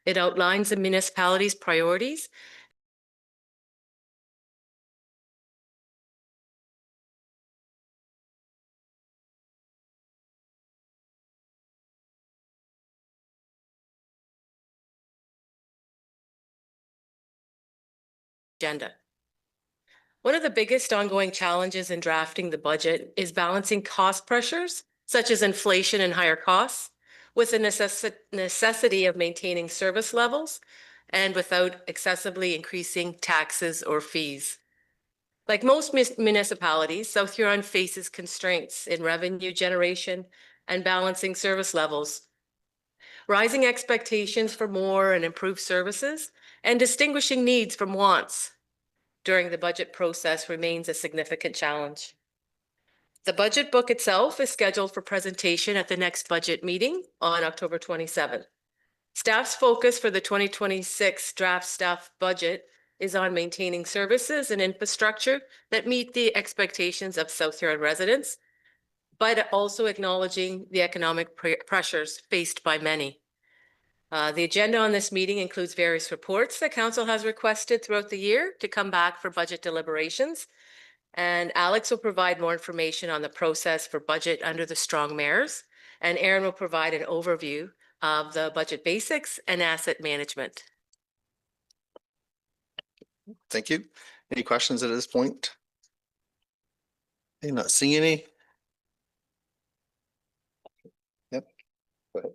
It outlines the municipality's priorities agenda. One of the biggest ongoing challenges in drafting the budget is balancing cost pressures, such as inflation and higher costs, with the necessity of maintaining service levels and without excessively increasing taxes or fees. Like most municipalities, South Huron faces constraints in revenue generation and balancing service levels. Rising expectations for more and improved services and distinguishing needs from wants during the budget process remains a significant challenge. The budget book itself is scheduled for presentation at the next budget meeting on October 27th. Staff's focus for the 2026 draft staff budget is on maintaining services and infrastructure that meet the expectations of South Huron residents, but also acknowledging the economic pressures faced by many. The agenda on this meeting includes various reports that Council has requested throughout the year to come back for budget deliberations. And Alex will provide more information on the process for budget under the Strong Mayors. And Aaron will provide an overview of the budget basics and asset management. Thank you. Any questions at this point? I'm not seeing any. Yep. Go ahead.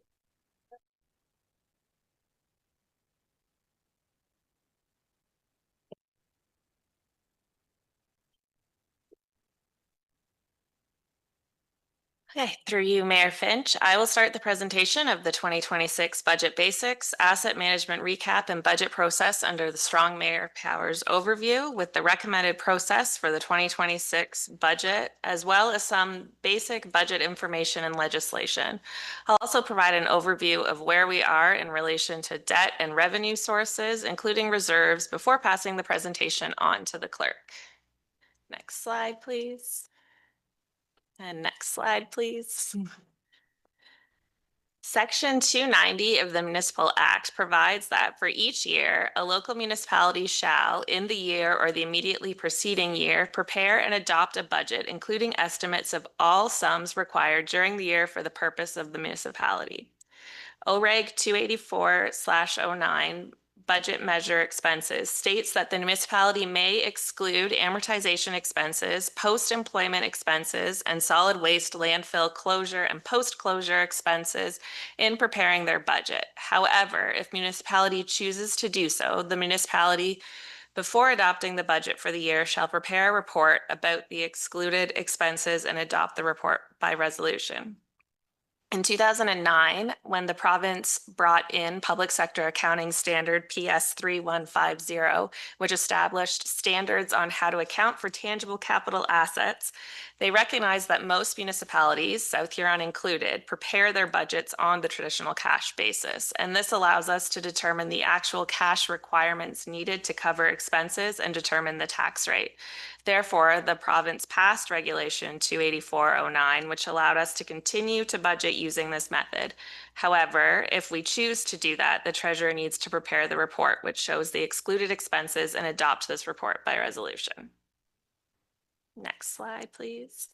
Okay, through you, Mayor Finch, I will start the presentation of the 2026 budget basics, asset management recap, and budget process under the Strong Mayor Powers overview with the recommended process for the 2026 budget, as well as some basic budget information and legislation. I'll also provide an overview of where we are in relation to debt and revenue sources, including reserves, before passing the presentation on to the clerk. Next slide, please. And next slide, please. Section 290 of the Municipal Act provides that for each year, a local municipality shall, in the year or the immediately preceding year, prepare and adopt a budget, including estimates of all sums required during the year for the purpose of the municipality. OREG 284/09 budget measure expenses states that the municipality may exclude amortization expenses, post-employment expenses, and solid waste landfill closure and post-closure expenses in preparing their budget. However, if municipality chooses to do so, the municipality, before adopting the budget for the year, shall prepare a report about the excluded expenses and adopt the report by resolution. In 2009, when the province brought in Public Sector Accounting Standard PS 3150, which established standards on how to account for tangible capital assets, they recognized that most municipalities, South Huron included, prepare their budgets on the traditional cash basis. And this allows us to determine the actual cash requirements needed to cover expenses and determine the tax rate. Therefore, the province passed Regulation 284/09, which allowed us to continue to budget using this method. However, if we choose to do that, the treasurer needs to prepare the report, which shows the excluded expenses, and adopt this report by resolution. Next slide, please.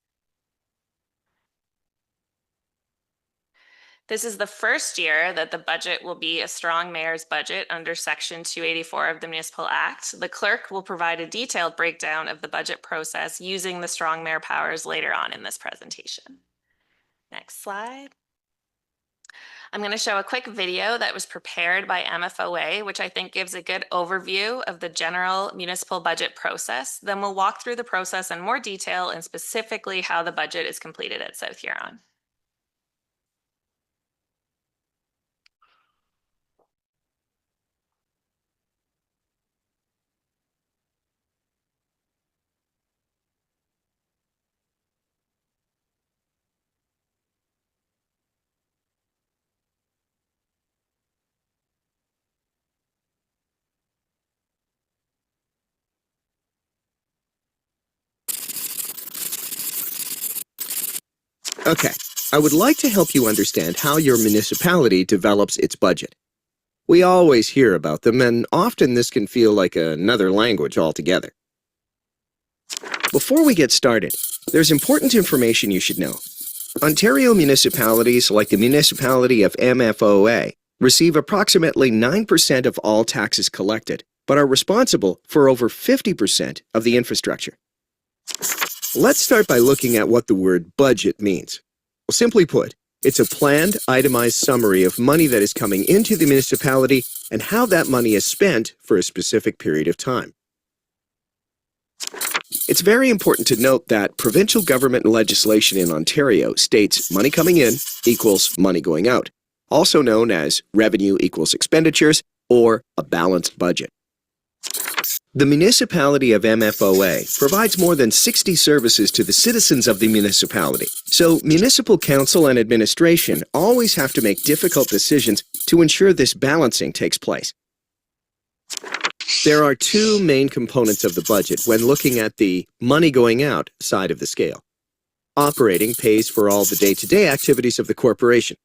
This is the first year that the budget will be a Strong Mayor's budget under Section 284 of the Municipal Act. The clerk will provide a detailed breakdown of the budget process using the Strong Mayor powers later on in this presentation. Next slide. I'm going to show a quick video that was prepared by MFOA, which I think gives a good overview of the general municipal budget process. Then we'll walk through the process in more detail and specifically how the budget is completed at South Huron. Okay, I would like to help you understand how your municipality develops its budget. We always hear about them, and often this can feel like another language altogether. Before we get started, there's important information you should know. Ontario municipalities, like the municipality of MFOA, receive approximately 9% of all taxes collected, but are responsible for over 50% of the infrastructure. Let's start by looking at what the word budget means. Well, simply put, it's a planned, itemized summary of money that is coming into the municipality and how that money is spent for a specific period of time. It's very important to note that provincial government legislation in Ontario states money coming in equals money going out, also known as revenue equals expenditures or a balanced budget. The municipality of MFOA provides more than 60 services to the citizens of the municipality, so municipal council and administration always have to make difficult decisions to ensure this balancing takes place. There are two main components of the budget when looking at the money going out side of the scale. Operating pays for all the day-to-day activities of the corporation.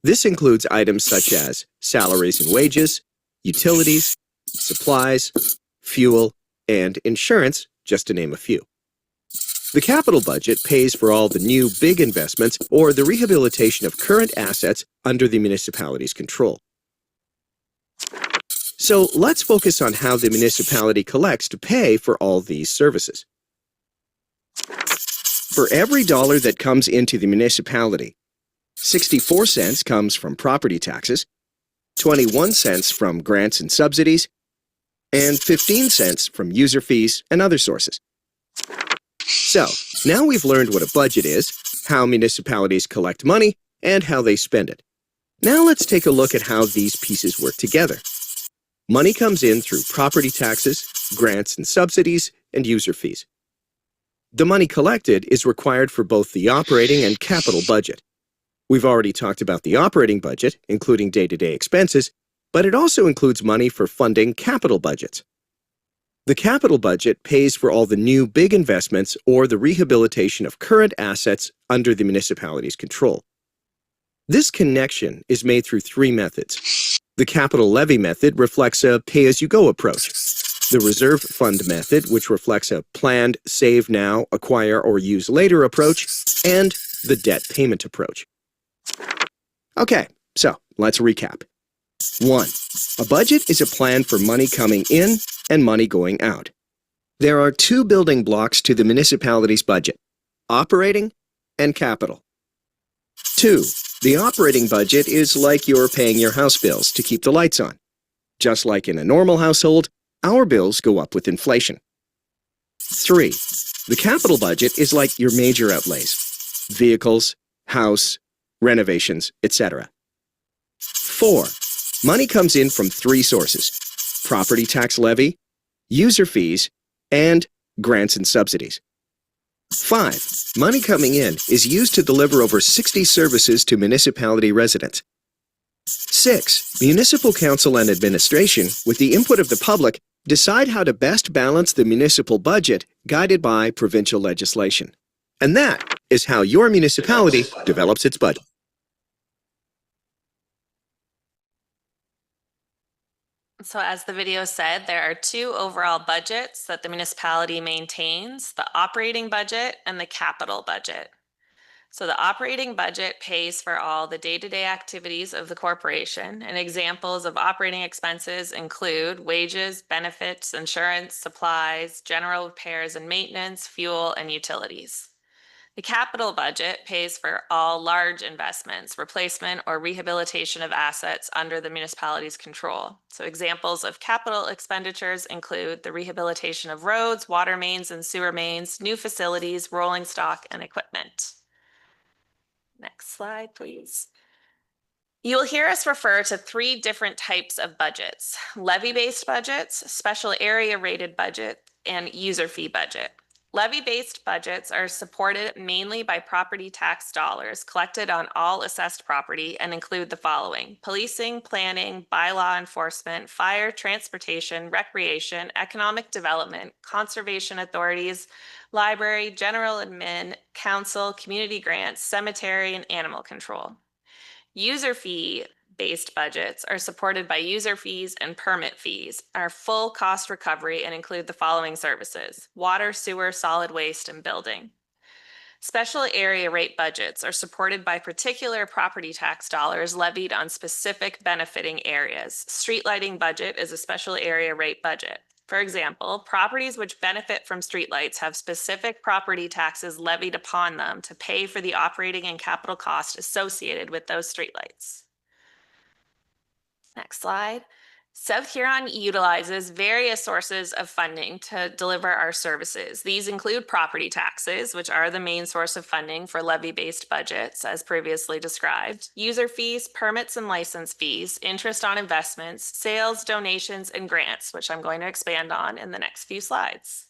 This includes items such as salaries and wages, utilities, supplies, fuel, and insurance, just to name a few. The capital budget pays for all the new big investments or the rehabilitation of current assets under the municipality's control. So let's focus on how the municipality collects to pay for all these services. For every dollar that comes into the municipality, 64 cents comes from property taxes, 21 cents from grants and subsidies, and 15 cents from user fees and other sources. So, now we've learned what a budget is, how municipalities collect money, and how they spend it. Now let's take a look at how these pieces work together. Money comes in through property taxes, grants and subsidies, and user fees. The money collected is required for both the operating and capital budget. We've already talked about the operating budget, including day-to-day expenses, but it also includes money for funding capital budgets. The capital budget pays for all the new big investments or the rehabilitation of current assets under the municipality's control. This connection is made through three methods. The capital levy method reflects a pay-as-you-go approach. The reserve fund method, which reflects a planned save now, acquire, or use later approach, and the debt payment approach. Okay, so let's recap. 1. A budget is a plan for money coming in and money going out. There are two building blocks to the municipality's budget: operating and capital. 2. The operating budget is like you're paying your house bills to keep the lights on. Just like in a normal household, our bills go up with inflation. 3. The capital budget is like your major outlays: vehicles, house, renovations, etc. 4. Money comes in from three sources: property tax levy, user fees, and grants and subsidies. 5. Money coming in is used to deliver over 60 services to municipality residents. 6. Municipal council and administration, with the input of the public, decide how to best balance the municipal budget guided by provincial legislation. And that is how your municipality develops its budget. So as the video said, there are two overall budgets that the municipality maintains: the operating budget and the capital budget. So the operating budget pays for all the day-to-day activities of the corporation, and examples of operating expenses include wages, benefits, insurance, supplies, general repairs and maintenance, fuel, and utilities. The capital budget pays for all large investments, replacement or rehabilitation of assets under the municipality's control. So examples of capital expenditures include the rehabilitation of roads, water mains and sewer mains, new facilities, rolling stock, and equipment. Next slide, please. You'll hear us refer to three different types of budgets: levy-based budgets, special area rated budget, and user fee budget. Levy-based budgets are supported mainly by property tax dollars collected on all assessed property and include the following: policing, planning, bylaw enforcement, fire, transportation, recreation, economic development, conservation authorities, library, general admin, council, community grants, cemetery, and animal control. User fee levy-based budgets are supported by user fees and permit fees, are full cost recovery and include the following services: water, sewer, solid waste, and building. Special area rate budgets are supported by particular property tax dollars levied on specific benefiting areas. Street lighting budget is a special area rate budget. For example, properties which benefit from streetlights have specific property taxes levied upon them to pay for the operating and capital costs associated with those streetlights. Next slide. South Huron utilizes various sources of funding to deliver our services. These include property taxes, which are the main source of funding for levy-based budgets, as previously described, user fees, permits and license fees, interest on investments, sales, donations, and grants, which I'm going to expand on in the next few slides.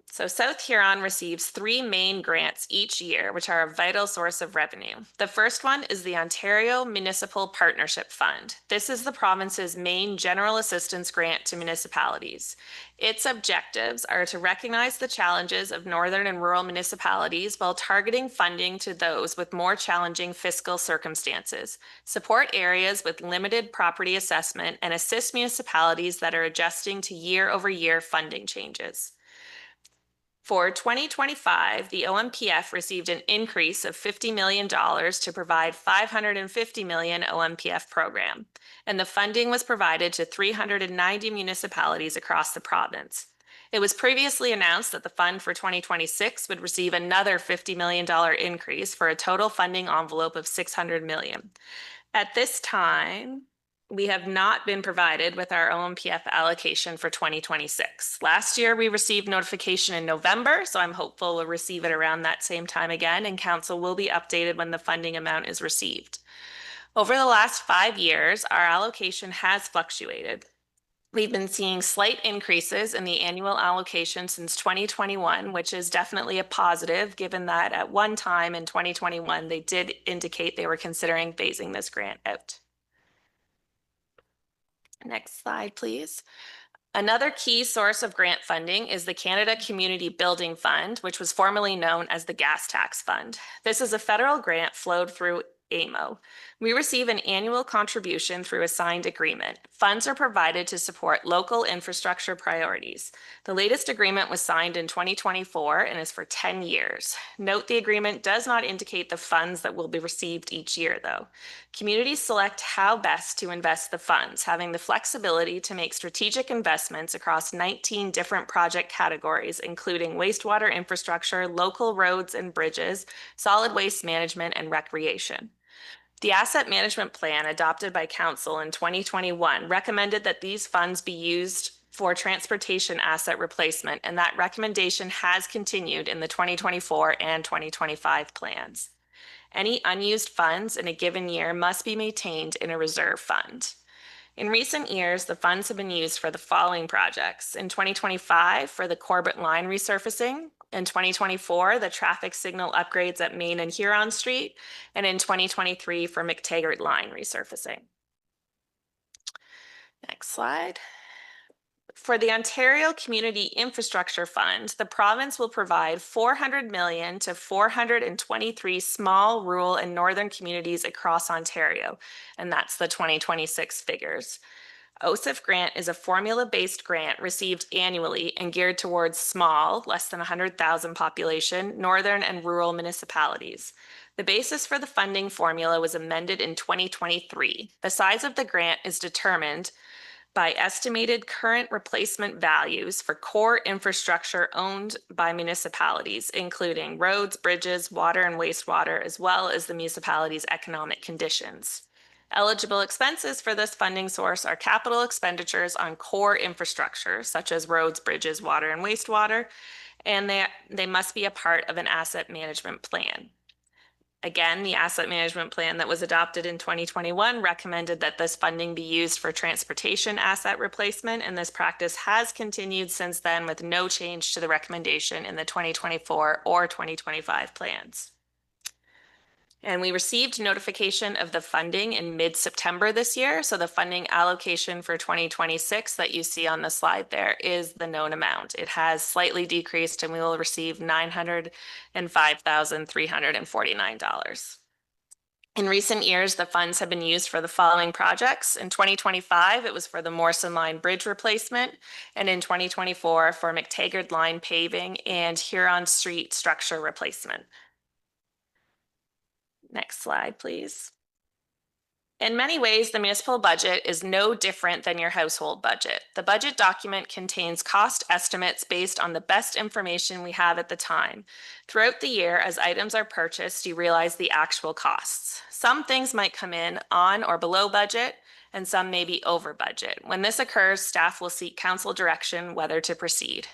So South Huron receives 3 main grants each year, which are a vital source of revenue. The first one is the Ontario Municipal Partnership Fund. This is the province's main general assistance grant to municipalities. Its objectives are to recognize the challenges of northern and rural municipalities while targeting funding to those with more challenging fiscal circumstances, support areas with limited property assessment, and assist municipalities that are adjusting to year-over-year funding changes. For 2025, the OMPF received an increase of $50 million to provide $550 million OMPF program, and the funding was provided to 390 municipalities across the province. It was previously announced that the fund for 2026 would receive another $50 million increase for a total funding envelope of $600 million. At this time, we have not been provided with our OMPF allocation for 2026. Last year, we received notification in November, so I'm hopeful we'll receive it around that same time again, and council will be updated when the funding amount is received. Over the last 5 years, our allocation has fluctuated. We've been seeing slight increases in the annual allocation since 2021, which is definitely a positive, given that at one time in 2021, they did indicate they were considering phasing this grant out. Next slide, please. Another key source of grant funding is the Canada Community Building Fund, which was formerly known as the Gas Tax Fund. This is a federal grant flowed through AMO. We receive an annual contribution through a signed agreement. Funds are provided to support local infrastructure priorities. The latest agreement was signed in 2024 and is for 10 years. Note the agreement does not indicate the funds that will be received each year, though. Communities select how best to invest the funds, having the flexibility to make strategic investments across 19 different project categories, including wastewater infrastructure, local roads and bridges, solid waste management, and recreation. The asset management plan adopted by Council in 2021 recommended that these funds be used for transportation asset replacement, and that recommendation has continued in the 2024 and 2025 plans. Any unused funds in a given year must be maintained in a reserve fund. In recent years, the funds have been used for the following projects. In 2025, for the Corbett Line resurfacing. In 2024, the traffic signal upgrades at Main and Huron Street. And in 2023, for McTaggart Line resurfacing. Next slide. For the Ontario Community Infrastructure Fund, the province will provide $400 million to 423 small, rural, and northern communities across Ontario, and that's the 2026 figures. OSIF grant is a formula-based grant received annually and geared towards small, less than 100,000 population, northern and rural municipalities. The basis for the funding formula was amended in 2023. The size of the grant is determined by estimated current replacement values for core infrastructure owned by municipalities, including roads, bridges, water and wastewater, as well as the municipality's economic conditions. Eligible expenses for this funding source are capital expenditures on core infrastructure, such as roads, bridges, water and wastewater, and they must be a part of an asset management plan. Again, the asset management plan that was adopted in 2021 recommended that this funding be used for transportation asset replacement, and this practice has continued since then with no change to the recommendation in the 2024 or 2025 plans. And we received notification of the funding in mid-September this year. So the funding allocation for 2026 that you see on the slide there is the known amount. It has slightly decreased and we will receive $905,349. In recent years, the funds have been used for the following projects. In 2025, it was for the Morrison Line Bridge replacement, and in 2024 for McTaggart Line paving and Huron Street structure replacement. Next slide, please. In many ways, the municipal budget is no different than your household budget. The budget document contains cost estimates based on the best information we have at the time. Throughout the year, as items are purchased, you realize the actual costs. Some things might come in on or below budget, and some may be over budget. When this occurs, staff will seek council direction whether to proceed.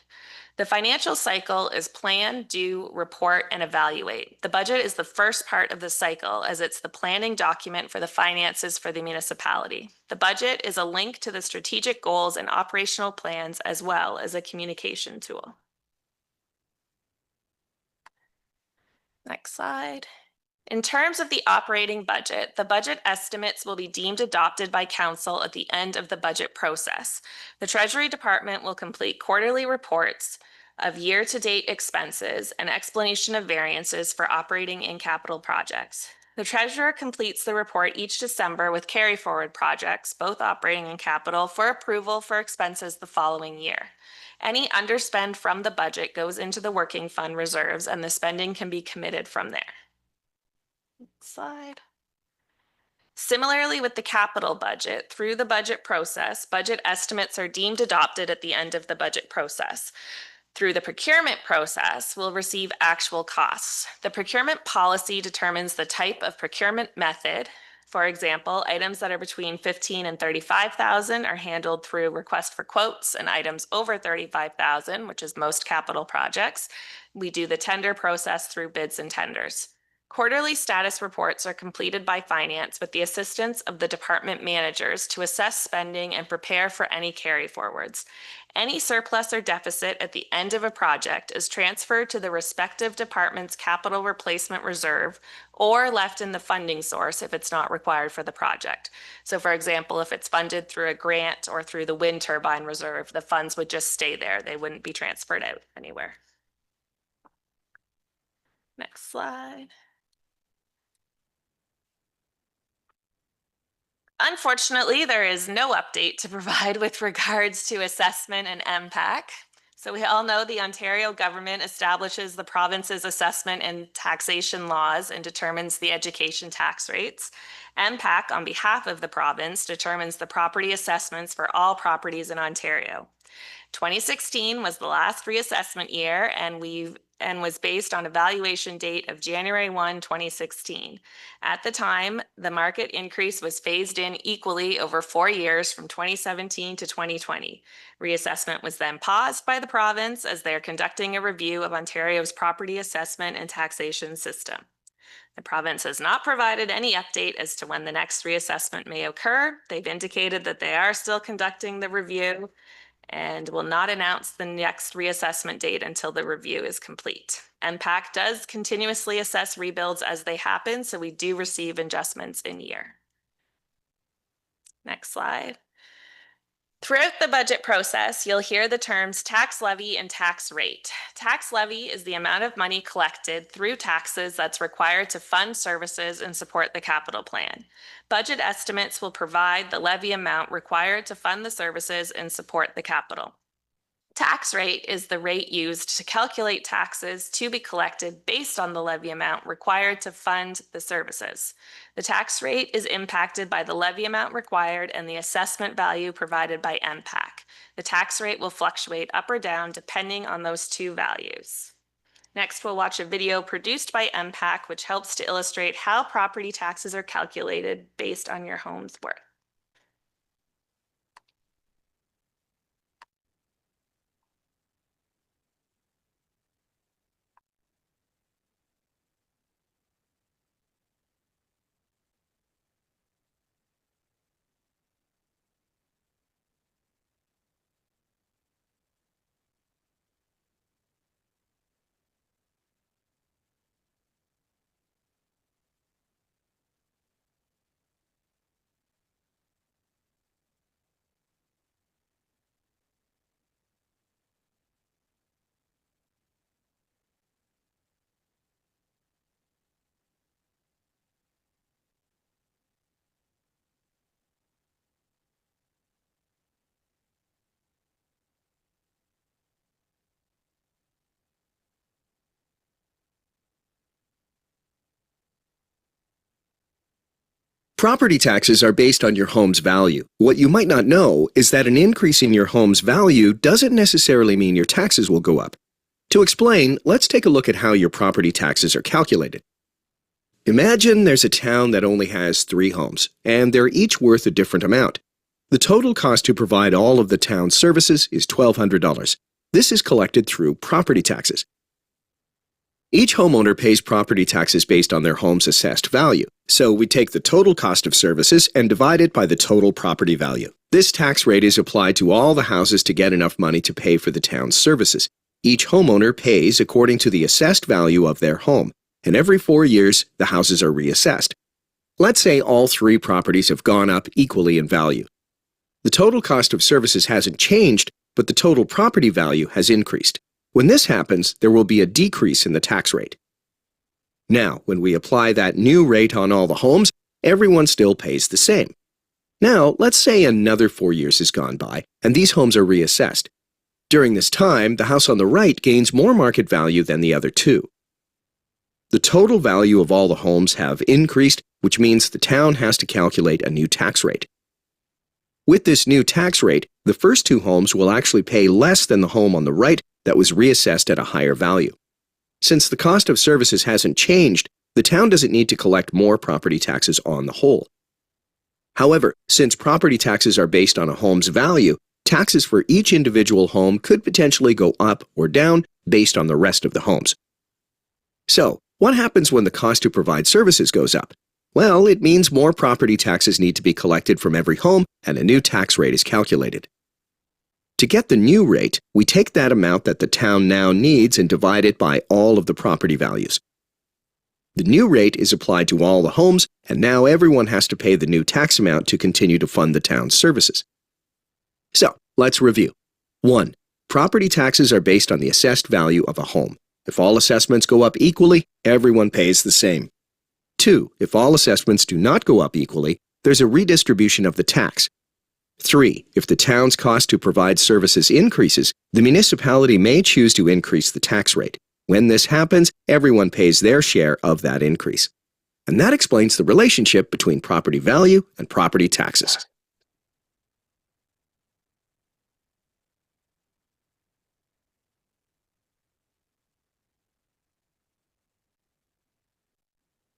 The financial cycle is plan, do, report, and evaluate. The budget is the first part of the cycle as it's the planning document for the finances for the municipality. The budget is a link to the strategic goals and operational plans as well as a communication tool. Next slide. In terms of the operating budget, the budget estimates will be deemed adopted by council at the end of the budget process. The Treasury Department will complete quarterly reports of year-to-date expenses and explanation of variances for operating and capital projects. The treasurer completes the report each December with carry-forward projects, both operating and capital, for approval for expenses the following year. Any underspend from the budget goes into the working fund reserves and the spending can be committed from there. Next slide. Similarly with the capital budget, through the budget process, budget estimates are deemed adopted at the end of the budget process. Through the procurement process, we'll receive actual costs. The procurement policy determines the type of procurement method. For example, items that are between $15,000 and $35,000 are handled through request for quotes, and items over $35,000, which is most capital projects, we do the tender process through bids and tenders. Quarterly status reports are completed by finance with the assistance of the department managers to assess spending and prepare for any carry forwards. Any surplus or deficit at the end of a project is transferred to the respective department's capital replacement reserve or left in the funding source if it's not required for the project. So for example, if it's funded through a grant or through the wind turbine reserve, the funds would just stay there. They wouldn't be transferred out anywhere. Next slide. Unfortunately, there is no update to provide with regards to assessment and MPAC. So we all know the Ontario government establishes the province's assessment and taxation laws and determines the education tax rates. MPAC, on behalf of the province, determines the property assessments for all properties in Ontario. 2016 was the last reassessment year and was based on a valuation date of January 1, 2016. At the time, the market increase was phased in equally over 4 years from 2017 to 2020. Reassessment was then paused by the province as they are conducting a review of Ontario's property assessment and taxation system. The province has not provided any update as to when the next reassessment may occur. They've indicated that they are still conducting the review and will not announce the next reassessment date until the review is complete. MPAC does continuously assess rebuilds as they happen, so we do receive adjustments in year. Next slide. Throughout the budget process, you'll hear the terms tax levy and tax rate. Tax levy is the amount of money collected through taxes that's required to fund services and support the capital plan. Budget estimates will provide the levy amount required to fund the services and support the capital. Tax rate is the rate used to calculate taxes to be collected based on the levy amount required to fund the services. The tax rate is impacted by the levy amount required and the assessment value provided by MPAC. The tax rate will fluctuate up or down depending on those two values. Next, we'll watch a video produced by MPAC, which helps to illustrate how property taxes are calculated based on your home's worth. Property taxes are based on your home's value. What you might not know is that an increase in your home's value doesn't necessarily mean your taxes will go up. To explain, let's take a look at how your property taxes are calculated. Imagine there's a town that only has 3 homes, and they're each worth a different amount. The total cost to provide all of the town's services is $1,200. This is collected through property taxes. Each homeowner pays property taxes based on their home's assessed value. So we take the total cost of services and divide it by the total property value. This tax rate is applied to all the houses to get enough money to pay for the town's services. Each homeowner pays according to the assessed value of their home, and every 4 years, the houses are reassessed. Let's say all 3 properties have gone up equally in value. The total cost of services hasn't changed, but the total property value has increased. When this happens, there will be a decrease in the tax rate. Now, when we apply that new rate on all the homes, everyone still pays the same. Now, let's say another 4 years has gone by, and these homes are reassessed. During this time, the house on the right gains more market value than the other 2. The total value of all the homes have increased, which means the town has to calculate a new tax rate. With this new tax rate, the first 2 homes will actually pay less than the home on the right that was reassessed at a higher value. Since the cost of services hasn't changed, the town doesn't need to collect more property taxes on the whole. However, since property taxes are based on a home's value, taxes for each individual home could potentially go up or down based on the rest of the homes. So, what happens when the cost to provide services goes up? Well, it means more property taxes need to be collected from every home and a new tax rate is calculated. To get the new rate, we take that amount that the town now needs and divide it by all of the property values. The new rate is applied to all the homes, and now everyone has to pay the new tax amount to continue to fund the town's services. So, let's review. 1. Property taxes are based on the assessed value of a home. If all assessments go up equally, everyone pays the same. 2. If all assessments do not go up equally, there's a redistribution of the tax. 3. If the town's cost to provide services increases, the municipality may choose to increase the tax rate. When this happens, everyone pays their share of that increase. And that explains the relationship between property value and property taxes.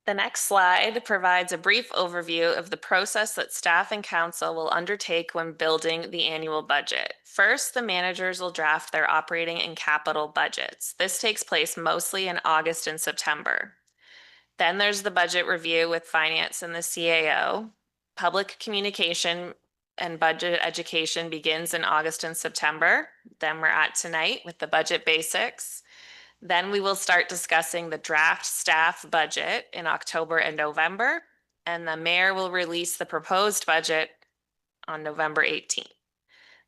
The next slide provides a brief overview of the process that staff and council will undertake when building the annual budget. First, the managers will draft their operating and capital budgets. This takes place mostly in August and September. Then there's the budget review with finance and the CAO. Public communication and budget education begins in August and September. Then we're at tonight with the budget basics. Then we will start discussing the draft staff budget in October and November, and the mayor will release the proposed budget on November 18th.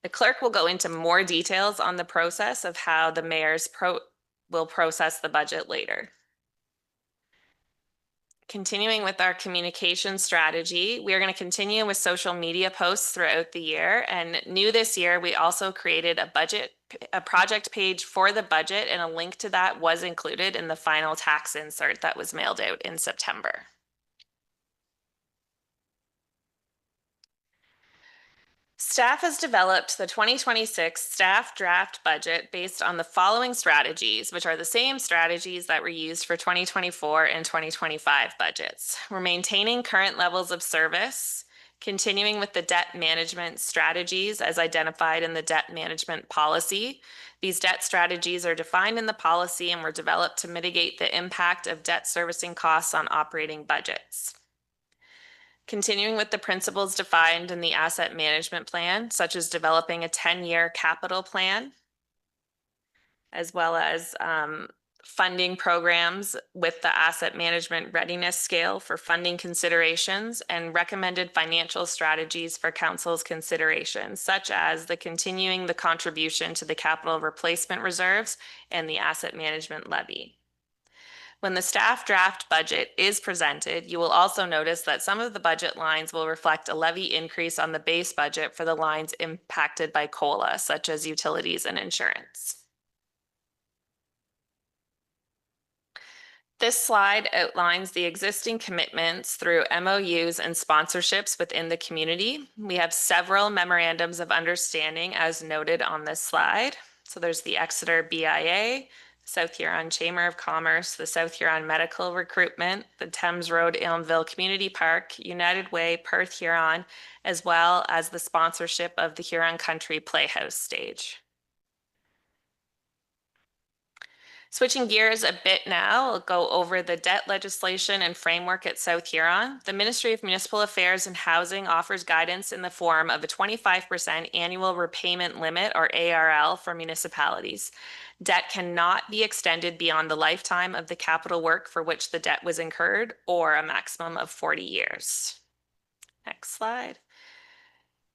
The clerk will go into more details on the process of how the mayors will process the budget later. Continuing with our communication strategy, we are going to continue with social media posts throughout the year. And new this year, we also created a project page for the budget, and a link to that was included in the final tax insert that was mailed out in September. Staff has developed the 2026 staff draft budget based on the following strategies, which are the same strategies that were used for 2024 and 2025 budgets. We're maintaining current levels of service, continuing with the debt management strategies as identified in the debt management policy. These debt strategies are defined in the policy and were developed to mitigate the impact of debt servicing costs on operating budgets. Continuing with the principles defined in the asset management plan, such as developing a 10-year capital plan, as well as funding programs with the asset management readiness scale for funding considerations, and recommended financial strategies for council's consideration, such as continuing the contribution to the capital replacement reserves and the asset management levy. When the staff draft budget is presented, you will also notice that some of the budget lines will reflect a levy increase on the base budget for the lines impacted by COLA, such as utilities and insurance. This slide outlines the existing commitments through MOUs and sponsorships within the community. We have several memorandums of understanding as noted on this slide. So there's the Exeter BIA, South Huron Chamber of Commerce, the South Huron Medical Recruitment, the Thames Road Ilmville Community Park, United Way, Perth Huron, as well as the sponsorship of the Huron Country Playhouse stage. Switching gears a bit now, I'll go over the debt legislation and framework at South Huron. The Ministry of Municipal Affairs and Housing offers guidance in the form of a 25% annual repayment limit, or ARL, for municipalities. Debt cannot be extended beyond the lifetime of the capital work for which the debt was incurred, or a maximum of 40 years. Next slide.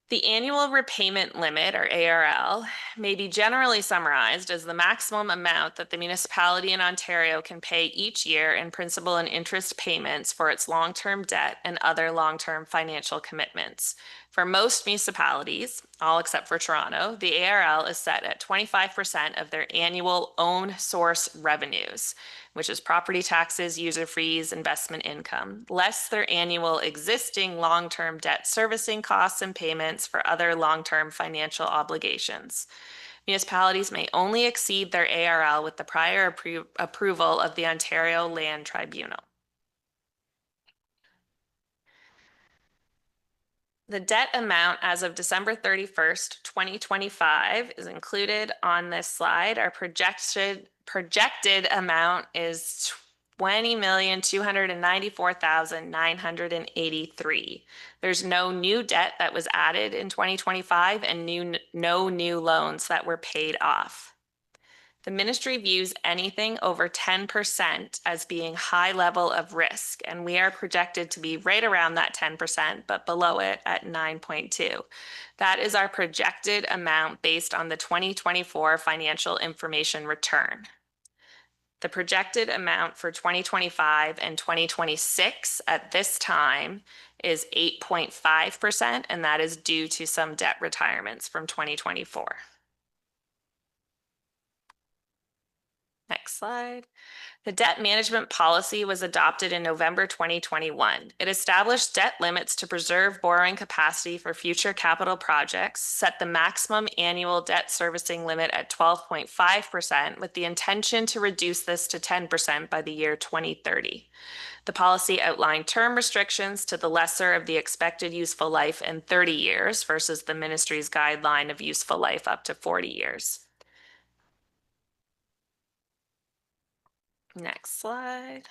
The annual repayment limit, or ARL, may be generally summarized as the maximum amount that the municipality in Ontario can pay each year in principal and interest payments for its long-term debt and other long-term financial commitments. For most municipalities, all except for Toronto, the ARL is set at 25% of their annual own source revenues, which is property taxes, user fees, investment income, less their annual existing long-term debt servicing costs and payments for other long-term financial obligations. Municipalities may only exceed their ARL with the prior approval of the Ontario Land Tribunal. The debt amount as of December 31st, 2025 is included on this slide. Our projected amount is $20,294,983. There's no new debt that was added in 2025 and no new loans that were paid off. The ministry views anything over 10% as being high level of risk, and we are projected to be right around that 10%, but below it at 9.2. That is our projected amount based on the 2024 financial information return. The projected amount for 2025 and 2026 at this time is 8.5%, and that is due to some debt retirements from 2024. Next slide. The debt management policy was adopted in November 2021. It established debt limits to preserve borrowing capacity for future capital projects, set the maximum annual debt servicing limit at 12.5% with the intention to reduce this to 10% by the year 2030. The policy outlined term restrictions to the lesser of the expected useful life in 30 years versus the ministry's guideline of useful life up to 40 years. Next slide.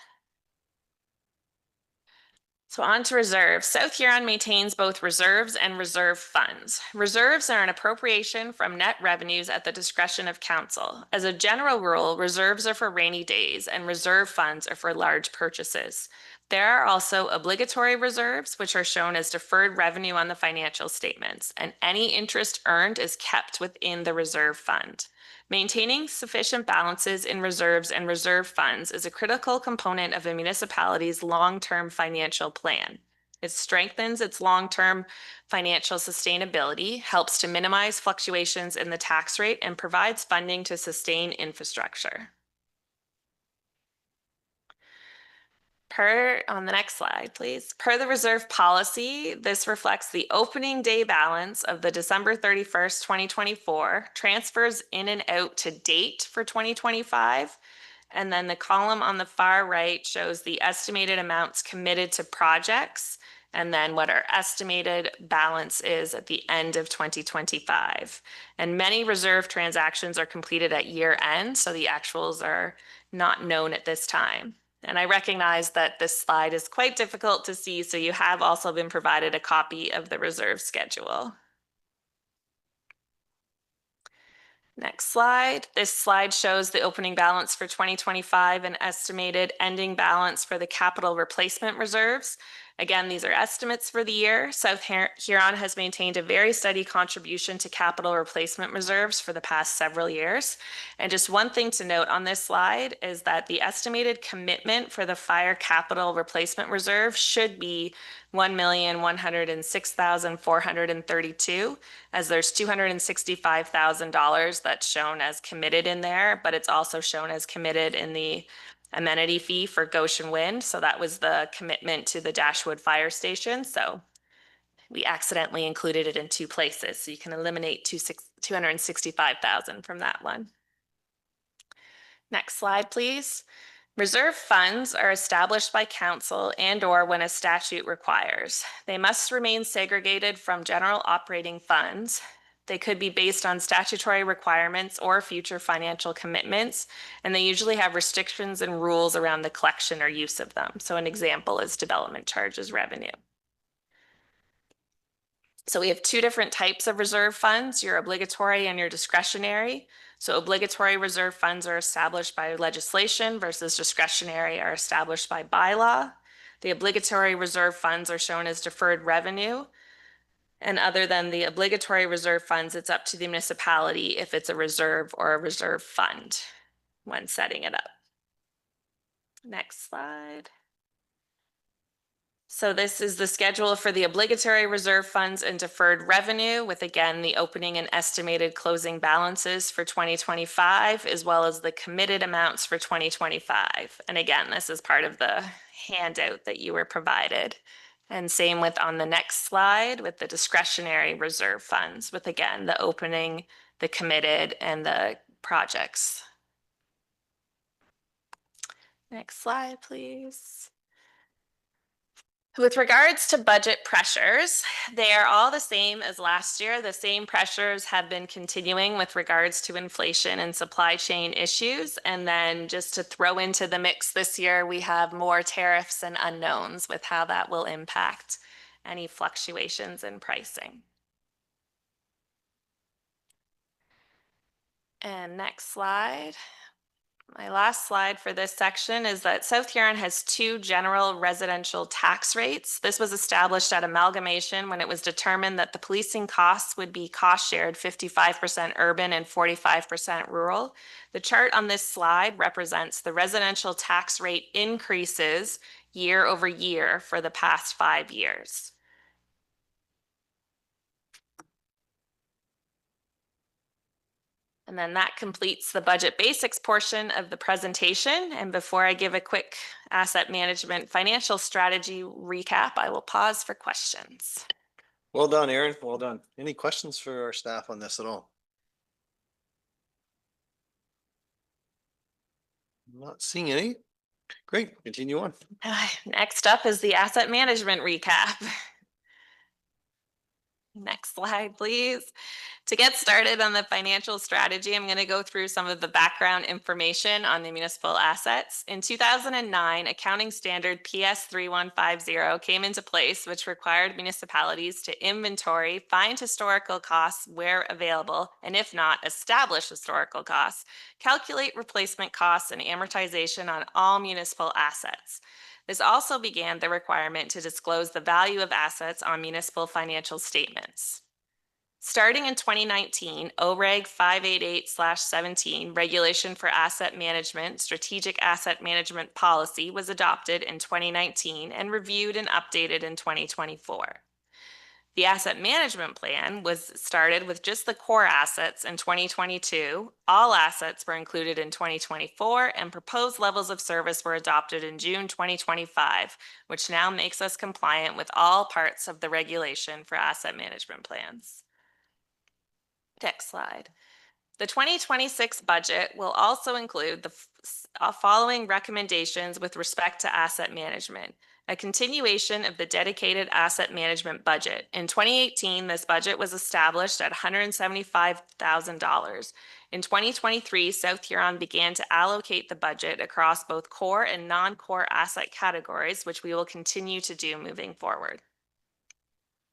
So on to reserves. South Huron maintains both reserves and reserve funds. Reserves are an appropriation from net revenues at the discretion of council. As a general rule, reserves are for rainy days and reserve funds are for large purchases. There are also obligatory reserves, which are shown as deferred revenue on the financial statements, and any interest earned is kept within the reserve fund. Maintaining sufficient balances in reserves and reserve funds is a critical component of a municipality's long-term financial plan. It strengthens its long-term financial sustainability, helps to minimize fluctuations in the tax rate, and provides funding to sustain infrastructure. On the next slide, please. Per the reserve policy, this reflects the opening day balance of the December 31st, 2024, transfers in and out to date for 2025, and then the column on the far right shows the estimated amounts committed to projects, and then what our estimated balance is at the end of 2025. And many reserve transactions are completed at year end, so the actuals are not known at this time. And I recognize that this slide is quite difficult to see, so you have also been provided a copy of the reserve schedule. Next slide. This slide shows the opening balance for 2025 and estimated ending balance for the capital replacement reserves. Again, these are estimates for the year. South Huron has maintained a very steady contribution to capital replacement reserves for the past several years. And just one thing to note on this slide is that the estimated commitment for the fire capital replacement reserve should be $1,106,432, as there's $265,000 that's shown as committed in there, but it's also shown as committed in the amenity fee for Goshen Wind. So that was the commitment to the Dashwood Fire Station. So we accidentally included it in 2 places. So you can eliminate 265,000 from that one. Next slide, please. Reserve funds are established by council and/or when a statute requires. They must remain segregated from general operating funds. They could be based on statutory requirements or future financial commitments, and they usually have restrictions and rules around the collection or use of them. So an example is development charges revenue. So we have 2 different types of reserve funds, your obligatory and your discretionary. So obligatory reserve funds are established by legislation versus discretionary are established by bylaw. The obligatory reserve funds are shown as deferred revenue. And other than the obligatory reserve funds, it's up to the municipality if it's a reserve or a reserve fund when setting it up. Next slide. So this is the schedule for the obligatory reserve funds and deferred revenue with, again, the opening and estimated closing balances for 2025, as well as the committed amounts for 2025. And again, this is part of the handout that you were provided. And same with on the next slide with the discretionary reserve funds with, again, the opening, the committed, and the projects. Next slide, please. With regards to budget pressures, they are all the same as last year. The same pressures have been continuing with regards to inflation and supply chain issues. And then just to throw into the mix this year, we have more tariffs and unknowns with how that will impact any fluctuations in pricing. And next slide. My last slide for this section is that South Huron has 2 general residential tax rates. This was established at amalgamation when it was determined that the policing costs would be cost shared 55% urban and 45% rural. The chart on this slide represents the residential tax rate increases year over year for the past 5 years. And then that completes the budget basics portion of the presentation. And before I give a quick asset management financial strategy recap, I will pause for questions. Well done, Aaron. Well done. Any questions for our staff on this at all? Not seeing any. Great, continue on. Next up is the asset management recap. Next slide, please. To get started on the financial strategy, I'm going to go through some of the background information on the municipal assets. In 2009, accounting standard PS 3150 came into place, which required municipalities to inventory, find historical costs where available, and if not, establish historical costs, calculate replacement costs and amortization on all municipal assets. This also began the requirement to disclose the value of assets on municipal financial statements. Starting in 2019, OREG 588/17, Regulation for Asset Management, Strategic Asset Management Policy, was adopted in 2019 and reviewed and updated in 2024. The asset management plan was started with just the core assets in 2022. All assets were included in 2024, and proposed levels of service were adopted in June 2025, which now makes us compliant with all parts of the regulation for asset management plans. Next slide. The 2026 budget will also include the following recommendations with respect to asset management. A continuation of the dedicated asset management budget. In 2018, this budget was established at $175,000. In 2023, South Huron began to allocate the budget across both core and non-core asset categories, which we will continue to do moving forward.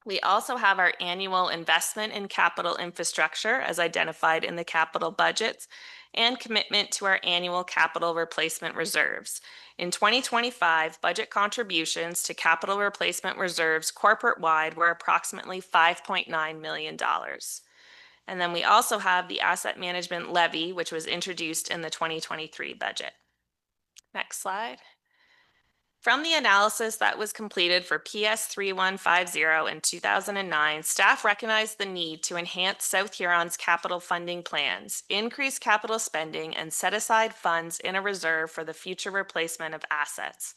We also have our annual investment in capital infrastructure as identified in the capital budgets and commitment to our annual capital replacement reserves. In 2025, budget contributions to capital replacement reserves corporate-wide were approximately $5.9 million. And then we also have the asset management levy, which was introduced in the 2023 budget. Next slide. From the analysis that was completed for PS 3150 in 2009, staff recognized the need to enhance South Huron's capital funding plans, increase capital spending, and set aside funds in a reserve for the future replacement of assets.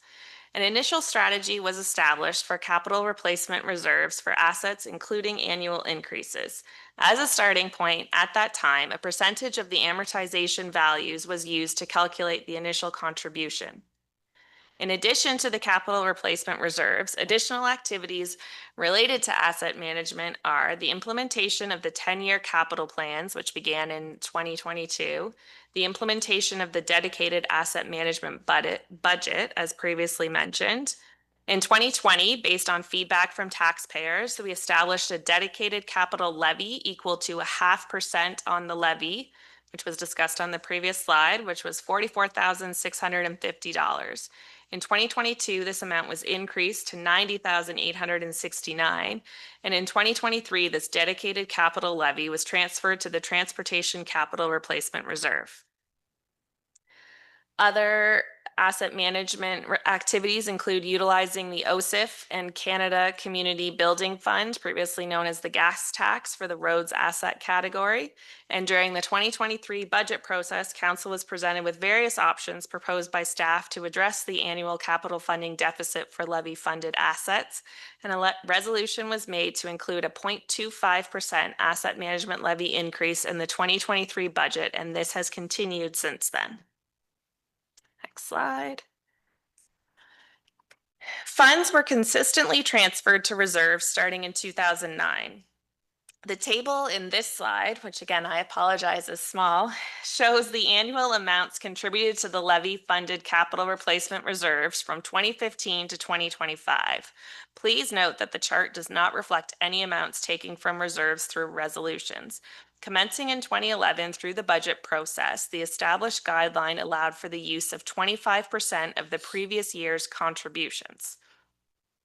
An initial strategy was established for capital replacement reserves for assets, including annual increases. As a starting point, at that time, a percentage of the amortization values was used to calculate the initial contribution. In addition to the capital replacement reserves, additional activities related to asset management are the implementation of the 10-year capital plans, which began in 2022, the implementation of the dedicated asset management budget, as previously mentioned. In 2020, based on feedback from taxpayers, we established a dedicated capital levy equal to 0.5% on the levy, which was discussed on the previous slide, which was $44,650. In 2022, this amount was increased to $90,869, and in 2023, this dedicated capital levy was transferred to the Transportation Capital Replacement Reserve. Other asset management activities include utilizing the OSIF and Canada Community Building Fund, previously known as the gas tax, for the roads asset category. And during the 2023 budget process, Council was presented with various options proposed by staff to address the annual capital funding deficit for levy-funded assets. And a resolution was made to include a 0.25% asset management levy increase in the 2023 budget, and this has continued since then. Next slide. Funds were consistently transferred to reserves starting in 2009. The table in this slide, which again I apologize is small, shows the annual amounts contributed to the levy-funded capital replacement reserves from 2015 to 2025. Please note that the chart does not reflect any amounts taken from reserves through resolutions. Commencing in 2011 through the budget process, the established guideline allowed for the use of 25% of the previous year's contributions.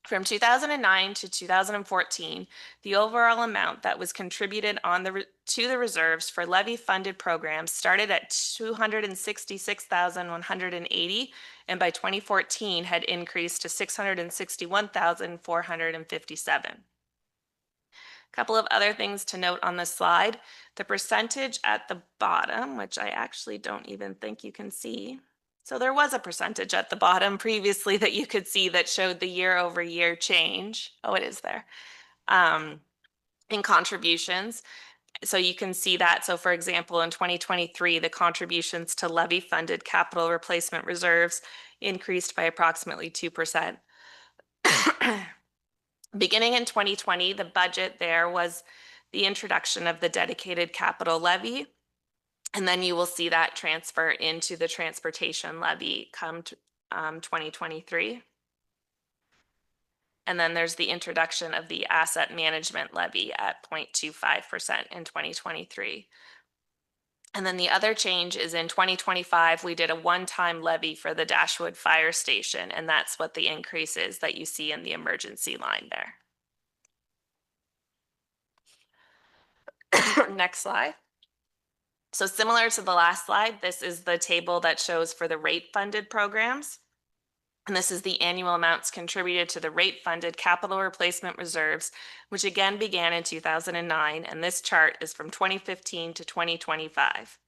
From 2009 to 2014, the overall amount that was contributed to the reserves for levy-funded programs started at $266,180, and by 2014 had increased to $661,457. A couple of other things to note on this slide. The percentage at the bottom, which I actually don't even think you can see. So there was a percentage at the bottom previously that you could see that showed the year-over-year change. Oh, it is there. In contributions. So you can see that. So for example, in 2023, the contributions to levy-funded capital replacement reserves increased by approximately 2%. Beginning in 2020, the budget there was the introduction of the dedicated capital levy. And then you will see that transfer into the transportation levy come to 2023. And then there's the introduction of the asset management levy at 0.25% in 2023. And then the other change is in 2025, we did a one-time levy for the Dashwood Fire Station, and that's what the increase is that you see in the emergency line there. Next slide. So similar to the last slide, this is the table that shows for the rate-funded programs. And this is the annual amounts contributed to the rate-funded capital replacement reserves, which again began in 2009, and this chart is from 2015 to 2025.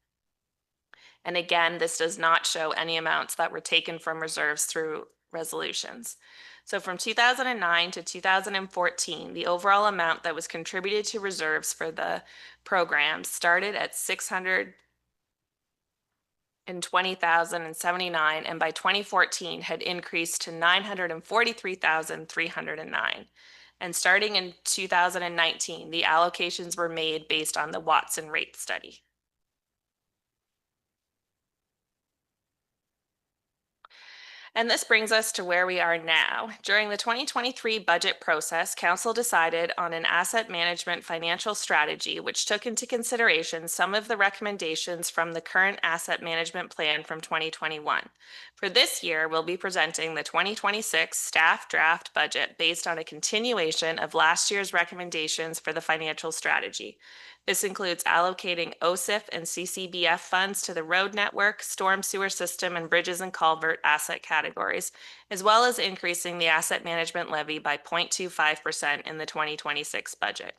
And again, this does not show any amounts that were taken from reserves through resolutions. So from 2009 to 2014, the overall amount that was contributed to reserves for the program started at $620,079, and by 2014 had increased to $943,309. And starting in 2019, the allocations were made based on the Watson rate study. And this brings us to where we are now. During the 2023 budget process, Council decided on an asset management financial strategy, which took into consideration some of the recommendations from the current asset management plan from 2021. For this year, we'll be presenting the 2026 staff draft budget based on a continuation of last year's recommendations for the financial strategy. This includes allocating OSIF and CCBF funds to the road network, storm sewer system, and bridges and culvert asset categories, as well as increasing the asset management levy by 0.25% in the 2026 budget.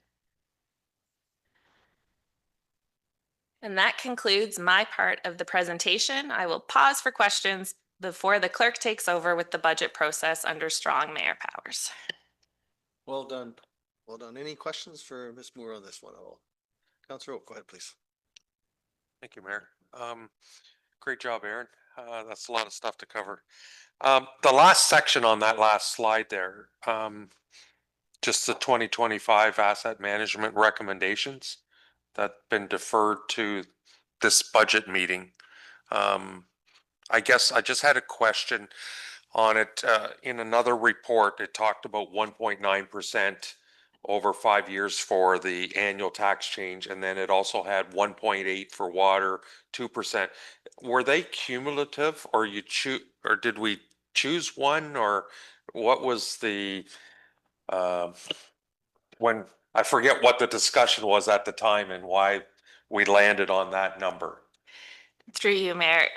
And that concludes my part of the presentation. I will pause for questions before the clerk takes over with the budget process under strong mayor powers. Well done. Well done. Any questions for Ms. Moore on this one at all? Councillor Oak, go ahead, please. Thank you, Mayor. Great job, Aaron. That's a lot of stuff to cover. The last section on that last slide there, just the 2025 asset management recommendations that been deferred to this budget meeting. I guess I just had a question on it. In another report, it talked about 1.9% over 5 years for the annual tax change, and then it also had 1.8 for water, 2%. Were they cumulative, or or did we choose one, or what was the when I forget what the discussion was at the time and why we landed on that number? Through you, Mayor.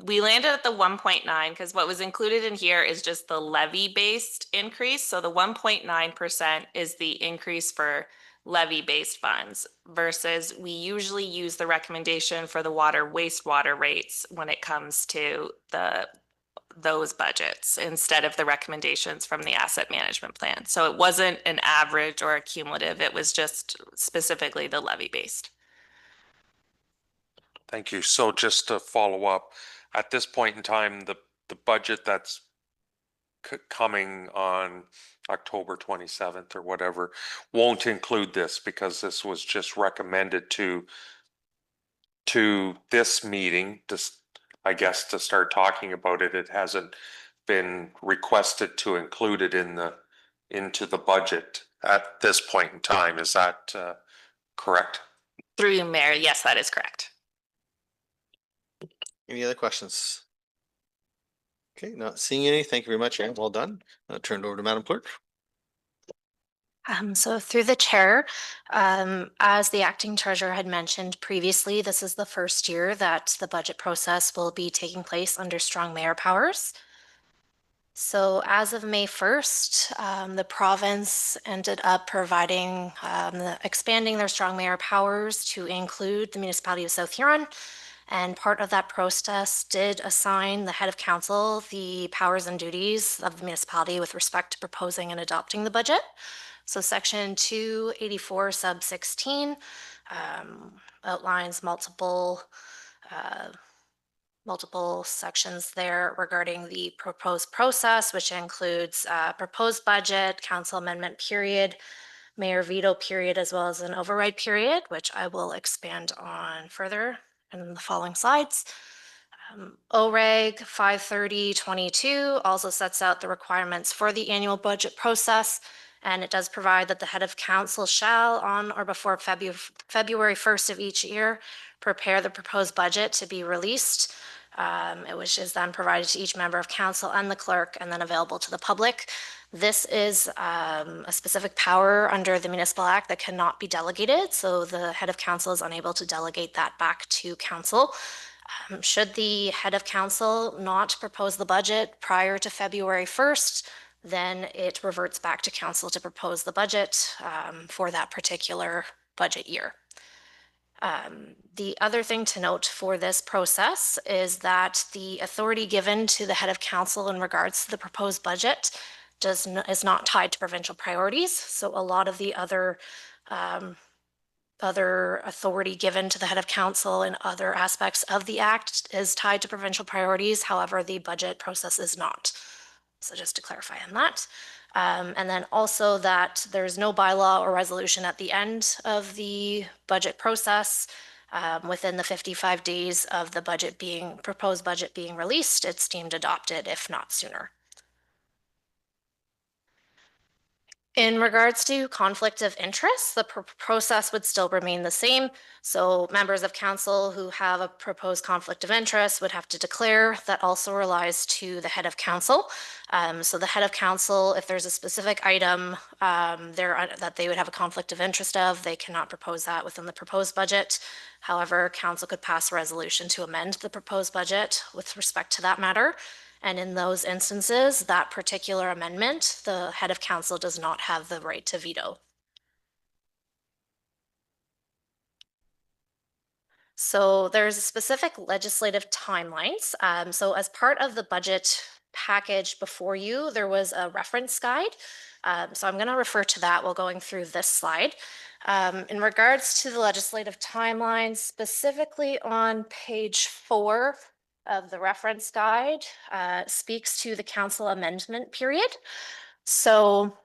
We landed at the 1.9 because what was included in here is just the levy-based increase. So the 1.9% is the increase for levy-based funds versus we usually use the recommendation for the water wastewater rates when it comes to those budgets instead of the recommendations from the asset management plan. So it wasn't an average or a cumulative. It was just specifically the levy-based. Thank you. So just to follow up, at this point in time, the budget that's coming on October 27th or whatever won't include this because this was just recommended to this meeting, just I guess to start talking about it. It hasn't been requested to include it into the budget at this point in time. Is that correct? Through you, Mayor. Yes, that is correct. Any other questions? Okay, not seeing any. Thank you very much, Aaron. Well done. I'll turn it over to Madam Clerk. So through the chair, as the acting treasurer had mentioned previously, this is the first year that the budget process will be taking place under strong mayor powers. So as of May 1st, the province ended up providing, expanding their strong mayor powers to include the municipality of South Huron. And part of that process did assign the head of council the powers and duties of the municipality with respect to proposing and adopting the budget. So section 284 sub 16 outlines multiple sections there regarding the proposed process, which includes proposed budget, council amendment period, mayor veto period, as well as an override period, which I will expand on further in the following slides. OREG 53022 also sets out the requirements for the annual budget process, and it does provide that the head of council shall, on or before February 1st of each year, prepare the proposed budget to be released, which is then provided to each member of council and the clerk and then available to the public. This is a specific power under the Municipal Act that cannot be delegated, so the head of council is unable to delegate that back to council. Should the head of council not propose the budget prior to February 1st, then it reverts back to council to propose the budget for that particular budget year. The other thing to note for this process is that the authority given to the head of council in regards to the proposed budget is not tied to provincial priorities. So a lot of the other authority given to the head of council and other aspects of the act is tied to provincial priorities. However, the budget process is not. So just to clarify on that. And then also that there's no bylaw or resolution at the end of the budget process. Within the 55 days of the proposed budget being released, it's deemed adopted, if not sooner. In regards to conflict of interest, the process would still remain the same. So members of council who have a proposed conflict of interest would have to declare. That also relies to the head of council. So the head of council, if there's a specific item that they would have a conflict of interest of, they cannot propose that within the proposed budget. However, council could pass a resolution to amend the proposed budget with respect to that matter. And in those instances, that particular amendment, the head of council does not have the right to veto. So there's specific legislative timelines. So as part of the budget package before you, there was a reference guide. So I'm going to refer to that while going through this slide. In regards to the legislative timelines, specifically on page 4 of the reference guide, speaks to the council amendment period. So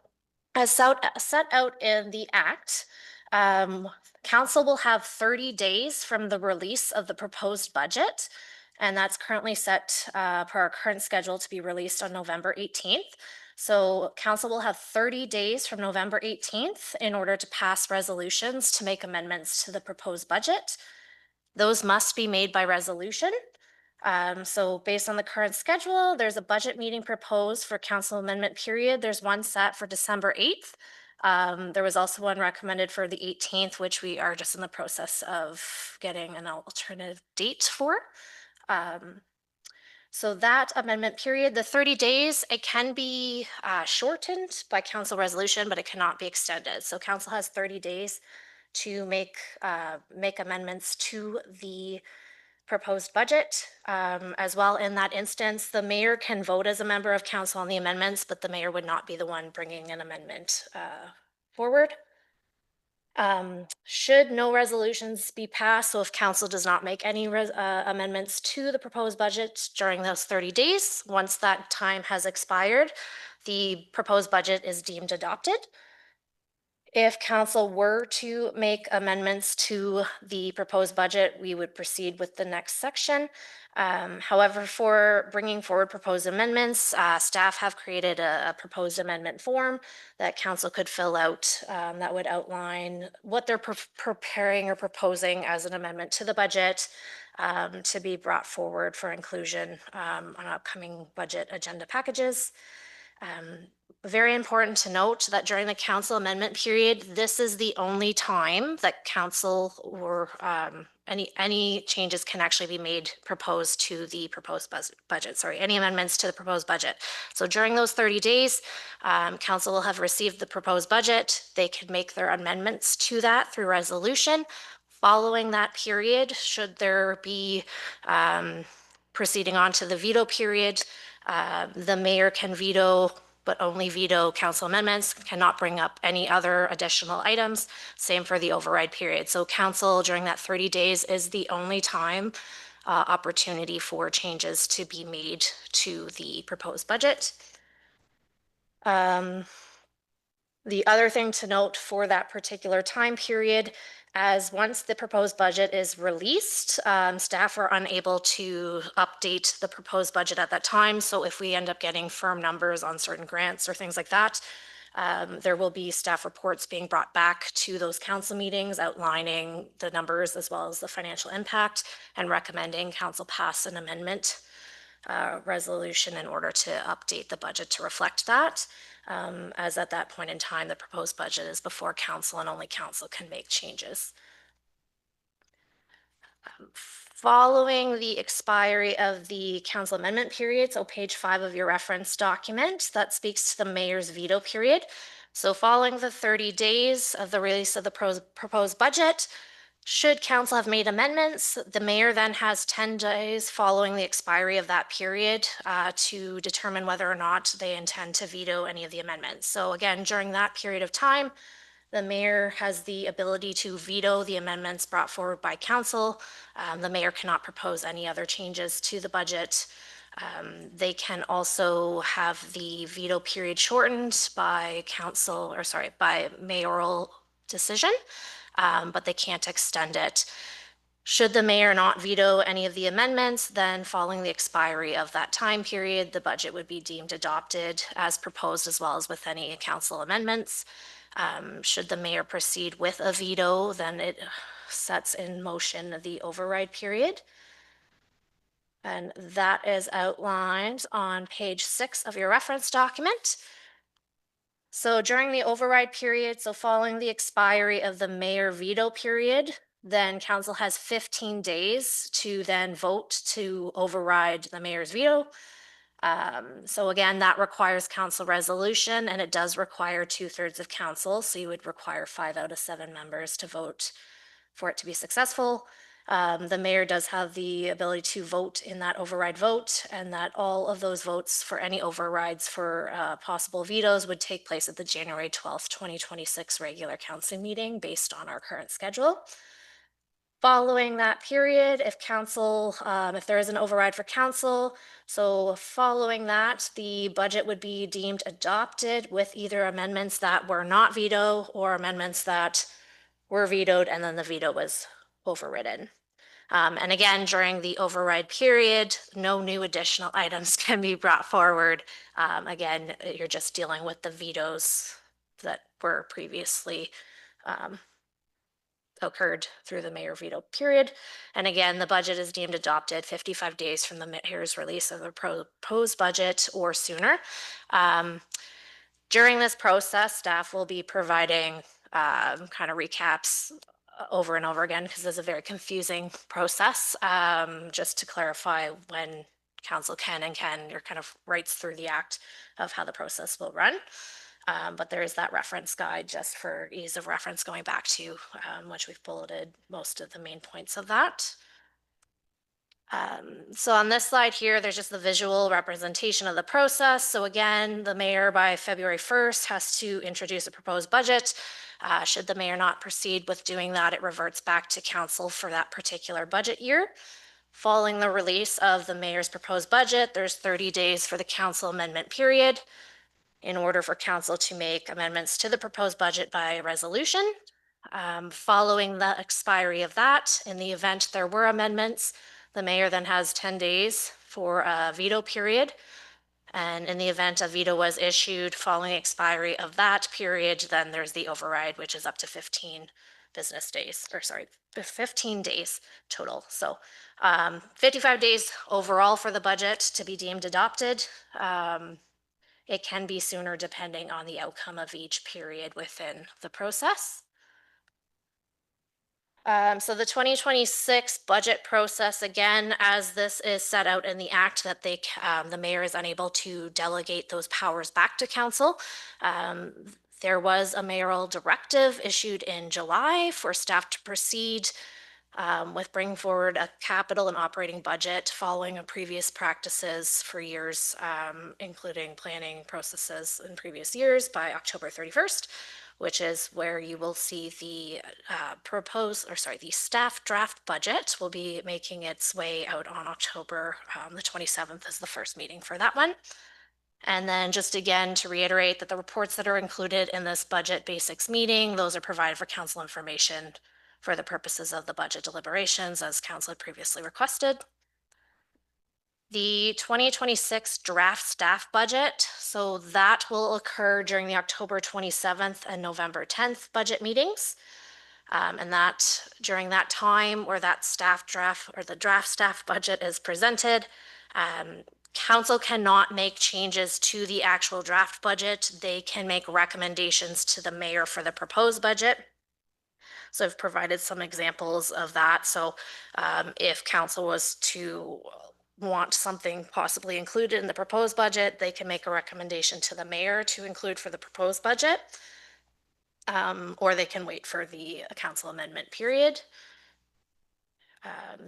as set out in the act, council will have 30 days from the release of the proposed budget, and that's currently set per our current schedule to be released on November 18th. So council will have 30 days from November 18th in order to pass resolutions to make amendments to the proposed budget. Those must be made by resolution. So based on the current schedule, there's a budget meeting proposed for council amendment period. There's one set for December 8th. There was also one recommended for the 18th, which we are just in the process of getting an alternative date for. So that amendment period, the 30 days, it can be shortened by council resolution, but it cannot be extended. So council has 30 days to make amendments to the proposed budget. As well, in that instance, the mayor can vote as a member of council on the amendments, but the mayor would not be the one bringing an amendment forward. Should no resolutions be passed, so if council does not make any amendments to the proposed budget during those 30 days, once that time has expired, the proposed budget is deemed adopted. If council were to make amendments to the proposed budget, we would proceed with the next section. However, for bringing forward proposed amendments, staff have created a proposed amendment form that council could fill out that would outline what they're preparing or proposing as an amendment to the budget to be brought forward for inclusion on upcoming budget agenda packages. Very important to note that during the council amendment period, this is the only time that council or any changes can actually be made proposed to the proposed budget. Sorry, any amendments to the proposed budget. So during those 30 days, council will have received the proposed budget. They can make their amendments to that through resolution. Following that period, should there be proceeding on to the veto period, the mayor can veto, but only veto council amendments, cannot bring up any other additional items. Same for the override period. So council during that 30 days is the only time opportunity for changes to be made to the proposed budget. The other thing to note for that particular time period, as once the proposed budget is released, staff are unable to update the proposed budget at that time. So if we end up getting firm numbers on certain grants or things like that, there will be staff reports being brought back to those council meetings outlining the numbers as well as the financial impact and recommending council pass an amendment resolution in order to update the budget to reflect that. As at that point in time, the proposed budget is before council and only council can make changes. Following the expiry of the council amendment period, so page 5 of your reference document, that speaks to the mayor's veto period. So following the 30 days of the release of the proposed budget, should council have made amendments, the mayor then has 10 days following the expiry of that period to determine whether or not they intend to veto any of the amendments. So again, during that period of time, the mayor has the ability to veto the amendments brought forward by council. The mayor cannot propose any other changes to the budget. They can also have the veto period shortened by by mayoral decision. But they can't extend it. Should the mayor not veto any of the amendments, then following the expiry of that time period, the budget would be deemed adopted as proposed, as well as with any council amendments. Should the mayor proceed with a veto, then it sets in motion the override period. And that is outlined on page 6 of your reference document. So during the override period, so following the expiry of the mayor veto period, then council has 15 days to then vote to override the mayor's veto. So again, that requires council resolution, and it does require 2/3 of council. So you would require 5 out of 7 members to vote for it to be successful. The mayor does have the ability to vote in that override vote, and that all of those votes for any overrides for possible vetoes would take place at the January 12th, 2026 regular council meeting based on our current schedule. Following that period, if council, if there is an override for council, so following that, the budget would be deemed adopted with either amendments that were not veto or amendments that were vetoed and then the veto was overridden. And again, during the override period, no new additional items can be brought forward. Again, you're just dealing with the vetoes that were previously occurred through the mayor veto period. And again, the budget is deemed adopted 55 days from the mayor's release of the proposed budget or sooner. During this process, staff will be providing kind of recaps over and over again because it's a very confusing process. Just to clarify when council can and can, you're kind of writes through the act of how the process will run. But there is that reference guide just for ease of reference going back to which we've bulleted most of the main points of that. So on this slide here, there's just the visual representation of the process. So again, the mayor by February 1st has to introduce a proposed budget. Should the mayor not proceed with doing that, it reverts back to council for that particular budget year. Following the release of the mayor's proposed budget, there's 30 days for the council amendment period in order for council to make amendments to the proposed budget by resolution. Following the expiry of that, in the event there were amendments, the mayor then has 10 days for a veto period. And in the event a veto was issued following expiry of that period, then there's the override, which is up to 15 business days, or sorry, 15 days total. So 55 days overall for the budget to be deemed adopted. It can be sooner depending on the outcome of each period within the process. So the 2026 budget process, again, as this is set out in the act, that the mayor is unable to delegate those powers back to council. There was a mayoral directive issued in July for staff to proceed with bringing forward a capital and operating budget following a previous practices for years, including planning processes in previous years by October 31st, which is where you will see the the staff draft budget will be making its way out on October the 27th is the first meeting for that one. And then just again to reiterate that the reports that are included in this budget basics meeting, those are provided for council information for the purposes of the budget deliberations as council had previously requested. The 2026 draft staff budget, so that will occur during the October 27th and November 10th budget meetings. And that during that time where that staff draft or the draft staff budget is presented, council cannot make changes to the actual draft budget. They can make recommendations to the mayor for the proposed budget. So I've provided some examples of that. So if council was to want something possibly included in the proposed budget, they can make a recommendation to the mayor to include for the proposed budget, or they can wait for the council amendment period.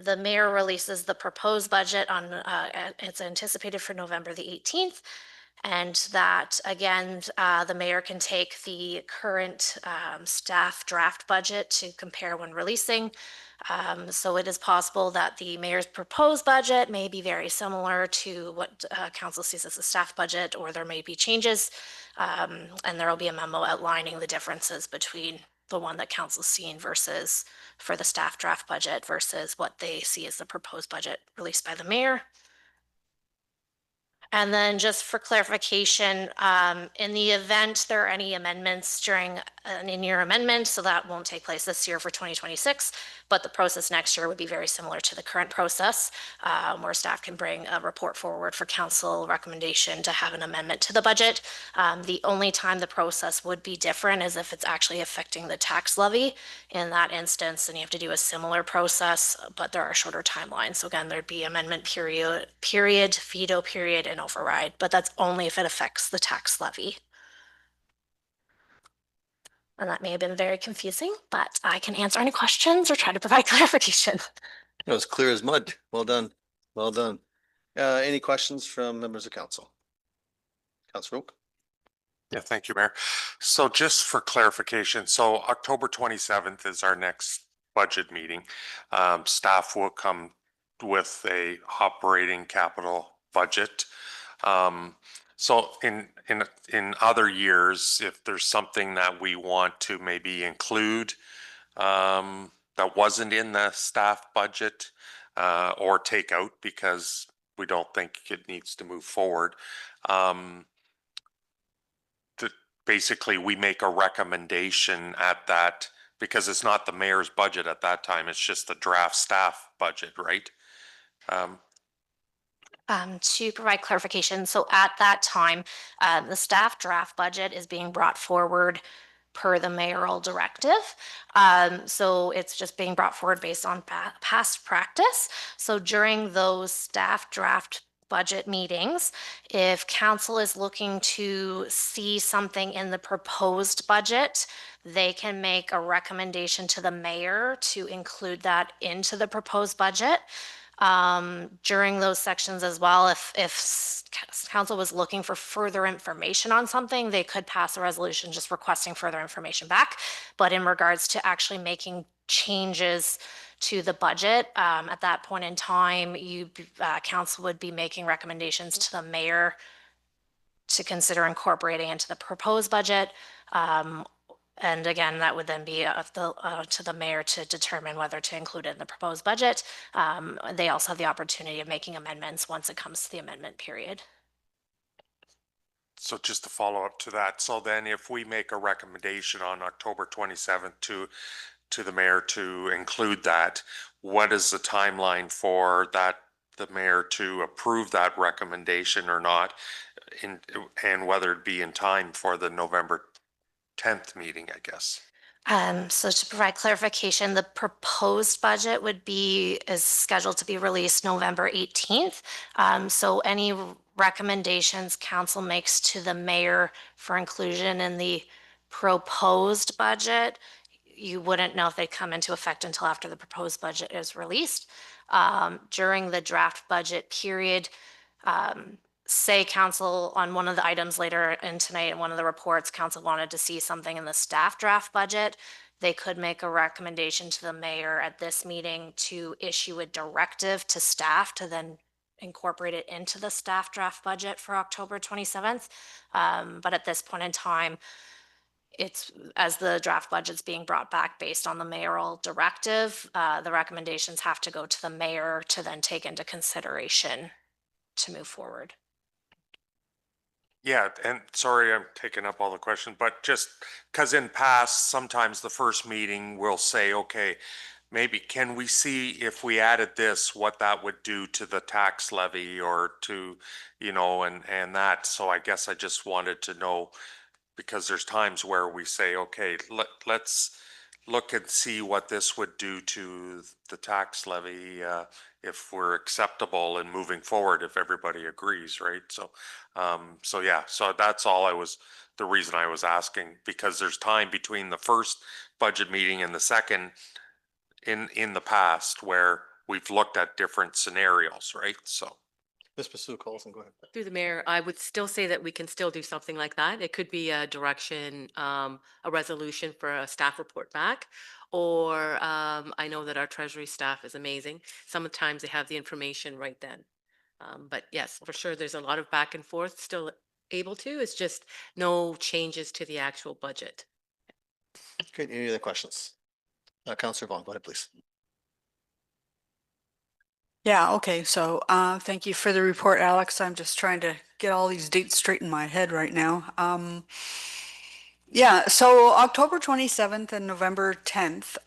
The mayor releases the proposed budget on, it's anticipated for November the 18th. And that, again, the mayor can take the current staff draft budget to compare when releasing. So it is possible that the mayor's proposed budget may be very similar to what council sees as a staff budget, or there may be changes. And there will be a memo outlining the differences between the one that council's seen versus for the staff draft budget versus what they see as the proposed budget released by the mayor. And then just for clarification, in the event there are any amendments during an in-year amendment, so that won't take place this year for 2026, but the process next year would be very similar to the current process, where staff can bring a report forward for council recommendation to have an amendment to the budget. The only time the process would be different is if it's actually affecting the tax levy. In that instance, then you have to do a similar process, but there are shorter timelines. So again, there'd be amendment period, veto period, and override, but that's only if it affects the tax levy. And that may have been very confusing, but I can answer any questions or try to provide clarification. It was clear as mud. Well done. Well done. Any questions from members of council? Councilor Oak? Yeah, thank you, Mayor. So just for clarification, so October 27th is our next budget meeting. Staff will come with a operating capital budget. So in other years, if there's something that we want to maybe include that wasn't in the staff budget or take out because we don't think it needs to move forward, basically we make a recommendation at that, because it's not the mayor's budget at that time, it's just the draft staff budget, right? To provide clarification, so at that time, the staff draft budget is being brought forward per the mayoral directive. So it's just being brought forward based on past practice. So during those staff draft budget meetings, if council is looking to see something in the proposed budget, they can make a recommendation to the mayor to include that into the proposed budget. During those sections as well, if council was looking for further information on something, they could pass a resolution just requesting further information back. But in regards to actually making changes to the budget, at that point in time, council would be making recommendations to the mayor to consider incorporating into the proposed budget. And again, that would then be to the mayor to determine whether to include it in the proposed budget. They also have the opportunity of making amendments once it comes to the amendment period. So just to follow up to that, so then if we make a recommendation on October 27th to the mayor to include that, what is the timeline for that, the mayor to approve that recommendation or not, and whether it be in time for the November 10th meeting, I guess? So to provide clarification, the proposed budget is scheduled to be released November 18th. So any recommendations council makes to the mayor for inclusion in the proposed budget, you wouldn't know if they come into effect until after the proposed budget is released. During the draft budget period, say council on one of the items later in tonight in one of the reports, council wanted to see something in the staff draft budget, they could make a recommendation to the mayor at this meeting to issue a directive to staff to then incorporate it into the staff draft budget for October 27th. But at this point in time, it's as the draft budget's being brought back based on the mayoral directive, the recommendations have to go to the mayor to then take into consideration to move forward. Yeah, and sorry, I'm taking up all the questions, but just because in past, sometimes the first meeting will say, okay, maybe can we see if we added this, what that would do to the tax levy or to, and that. So I guess I just wanted to know, because there's times where we say, okay, let's look and see what this would do to the tax levy if we're acceptable in moving forward, if everybody agrees, right? So, so that's all the reason I was asking, because there's time between the first budget meeting and the second in the past where we've looked at different scenarios, right? So. Ms. Basu Colson, go ahead. Through the mayor, I would still say that we can still do something like that. It could be a direction, a resolution for a staff report back, or I know that our treasury staff is amazing. Sometimes they have the information right then. But yes, for sure, there's a lot of back and forth still able to. It's just no changes to the actual budget. Great. Any other questions? Counselor Vaughn, go ahead, please. Yeah, okay, so thank you for the report, Alex. I'm just trying to get all these dates straight in my head right now. Yeah, so October 27th and November 10th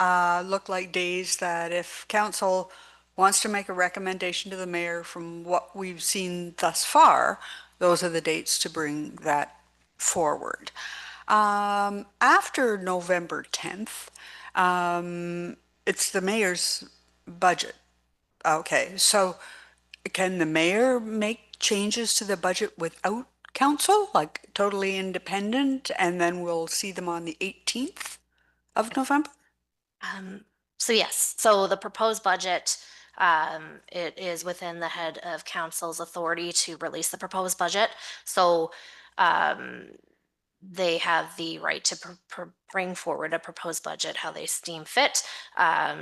look like days that if council wants to make a recommendation to the mayor from what we've seen thus far, those are the dates to bring that forward. After November 10th, it's the mayor's budget. Okay, so can the mayor make changes to the budget without council, like totally independent, and then we'll see them on the 18th of November? So yes, so the proposed budget, it is within the head of council's authority to release the proposed budget. So, they have the right to bring forward a proposed budget how they deem fit.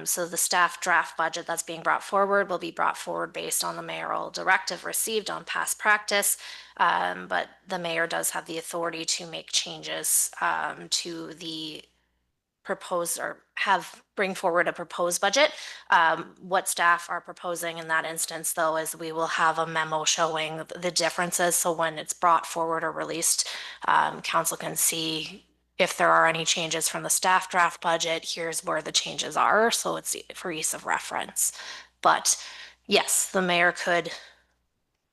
So the staff draft budget that's being brought forward will be brought forward based on the mayoral directive received on past practice. But the mayor does have the authority to make changes to the propose or bring forward a proposed budget. What staff are proposing in that instance, though, is we will have a memo showing the differences. So when it's brought forward or released, council can see if there are any changes from the staff draft budget. Here's where the changes are. So it's for ease of reference. But yes, the mayor could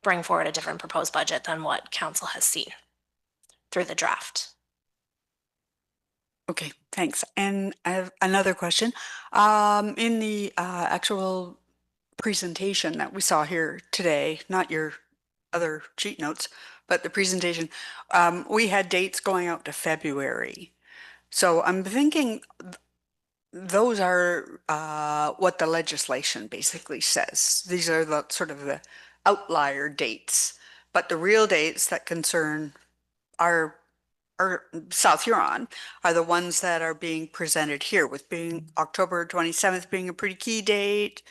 bring forward a different proposed budget than what council has seen through the draft. Okay, thanks. And I have another question. In the actual presentation that we saw here today, not your other cheat notes, but the presentation, we had dates going out to February. So I'm thinking those are what the legislation basically says. These are the sort of the outlier dates, but the real dates that concern our South Huron are the ones that are being presented here, with being October 27th being a pretty key date,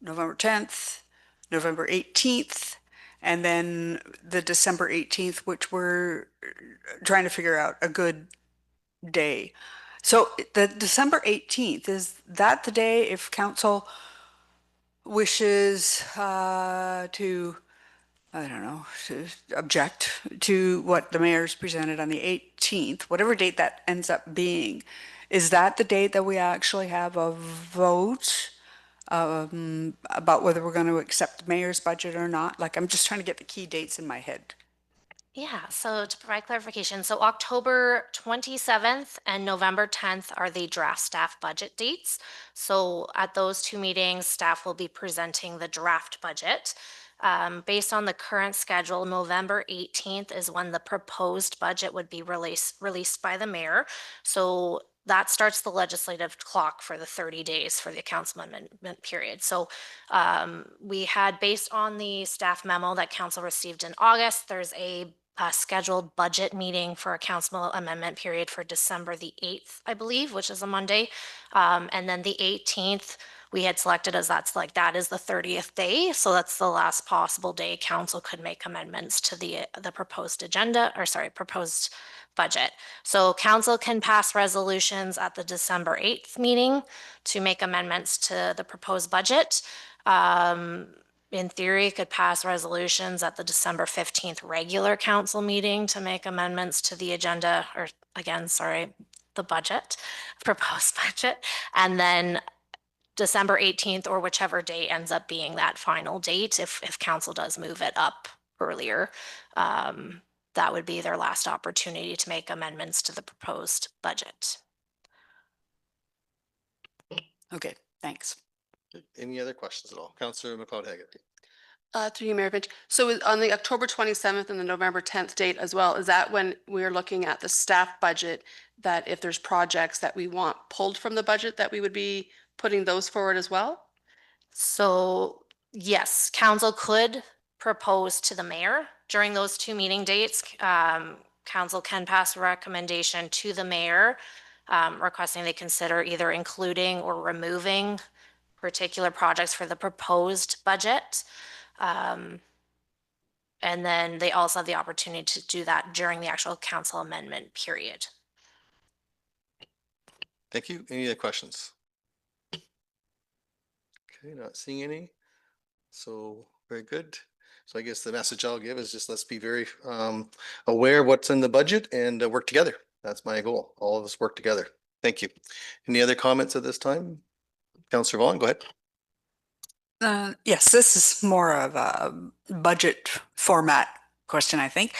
November 10th, November 18th, and then the December 18th, which we're trying to figure out a good day. So the December 18th, is that the day if council wishes to, I don't know, to object to what the mayor's presented on the 18th, whatever date that ends up being, is that the date that we actually have a vote about whether we're going to accept the mayor's budget or not? Like, I'm just trying to get the key dates in my head. Yeah, so to provide clarification, so October 27th and November 10th are the draft staff budget dates. So at those two meetings, staff will be presenting the draft budget. Based on the current schedule, November 18th is when the proposed budget would be released by the mayor. So that starts the legislative clock for the 30 days for the council amendment period. So we had, based on the staff memo that council received in August, there's a scheduled budget meeting for a council amendment period for December the 8th, I believe, which is a Monday. And then the 18th, we had selected as that is the 30th day. So that's the last possible day council could make amendments to the proposed proposed budget. So council can pass resolutions at the December 8th meeting to make amendments to the proposed budget. In theory, could pass resolutions at the December 15th regular council meeting to make amendments to the agenda, or again, sorry, the budget, proposed budget. And then December 18th, or whichever day ends up being that final date, if council does move it up earlier, that would be their last opportunity to make amendments to the proposed budget. Okay, thanks. Any other questions at all? Counselor McLeod-Haggett. Through you, Mayor Finch. So on the October 27th and the November 10th date as well, is that when we're looking at the staff budget, that if there's projects that we want pulled from the budget, that we would be putting those forward as well? So yes, council could propose to the mayor during those two meeting dates. Council can pass a recommendation to the mayor requesting they consider either including or removing particular projects for the proposed budget. And then they also have the opportunity to do that during the actual council amendment period. Thank you. Any other questions? Okay, not seeing any. So very good. So I guess the message I'll give is just let's be very aware of what's in the budget and work together. That's my goal. All of us work together. Thank you. Any other comments at this time? Councillor Vaughn, go ahead. Yes, this is more of a budget format question, I think.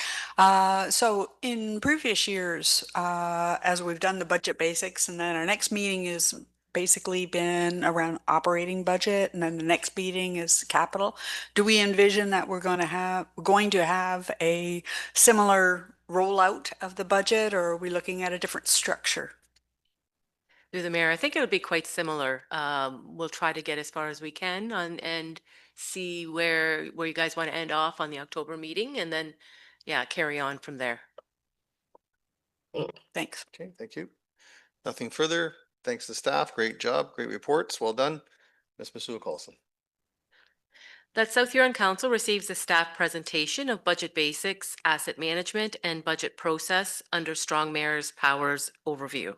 So in previous years, as we've done the budget basics, and then our next meeting is basically been around operating budget, and then the next meeting is capital. Do we envision that we're going to have a similar rollout of the budget, or are we looking at a different structure? Through the mayor, I think it'll be quite similar. We'll try to get as far as we can and see where you guys want to end off on the October meeting, and then, yeah, carry on from there. Thanks. Okay, thank you. Nothing further. Thanks to staff. Great job. Great reports. Well done. Ms. Masua Colson. That South Huron Council receives a staff presentation of budget basics, asset management, and budget process under Strong Mayor's Powers Overview.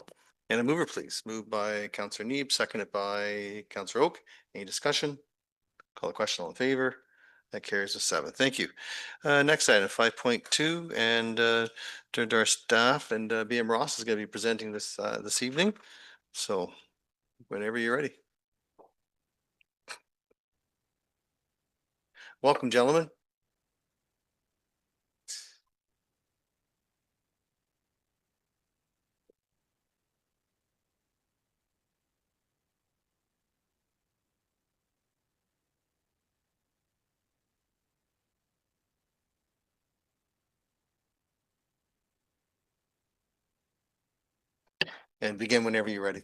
And a mover, please. Moved by Councillor Neeb, seconded by Councillor Oak. Any discussion? Call the question, all in favor. That carries to 7. Thank you. Next item, 5.2, and to our staff, and BM Ross is going to be presenting this this evening. So whenever you're ready. Welcome, gentlemen. And begin whenever you're ready.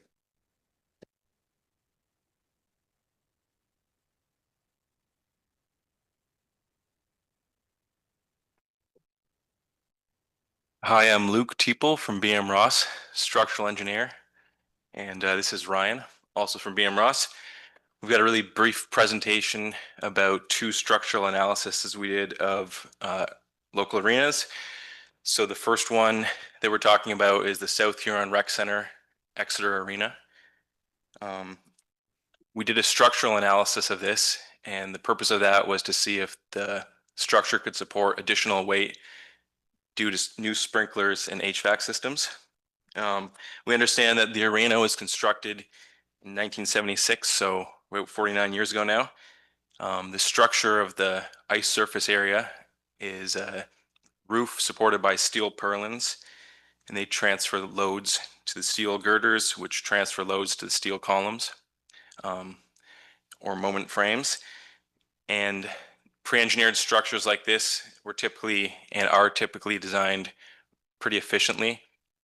Hi, I'm Luke Teeple from BM Ross, structural engineer. And this is Ryan, also from BM Ross. We've got a really brief presentation about 2 structural analyses we did of local arenas. So the first one that we're talking about is the South Huron Rec Center, Exeter Arena. We did a structural analysis of this, and the purpose of that was to see if the structure could support additional weight due to new sprinklers and HVAC systems. We understand that the arena was constructed in 1976, so about 49 years ago now. The structure of the ice surface area is a roof supported by steel purlins, and they transfer loads to the steel girders, which transfer loads to the steel columns or moment frames. And pre-engineered structures like this were typically and are typically designed pretty efficiently,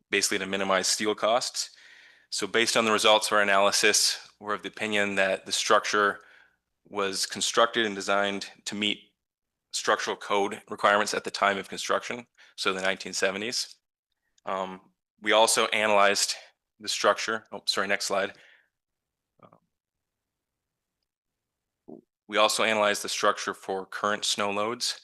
basically to minimize steel costs. So based on the results of our analysis, we're of the opinion that the structure was constructed and designed to meet structural code requirements at the time of construction, so the 1970s. We also analyzed the structure. Oh, sorry, next slide. We also analyzed the structure for current snow loads.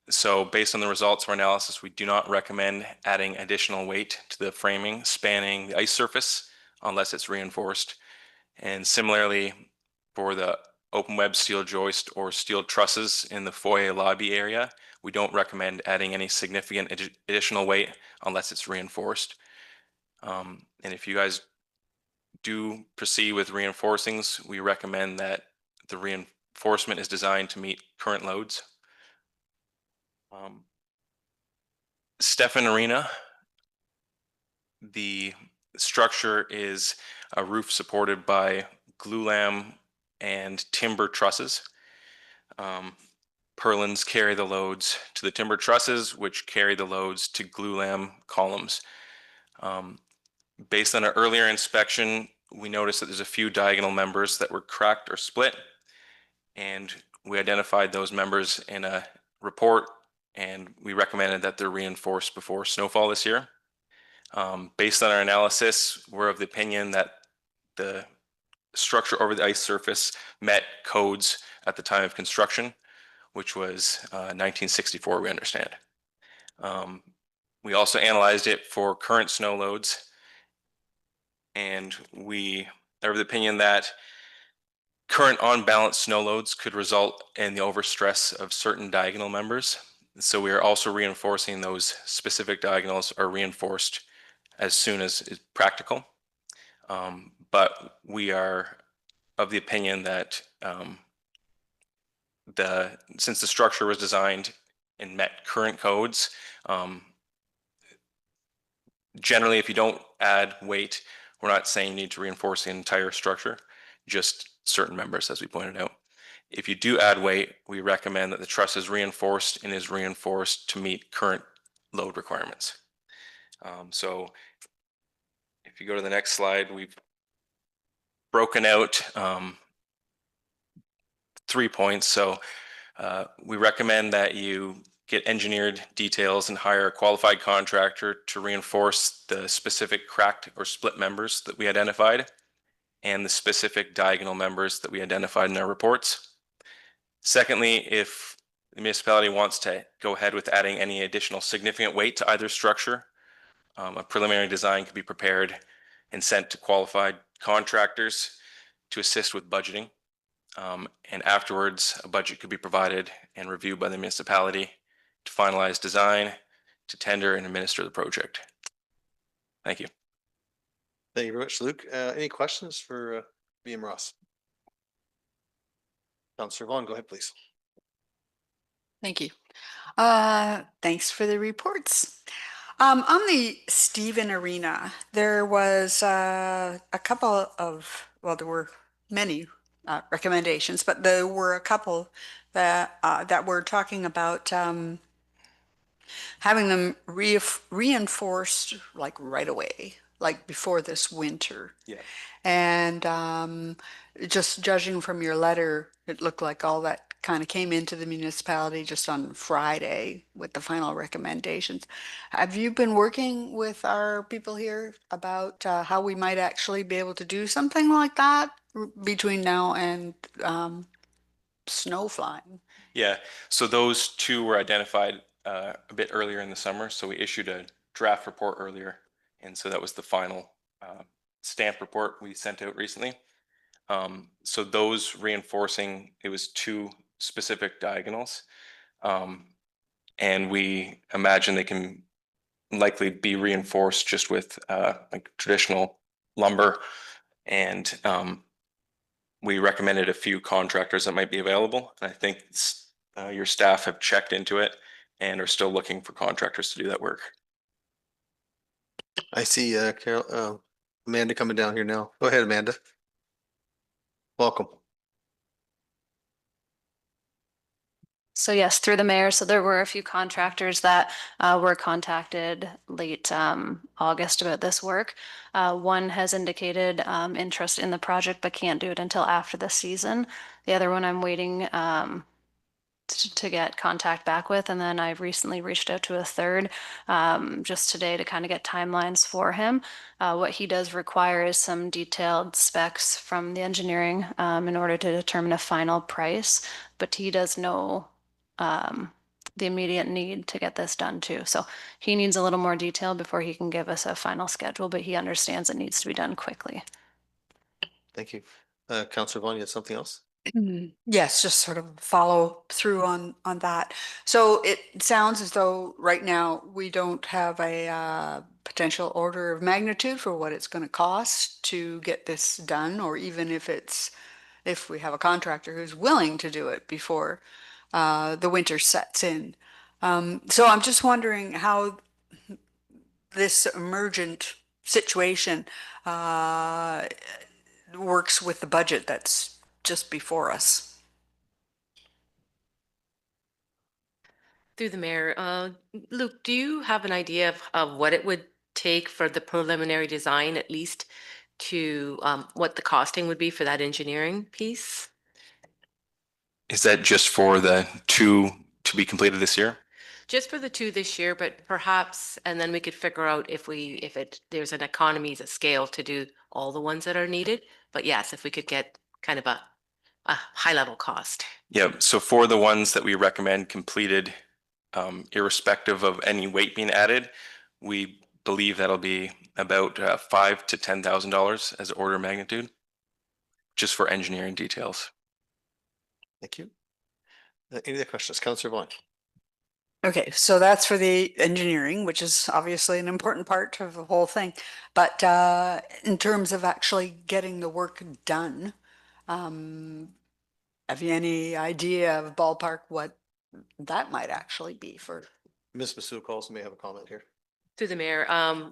So based on the results of our analysis, we do not recommend adding additional weight to the framing spanning the ice surface unless it's reinforced. And similarly, for the open web steel joist or steel trusses in the foyer lobby area, we don't recommend adding any significant additional weight unless it's reinforced. And if you guys do proceed with reinforcings, we recommend that the reinforcement is designed to meet current loads. Stefan Arena, the structure is a roof supported by glulam and timber trusses. Purlins carry the loads to the timber trusses, which carry the loads to glulam columns. Based on an earlier inspection, we noticed that there's a few diagonal members that were cracked or split, and we identified those members in a report, and we recommended that they're reinforced before snowfall this year. Based on our analysis, we're of the opinion that the structure over the ice surface met codes at the time of construction, which was 1964, we understand. We also analyzed it for current snow loads, and we are of the opinion that current on-balance snow loads could result in the overstress of certain diagonal members. So we are also reinforcing those specific diagonals are reinforced as soon as is practical. But we are of the opinion that since the structure was designed and met current codes, generally, if you don't add weight, we're not saying you need to reinforce the entire structure, just certain members, as we pointed out. If you do add weight, we recommend that the truss is reinforced and is reinforced to meet current load requirements. So if you go to the next slide, we've broken out 3 points. So we recommend that you get engineered details and hire a qualified contractor to reinforce the specific cracked or split members that we identified and the specific diagonal members that we identified in our reports. Secondly, if the municipality wants to go ahead with adding any additional significant weight to either structure, a preliminary design could be prepared and sent to qualified contractors to assist with budgeting. And afterwards, a budget could be provided and reviewed by the municipality to finalize design, to tender and administer the project. Thank you. Thank you very much, Luke. Any questions for BM Ross? Councillor Vaughn, go ahead, please. Thank you. Thanks for the reports. On the Stephen Arena, there was a couple of, well, there were many recommendations, but there were a couple that were talking about having them reinforced like right away, like before this winter. Yeah. And just judging from your letter, it looked like all that kind of came into the municipality just on Friday with the final recommendations. Have you been working with our people here about how we might actually be able to do something like that between now and snow flying? Yeah, so those two were identified a bit earlier in the summer. So we issued a draft report earlier. And so that was the final stamp report we sent out recently. So those reinforcing, it was two specific diagonals. And we imagine they can likely be reinforced just with like traditional lumber. And we recommended a few contractors that might be available. And I think your staff have checked into it and are still looking for contractors to do that work. I see Amanda coming down here now. Go ahead, Amanda. Welcome. So yes, through the mayor. So there were a few contractors that were contacted late August about this work. One has indicated interest in the project, but can't do it until after the season. The other one I'm waiting to get contact back with. And then I've recently reached out to a third just today to kind of get timelines for him. What he does require is some detailed specs from the engineering in order to determine a final price, but he does know the immediate need to get this done too. So he needs a little more detail before he can give us a final schedule, but he understands it needs to be done quickly. Thank you. Councillor Vaughn, you had something else? Yes, just sort of follow through on that. So it sounds as though right now we don't have a potential order of magnitude for what it's going to cost to get this done, or even if we have a contractor who's willing to do it before the winter sets in. So I'm just wondering how this emergent situation works with the budget that's just before us. Through the mayor, Luke, do you have an idea of what it would take for the preliminary design, at least to what the costing would be for that engineering piece? Is that just for the two to be completed this year? Just for the two this year, but perhaps, and then we could figure out if there's an economies of scale to do all the ones that are needed. But yes, if we could get kind of a high level cost. Yeah, so for the ones that we recommend completed, irrespective of any weight being added, we believe that'll be about $5,000 to $10,000 as order of magnitude, just for engineering details. Thank you. Any other questions? Councillor Vaughn. Okay, so that's for the engineering, which is obviously an important part of the whole thing. But in terms of actually getting the work done, have you any idea of ballpark what that might actually be for? Ms. Masuka also may have a comment here. Through the mayor, I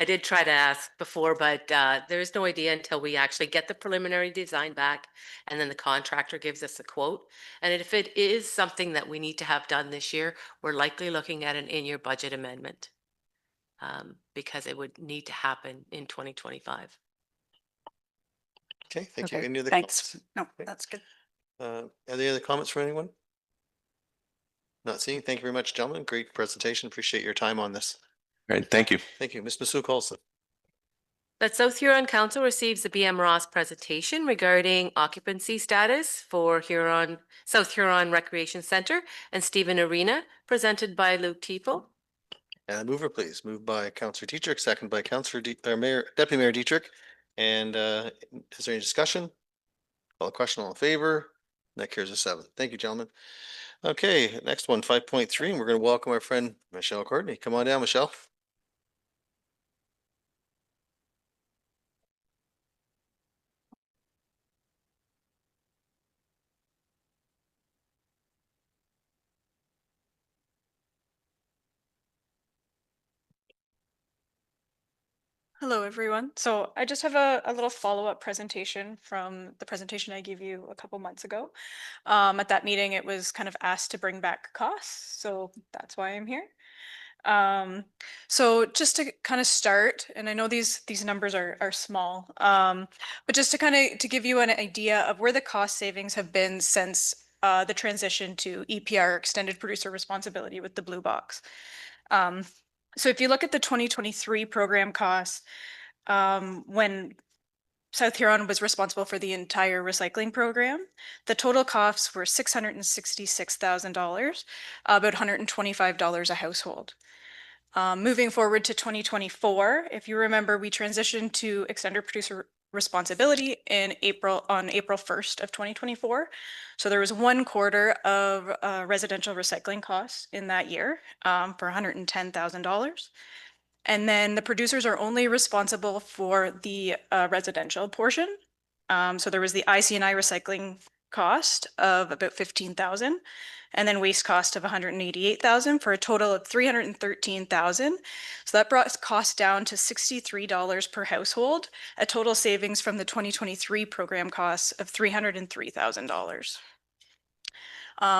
did try to ask before, but there is no idea until we actually get the preliminary design back and then the contractor gives us a quote. And if it is something that we need to have done this year, we're likely looking at an in-year budget amendment because it would need to happen in 2025. Okay, thank you. Okay, Any other thanks. comments? No, Okay. that's good. Any other comments from anyone? Not seeing. Thank you very much, gentlemen. Great presentation. Appreciate your time on this. All right, thank you. Thank you. Ms. Masuka also. That South Huron Council receives the BM Ross presentation regarding occupancy status for South Huron Recreation Center and Stephen Arena, presented by Luke Tiefel. And mover, please. Moved by Councillor Dietrich, second by Deputy Mayor Dietrich. And is there any discussion? Call the question, all in favor? That carries a 7. Thank you, gentlemen. Okay, next one, 5.3, and we're going to welcome our friend Michelle Courtney. Come on down, Michelle. Hello, everyone. So I just have a little follow-up presentation from the presentation I gave you a couple months ago. At that meeting, it was kind of asked to bring back costs, so that's why I'm here. So just to kind of start, and I know these numbers are small, but just to to give you an idea of where the cost savings have been since the transition to EPR, Extended Producer Responsibility, with the blue box. So if you look at the 2023 program costs, when South Huron was responsible for the entire recycling program, the total costs were $666,000, about $125 a household. Moving forward to 2024, if you remember, we transitioned to Extended Producer Responsibility on April 1st of 2024. So there was 1 quarter of residential recycling costs in that year for $110,000. And then the producers are only responsible for the residential portion. So there was the IC&I recycling cost of about $15,000, and then waste cost of $188,000 for a total of $313,000. So that brought costs down to $63 per household, a total savings from the 2023 program costs of $303,000.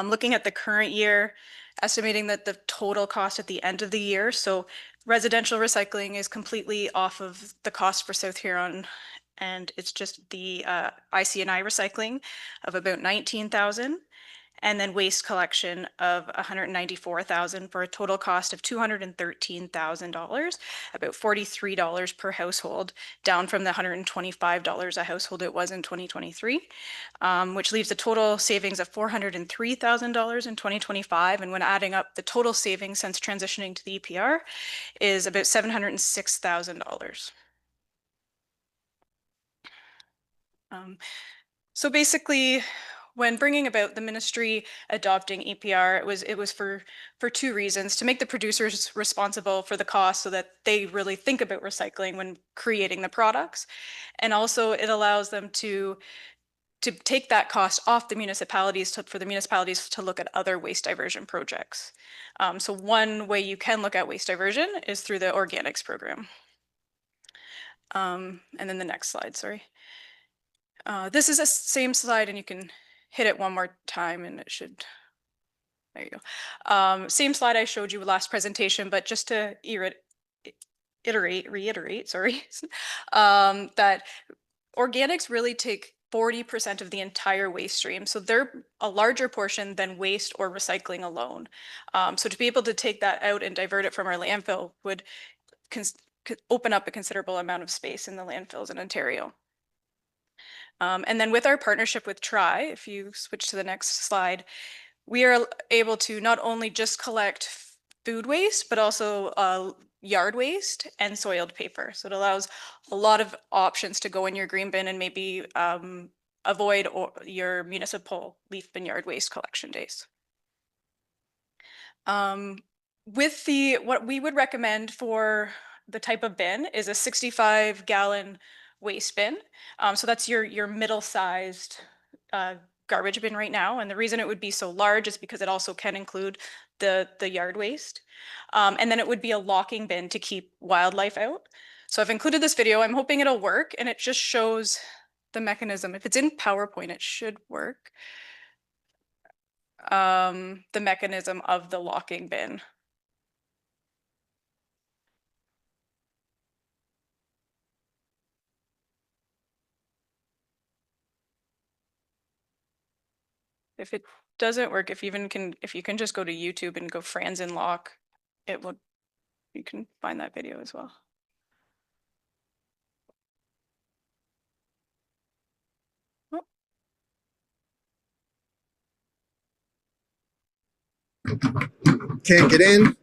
Looking at the current year, estimating that the total cost at the end of the year, so residential recycling is completely off of the cost for South Huron, and it's just the IC&I recycling of about $19,000, and then waste collection of $194,000 for a total cost of $213,000, about $43 per household, down from the $125 a household it was in 2023, which leaves a total savings of $403,000 in 2025. And when adding up the total savings since transitioning to the EPR is about $706,000. So basically, when bringing about the ministry adopting EPR, it was for 2 reasons: to make the producers responsible for the cost so that they really think about recycling when creating the products, and also it allows them to take that cost off the municipalities for the municipalities to look at other waste diversion projects. So one way you can look at waste diversion is through the organics program. And then the next slide, sorry. This is the same slide, and you can hit it one more time and it should, there you go. Same slide I showed you last presentation, but just to reiterate, sorry, that organics really take 40% of the entire waste stream. So they're a larger portion than waste or recycling alone. So to be able to take that out and divert it from our landfill would open up a considerable amount of space in the landfills in Ontario. And then with our partnership with TRI, if you switch to the next slide, we are able to not only just collect food waste, but also yard waste and soiled paper. So it allows a lot of options to go in your green bin and maybe avoid your municipal leaf bin yard waste collection days. With what we would recommend for the type of bin is a 65-gallon waste bin. So that's your middle-sized garbage bin right now. And the reason it would be so large is because it also can include the yard waste. And then it would be a locking bin to keep wildlife out. So I've included this video. I'm hoping it'll work, and it just shows the mechanism. If it's in PowerPoint, it should work. The mechanism of the locking bin. If it doesn't work, if you can just go to YouTube and go Franzen lock, you can find that video as well. Oh. Can't get in,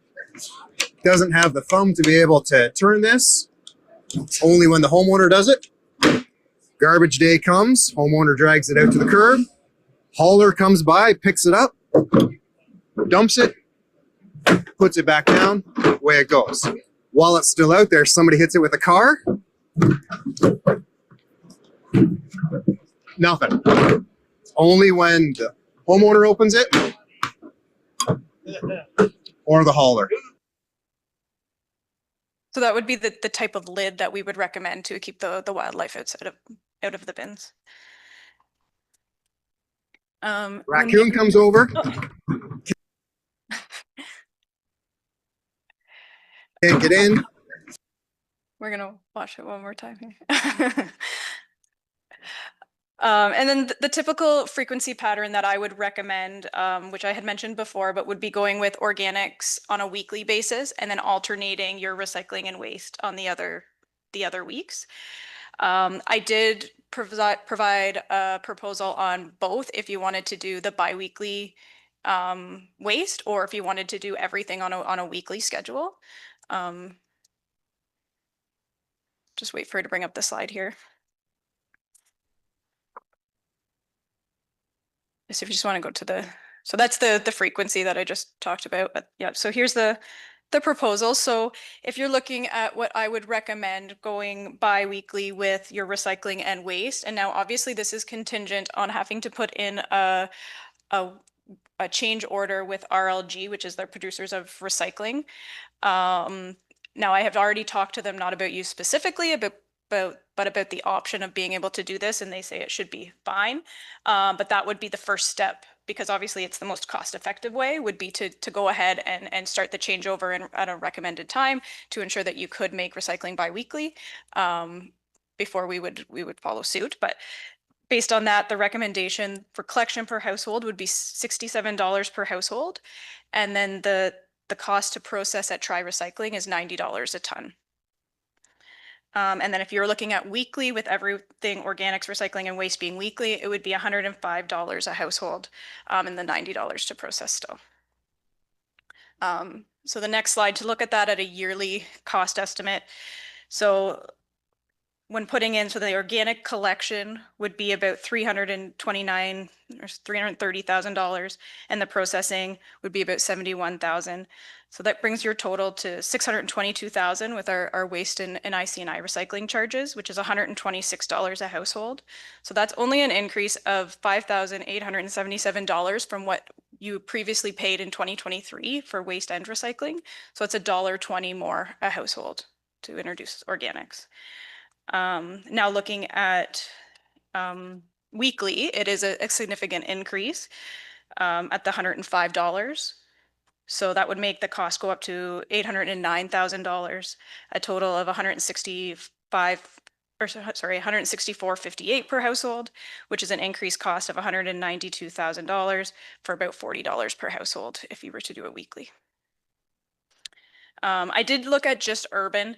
doesn't have the thumb to be able to turn this, only when the homeowner does it. Garbage day comes, homeowner drags it out to the curb, hauler comes by, picks it up, dumps it, puts it back down, away it goes. While it's still out there, somebody hits it with a car. Nothing. Only when the homeowner opens it or the hauler. So that would be the type of lid that we would recommend to keep the wildlife out of the bins. Raccoon comes over. Can't get in. We're gonna watch it one more time here. And then the typical frequency pattern that I would recommend, which I had mentioned before, but would be going with organics on a weekly basis and then alternating your recycling and waste on the other weeks. I did provide a proposal on both if you wanted to do the biweekly waste or if you wanted to do everything on a weekly schedule. Just wait for her to bring up the slide here. So if you just want to go to so that's the frequency that I just talked about. But yeah, so here's the proposal. So if you're looking at what I would recommend going bi-weekly with your recycling and waste, and now obviously this is contingent on having to put in a change order with RLG, which is their producers of recycling. Now I have already talked to them, not about you specifically, but about the option of being able to do this, and they say it should be fine. But that would be the first step, because obviously it's the most cost-effective way, would be to go ahead and start the changeover at a recommended time to ensure that you could make recycling bi-weekly before we would follow suit. But based on that, the recommendation for collection per household would be $67 per household, and then the cost to process at Tri Recycling is $90 a ton. And then if you're looking at weekly with everything organics, recycling, and waste being weekly, it would be $105 a household and the $90 to process still. So the next slide to look at that at a yearly cost estimate. So when putting in, so the organic collection would be about $329,000 or $330,000, and the processing would be about $71,000. So that brings your total to $622,000 with our waste and IC&I recycling charges, which is $126 a household. So that's only an increase of $5,877 from what you previously paid in 2023 for waste and recycling. So it's $1.20 more a household to introduce organics. Now looking at weekly, it is a significant increase at the $105. So that would make the cost go up to $809,000, a total of $164.58 per household, which is an increased cost of $192,000 for about $40 per household if you were to do it weekly. I did look at just urban.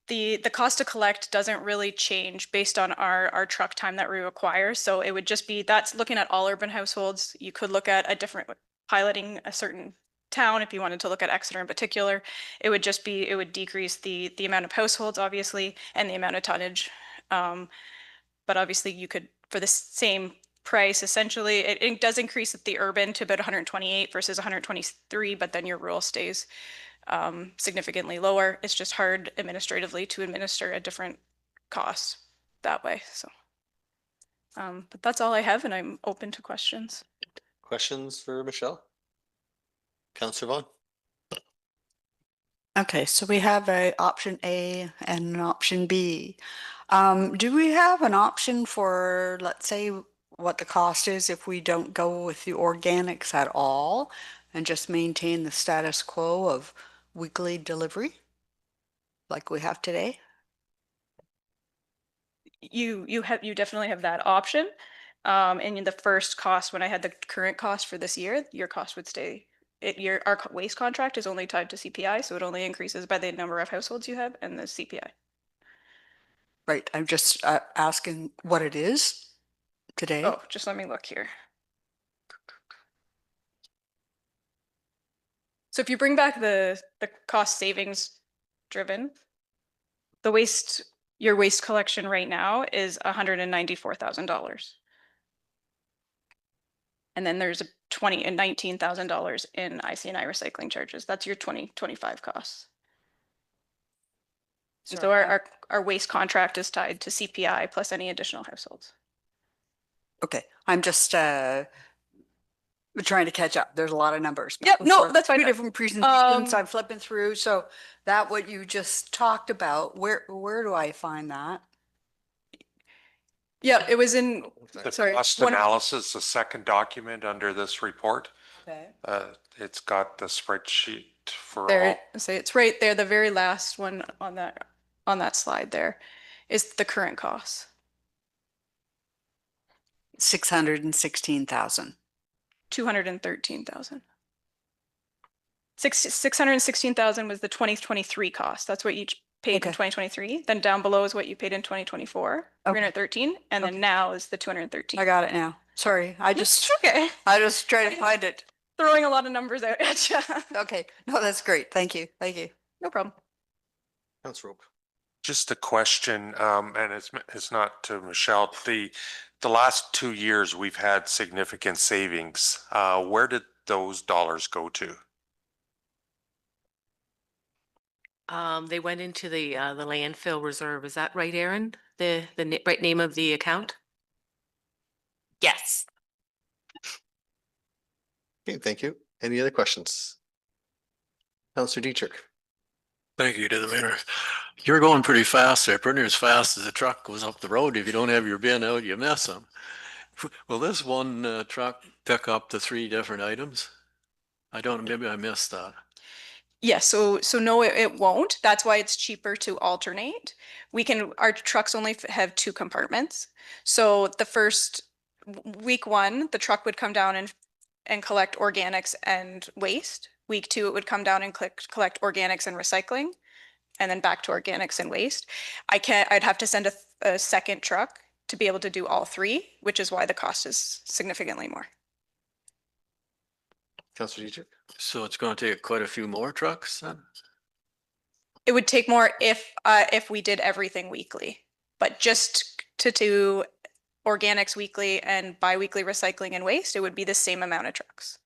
The cost to collect doesn't really change based on our truck time that we require. So it would just be, that's looking at all urban households. You could look at a different, piloting a certain town. If you wanted to look at Exeter in particular, it would just be, it would decrease the amount of households, obviously, and the amount of tonnage. But obviously you could, for the same price, essentially, it does increase at the urban to about 128 versus 123, but then your rural stays significantly lower. It's just hard administratively to administer a different cost that way, so. But that's all I have, and I'm open to questions. Questions for Michelle? Councillor Vaughn? Okay, so we have a option A and an option B. Do we have an option for, let's say, what the cost is if we don't go with the organics at all and just maintain the status quo of weekly delivery like we have today? You definitely have that option. And in the first cost, when I had the current cost for this year, your cost would stay. Our waste contract is only tied to CPI, so it only increases by the number of households you have and the CPI. Right, I'm just asking what it is today. Oh, just let me look here. So if you bring back the cost savings driven, your waste collection right now is $194,000. And then there's $19,000 in IC&I recycling charges. That's your 2025 costs. So Sorry, our waste contract is tied to CPI plus any additional households. Okay, I'm just trying to catch up. There's a lot of numbers. Yep, no, that's fine. Two different presentations I'm flipping through. So that what you just talked about, where do I find that? Yeah, it was in, The sorry. cost analysis, the second document under this report. Okay. It's got the spreadsheet for There, all. say it's right there. The very last one on that slide there is the current cost. 616,000. 213,000. 616,000 was the 2023 cost. That's what you paid in 2023. Then down below is what you paid in 2024, 313, and then now is the 213. I got it now. Sorry, I just okay. I just try to find it. Throwing a lot of numbers out at you. Okay, no, that's great. Thank you. Thank you. No problem. Councillor Oak? Just a question, and it's not to Michelle. The last 2 years, we've had significant savings. Where did those dollars go to? They went into the landfill reserve. Is that right, Aaron? The right name of the account? Yes. Okay, thank you. Any other questions? Councillor Dietrich? Thank you to the mayor. You're going pretty fast there, pretty as fast as the truck goes up the road. If you don't have your bin out, you miss them. Will this one truck pick up the 3 different items? I don't, maybe I missed that. Yes, so no, it won't. That's why it's cheaper to alternate. Our trucks only have 2 compartments. So the first week 1, the truck would come down and collect organics and waste. Week 2, it would come down and collect organics and recycling, and then back to organics and waste. I'd have to send a second truck to be able to do all 3, which is why the cost is significantly more. Councillor Dietrich? So it's going to take quite a few more trucks then? It would take more if we did everything weekly, but just to do organics weekly and bi-weekly recycling and waste, it would be the same amount of trucks.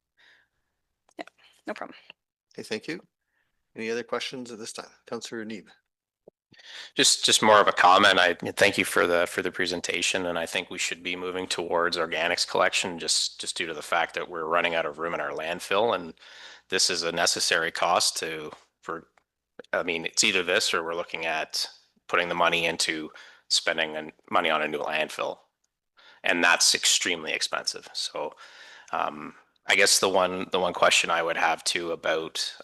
Yeah, no problem. Okay, thank you. Any other questions at this time? Councillor Neeb? Just more of a comment. I thank you for the presentation, and I think we should be moving towards organics collection just due to the fact that we're running out of room in our landfill, and this is a necessary cost I mean, it's either this or we're looking at putting the money into spending money on a new landfill, and that's extremely expensive. So I guess the one question I would have too about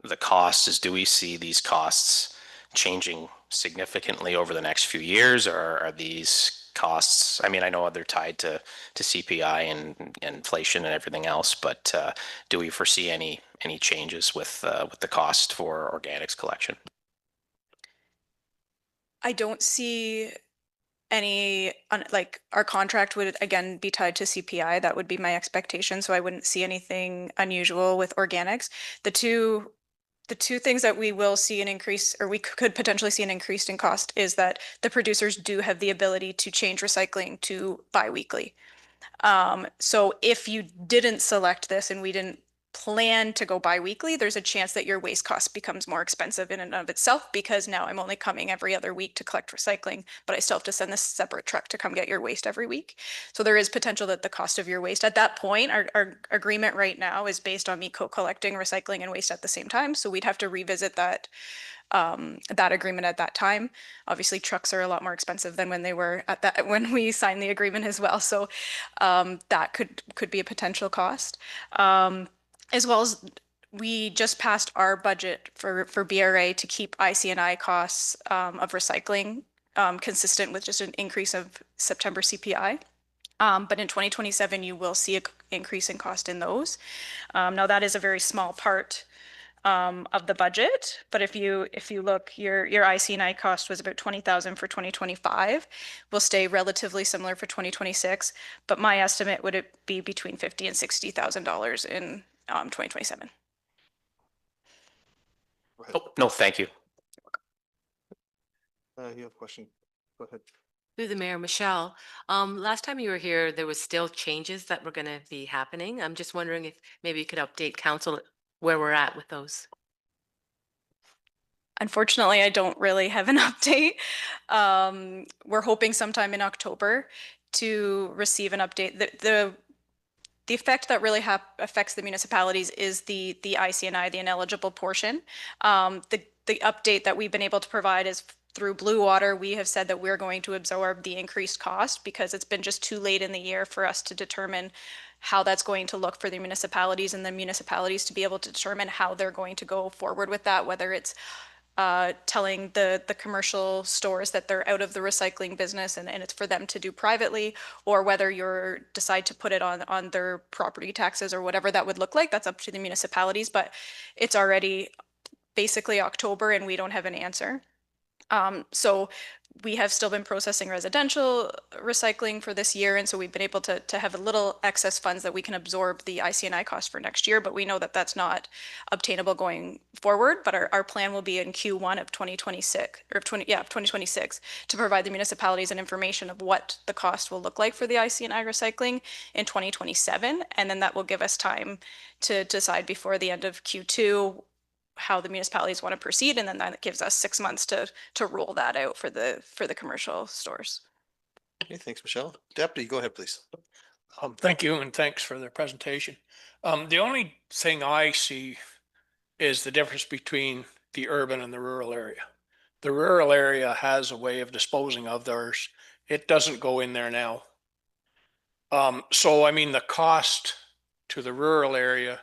the cost is, do we see these costs changing significantly over the next few years, or are these costs, I mean, I know they're tied to CPI and inflation and everything else, but do we foresee any changes with the cost for organics collection? I don't see like our contract would again be tied to CPI. That would be my expectation. So I wouldn't see anything unusual with organics. The two things that we will see an increase, or we could potentially see an increase in cost, is that the producers do have the ability to change recycling to biweekly. So if you didn't select this and we didn't plan to go biweekly, there's a chance that your waste cost becomes more expensive in and of itself, because now I'm only coming every other week to collect recycling, but I still have to send this separate truck to come get your waste every week. So there is potential that the cost of your waste at that point, our agreement right now is based on me co-collecting recycling and waste at the same time. So we'd have to revisit that agreement at that time. Obviously, trucks are a lot more expensive than when they were at that when we signed the agreement as well. So that could be a potential cost. As well as we just passed our budget for BRA to keep IC&I costs of recycling consistent with just an increase of September CPI. But in 2027, you will see an increase in cost in those. Now that is a very small part of the budget, but if you look, your IC&I cost was about 20,000 for 2025. Will stay relatively similar for 2026, but my estimate would it be between $50,000 and $60,000 in 2027. Oh, no, thank you. You have a question? Go ahead. Through the mayor, Michelle, last time you were here, there was still changes that were going to be happening. I'm just wondering if maybe you could update council where we're at with those. Unfortunately, I don't really have an update. We're hoping sometime in October to receive an update. The effect that really affects the municipalities is the IC&I, the ineligible portion. The update that we've been able to provide is through Blue Water. We have said that we're going to absorb the increased cost because it's been just too late in the year for us to determine how that's going to look for the municipalities, and the municipalities to be able to determine how they're going to go forward with that, whether it's telling the commercial stores that they're out of the recycling business and it's for them to do privately, or whether you decide to put it on their property taxes or whatever that would look like. That's up to the municipalities, but it's already basically October and we don't have an answer. So we have still been processing residential recycling for this year, and so we've been able to have a little excess funds that we can absorb the IC&I cost for next year, but we know that that's not obtainable going forward. But our plan will be in Q1 of 2026 or 2026 to provide the municipalities an information of what the cost will look like for the IC&I recycling in 2027, and then that will give us time to decide before the end of Q2 how the municipalities want to proceed, and then that gives us 6 months to roll that out for the commercial stores. Okay, thanks, Michelle. Deputy, go ahead, please. Thank you, and thanks for the presentation. The only thing I see is the difference between the urban and the rural area. The rural area has a way of disposing of theirs. It doesn't go in there now. So I mean, the cost to the rural area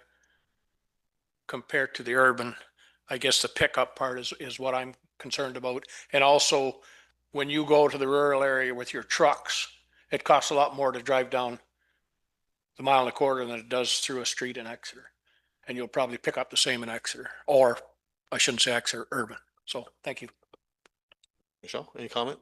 compared to the urban, I guess the pickup part is what I'm concerned about. And also, when you go to the rural area with your trucks, it costs a lot more to drive down the 1.25 miles than it does through a street in Exeter. And you'll probably pick up the same in Exeter, or I shouldn't say Exeter, urban. So thank you. Michelle, any comment?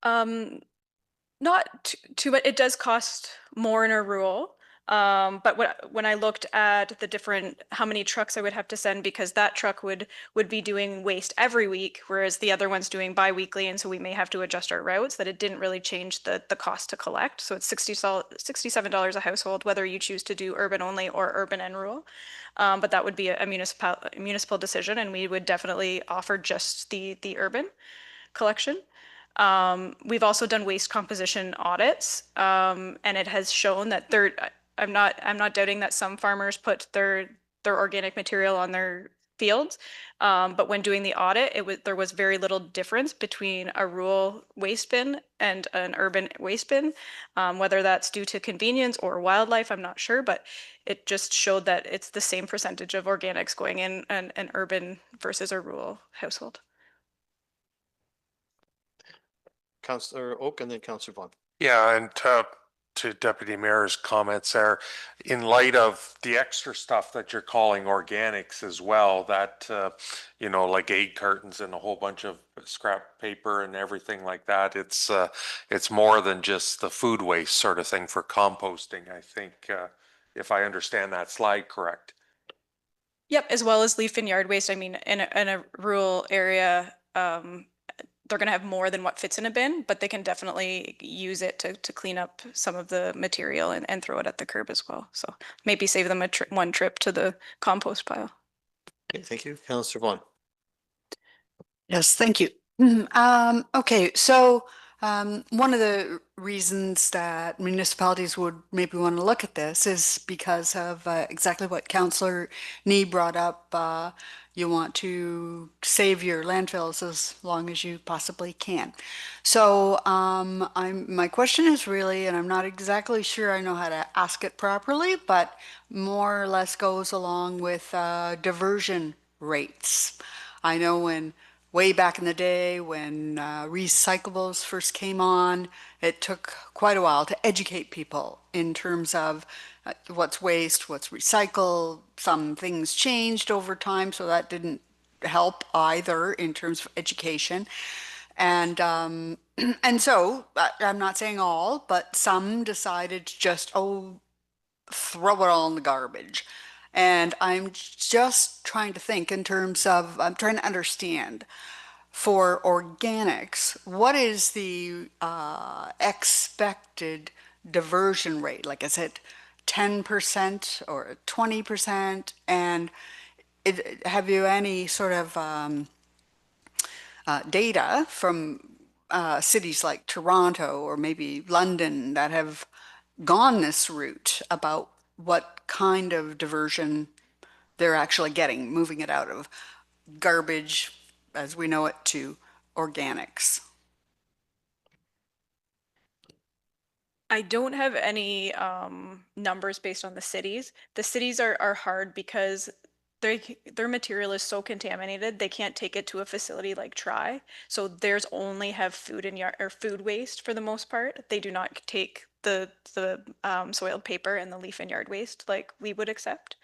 Not too much. It does cost more in a rural. But when I looked at the different, how many trucks I would have to send, because that truck would be doing waste every week, whereas the other one's doing bi-weekly, and so we may have to adjust our routes, that it didn't really change the cost to collect. So it's $67 a household, whether you choose to do urban only or urban and rural. But that would be a municipal decision, and we would definitely offer just the urban collection. We've also done waste composition audits, and it has shown that I'm not doubting that some farmers put their organic material on their fields, but when doing the audit, there was very little difference between a rural waste bin and an urban waste bin. Whether that's due to convenience or wildlife, I'm not sure, but it just showed that it's the same percentage of organics going in an urban versus a rural household. Councillor Oak and then Councillor Vaughn. Yeah, and to Deputy Mayor's comments there, in light of the extra stuff that you're calling organics as well, that, you know, like egg cartons and a whole bunch of scrap paper and everything like that, it's more than just the food waste sort of thing for composting, I think, if I understand that slide correct. Yep, as well as leaf and yard waste. I mean, in a rural area, they're going to have more than what fits in a bin, but they can definitely use it to clean up some of the material and throw it at the curb as well. So maybe save them one trip to the compost pile. Okay, thank you. Councillor Vaughn. Yes, thank you. Okay, so one of the reasons that municipalities would maybe want to look at this is because of exactly what Councillor Nee brought up. You want to save your landfills as long as you possibly can. So my question is really, and I'm not exactly sure I know how to ask it properly, but more or less goes along with diversion rates. I know way back in the day when recyclables first came on, it took quite a while to educate people in terms of what's waste, what's recycled. Some things changed over time, so that didn't help either in terms of education. And and so I'm not saying all, but some decided to just, throw it all in the garbage. And I'm just trying to think in terms of, I'm trying to understand for organics, what is the expected diversion rate? Like, is it 10% or 20%? And have you any sort of data from cities like Toronto or maybe London that have gone this route about what kind of diversion they're actually getting, moving it out of garbage as we know it to organics? I don't have any numbers based on the cities. The cities are hard because their material is so contaminated they can't take it to a facility like Tri. So theirs only have food and food waste for the most part. They do not take the soiled paper and the leaf and yard waste like we would accept.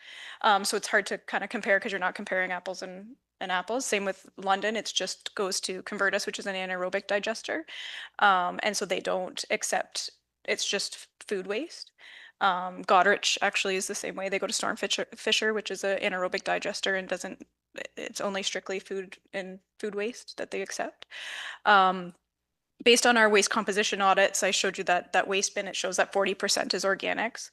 So it's hard to kind of compare because you're not comparing apples and apples. Same with London, it's just goes to Convertus, which is an anaerobic digester. And so they don't accept, it's just food waste. Goderich actually is the same way. They go to Storm Fisher, which is an anaerobic digester and it's only strictly food and food waste that they accept. Based on our waste composition audits, I showed you that waste bin, it shows that 40% is organics.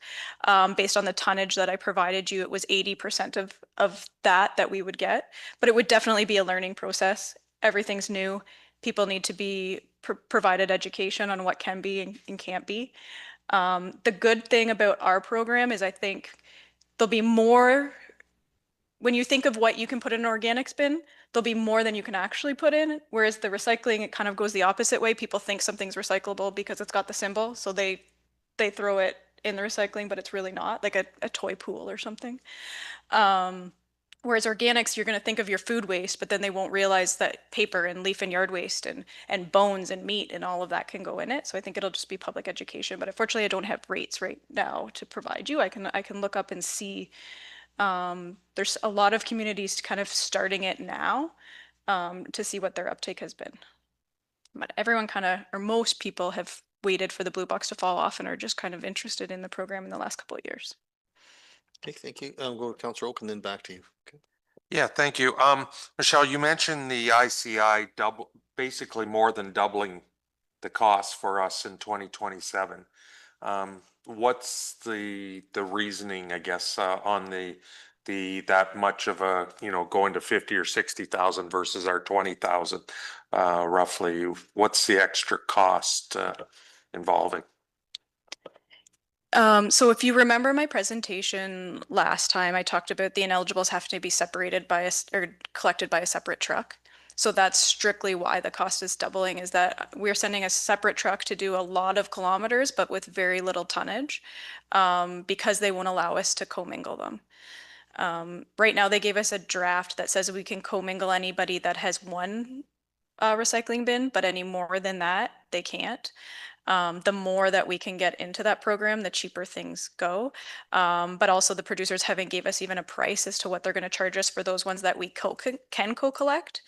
Based on the tonnage that I provided you, it was 80% of that we would get, but it would definitely be a learning process. Everything's new. People need to be provided education on what can be and can't be. The good thing about our program is I think there'll be more, when you think of what you can put in an organics bin, there'll be more than you can actually put in. Whereas the recycling, it kind of goes the opposite way. People think something's recyclable because it's got the symbol. So they throw it in the recycling, but it's really not, like a toy pool or something. Whereas organics, you're going to think of your food waste, but then they won't realize that paper and leaf and yard waste and bones and meat and all of that can go in it. So I think it'll just be public education. But unfortunately, I don't have rates right now to provide you. I can look up and see. There's a lot of communities kind of starting it now to see what their uptake has been. But everyone kind of, or most people have waited for the blue box to fall off and are just kind of interested in the program in the last couple of years. Okay, thank you. I'll go to Councillor Oak and then back to you. Okay. Yeah, thank you. Michelle, you mentioned the ICI basically more than doubling the cost for us in 2027. What's the reasoning, I guess, on that much of a, going to 50 or 60,000 versus our 20,000 roughly? What's the extra cost involving? So if you remember my presentation last time, I talked about the ineligibles have to be separated or collected by a separate truck. So that's strictly why the cost is doubling, is that we're sending a separate truck to do a lot of kilometers, but with very little tonnage, because they won't allow us to commingle them. Right now, they gave us a draft that says we can commingle anybody that has one recycling bin, but any more than that, they can't. The more that we can get into that program, the cheaper things go. But also the producers haven't gave us even a price as to what they're going to charge us for those ones that we can co-collect.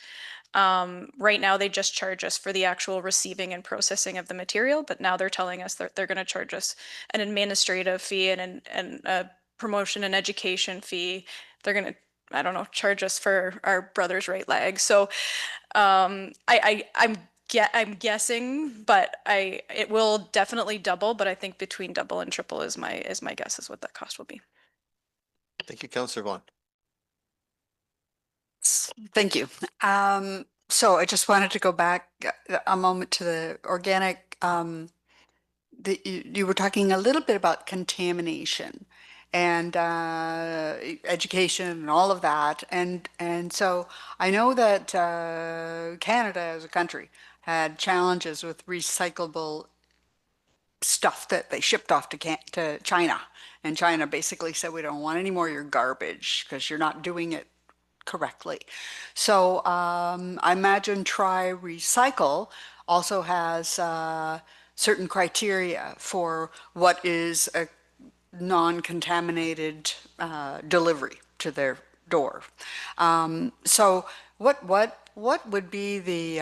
Right now, they just charge us for the actual receiving and processing of the material, but now they're telling us that they're going to charge us an administrative fee and a promotion and education fee. They're going to, I don't know, charge us for our brother's right leg. So I'm guessing, but it will definitely double, but I think between double and triple is my guess is what that cost will be. Thank you, Councillor Vaughn. Thank you. So I just wanted to go back a moment to the organic. You were talking a little bit about contamination and education and all of that. And so I know that Canada as a country had challenges with recyclable stuff that they shipped off to China. And China basically said, we don't want any more of your garbage because you're not doing it correctly. So I imagine Try Recycle also has certain criteria for what is a non-contaminated delivery to their door. So what would be the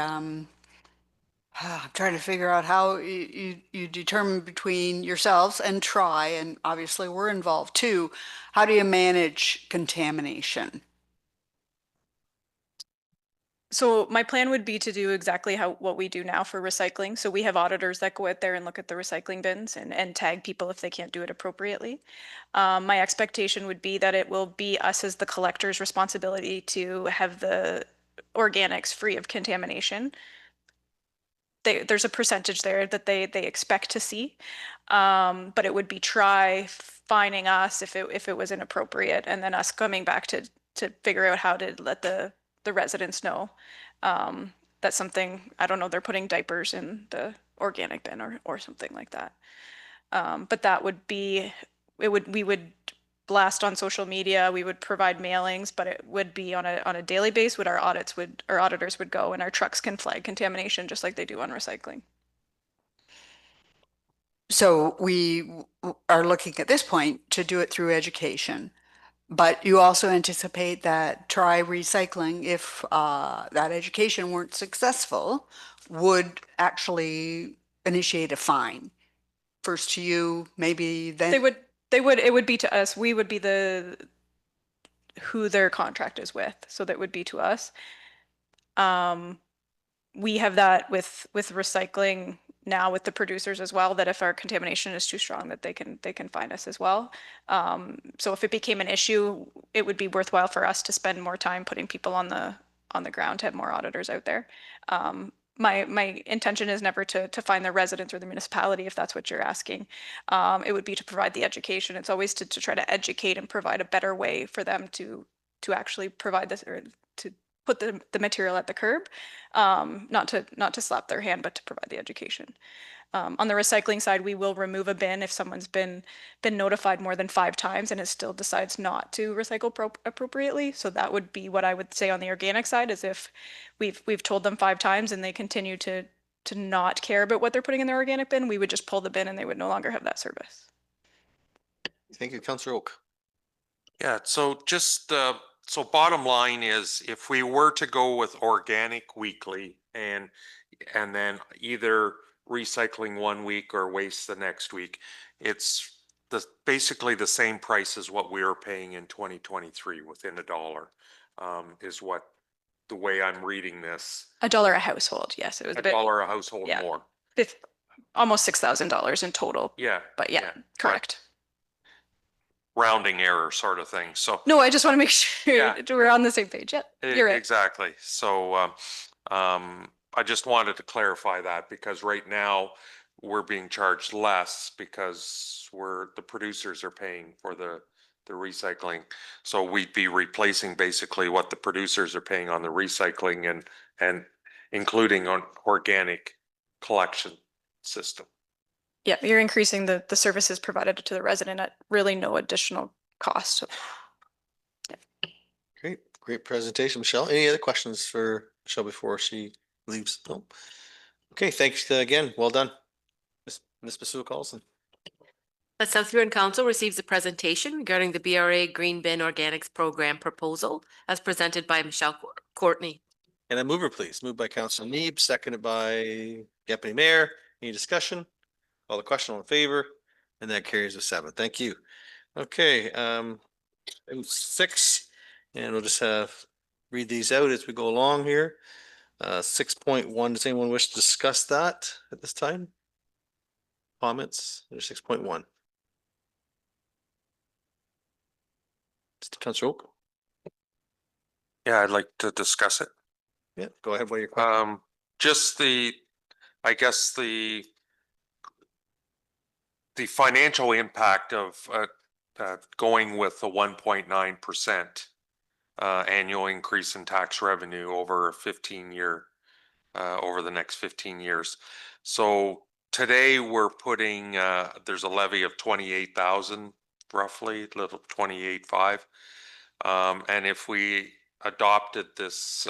I'm trying to figure out how you determine between yourselves and Try, and obviously we're involved too. How do you manage contamination? So my plan would be to do exactly what we do now for recycling. So we have auditors that go out there and look at the recycling bins and tag people if they can't do it appropriately. My expectation would be that it will be us as the collector's responsibility to have the organics free of contamination. There's a percentage there that they expect to see, but it would be Try fining us if it was inappropriate, and then us coming back to figure out how to let the residents know that something, I don't know, they're putting diapers in the organic bin or something like that. But that would be, we would blast on social media, we would provide mailings, but it would be on a daily basis. Our auditors would go, and our trucks can flag contamination just like they do on recycling. So we are looking at this point to do it through education. But you also anticipate that Try Recycling, if that education weren't successful, would actually initiate a fine. First to you, maybe then. It would be to us. We would be who their contract is with. So that would be to us. We have that with recycling now with the producers as well, that if our contamination is too strong, that they can fine us as well. So if it became an issue, it would be worthwhile for us to spend more time putting people on the ground to have more auditors out there. My intention is never to find the residents or the municipality, if that's what you're asking. It would be to provide the education. It's always to try to educate and provide a better way for them to actually provide this, or to put the material at the curb, not to slap their hand, but to provide the education. On the recycling side, we will remove a bin if someone's been notified more than 5 times and it still decides not to recycle appropriately. So that would be what I would say on the organic side, is if we've told them 5 times and they continue to not care about what they're putting in their organic bin, we would just pull the bin and they would no longer have that service. Thank you, Councillor Oak. Yeah, so just so bottom line is, if we were to go with organic weekly and then either recycling 1 week or waste the next week, it's basically the same price as what we were paying in 2023, within $1, is what the way I'm reading this. $1 a household, yes, it was $1 a household more. Almost $6,000 in total. Yeah. But yeah. Correct. Rounding error sort of thing. So no, I just want to make sure we're on the same page. Yeah, you're right. Exactly. So I just wanted to clarify that, because right now we're being charged less because the producers are paying for the recycling. So we'd be replacing basically what the producers are paying on the recycling and including on organic collection system. Yeah, you're increasing the services provided to the resident at really no additional cost. Yeah. Great presentation, Michelle. Any other questions for Michelle before she leaves? No. Okay, thanks again. Well done. Ms. Basua Collison. The South Huron Council receives a presentation regarding the BRA Green Bin Organics Program proposal as presented by Michelle Courtney. Can I move her, please? Moved by Councillor Neeb, seconded by Deputy Mayor. Any discussion? Call the question, all in favor, and that carries with 7. Thank you. Okay, item 6, and we'll just read these out as we go along here. 6.1, does anyone wish to discuss that at this time? Comments? There's 6.1. Councillor Oak? Yeah, I'd like to discuss it. Yeah, go ahead. What are your questions? Just I guess the financial impact of going with the 1.9% annual increase in tax revenue over a 15-year, over the next 15 years. So today we're putting, there's a levy of 28,000 roughly, little 28.5. And if we adopted this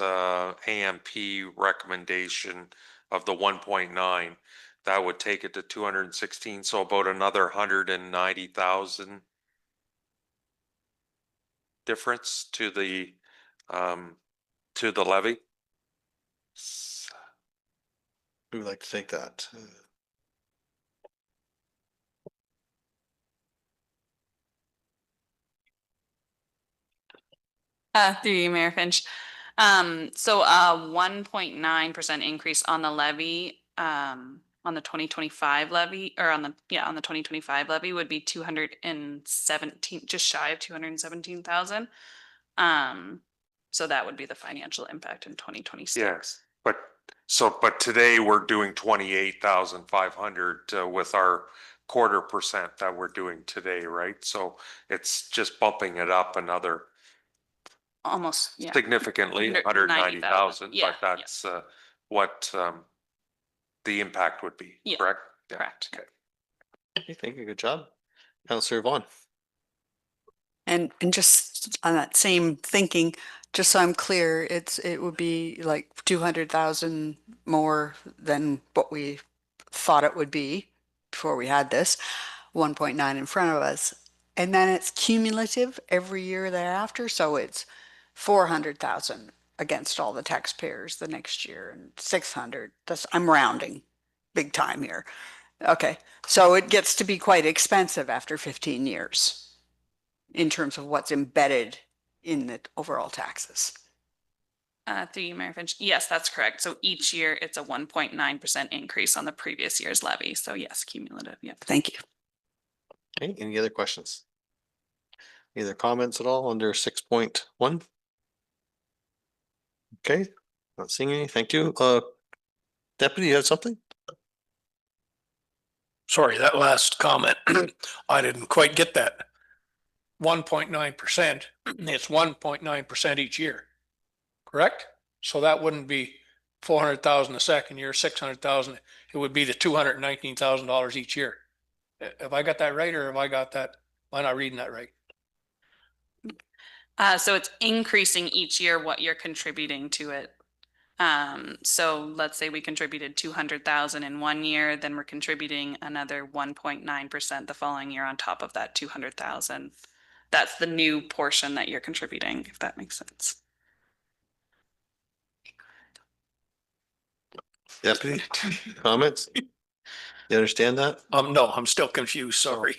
AMP recommendation of the 1.9, that would take it to 216, so about another 190,000 difference to the levy. Who would like to take that? Through you, Mayor Finch. So 1.9% increase on the levy, on the 2025 levy, or on the 2025 levy would be 217, just shy of 217,000. So that would be the financial impact in 2026. Yes, but today we're doing 28,500 with our 0.25% that we're doing today, right? So it's just bumping it up another Almost, yeah. significantly, 190,000, Yeah, but that's what the impact would be, Yeah. correct? Correct. Okay. Okay, thank you. Good job. Councillor Vaughn. And just on that same thinking, just so I'm clear, it would be like 200,000 more than what we thought it would be before we had this 1.9 in front of us. And then it's cumulative every year thereafter. So it's 400,000 against all the taxpayers the next year and 600. I'm rounding big time here. Okay. So it gets to be quite expensive after 15 years in terms of what's embedded in the overall taxes. Through you, Mayor Finch. Yes, that's correct. So each year it's a 1.9% increase on the previous year's levy. So yes, cumulative. Yep. Thank you. Okay, any other questions? Any other comments at all under 6.1? Okay, not seeing any. Thank you. Deputy, you have something? Sorry, that last comment, I didn't quite get that. 1.9%, it's 1.9% each year, correct? So that wouldn't be 400,000 the second year, 600,000. It would be the $219,000 each year. Have I got that right, or have I got that? Am I not reading that right? So it's increasing each year what you're contributing to it. So let's say we contributed 200,000 in one year, then we're contributing another 1.9% the following year on top of that 200,000. That's the new portion that you're contributing, if that makes sense. Deputy, comments? You understand that? No, I'm still confused, sorry.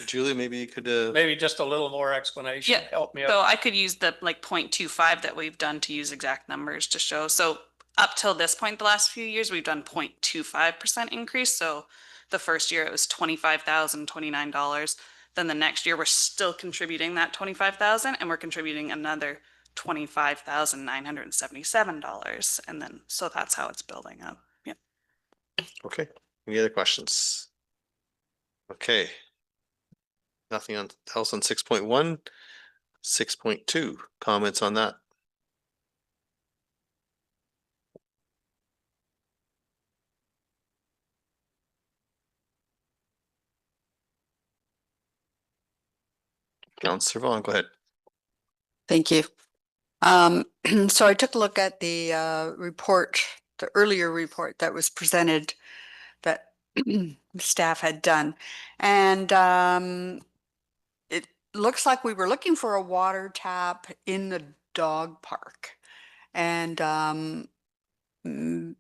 Julie, maybe you could Maybe just a little more explanation, Yeah, help me out. So I could use the like 0.25 that we've done to use exact numbers to show. So up till this point, the last few years, we've done 0.25% increase. So the first year it was $25,029. Then the next year we're still contributing that 25,000 and we're contributing another $25,977. And then, so that's how it's building up. Yeah. Okay, any other questions? Okay. Nothing else on 6.1. 6.2, comments on that? Councillor Vaughn, go ahead. Thank you. So I took a look at the report, the earlier report that was presented that staff had done. And it looks like we were looking for a water tap in the dog park. And mm,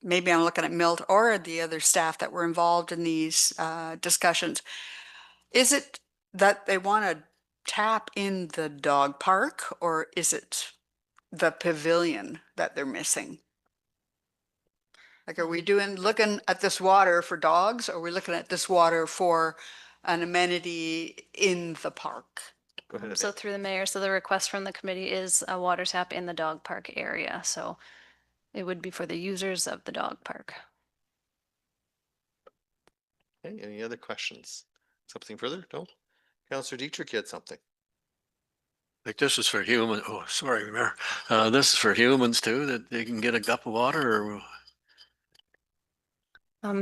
maybe I'm looking at Milt or the other staff that were involved in these discussions. Is it that they want to tap in the dog park, or is it the pavilion that they're missing? Like, are we looking at this water for dogs, or are we looking at this water for an amenity in the park? Go ahead. So through the mayor, so the request from the committee is a water tap in the dog park area. So it would be for the users of the dog park. Okay, any other questions? Something further? No? Councillor Dietrich, you had something. Like this is for human, oh, sorry, Mayor. This is for humans too, that they can get a cup of water or?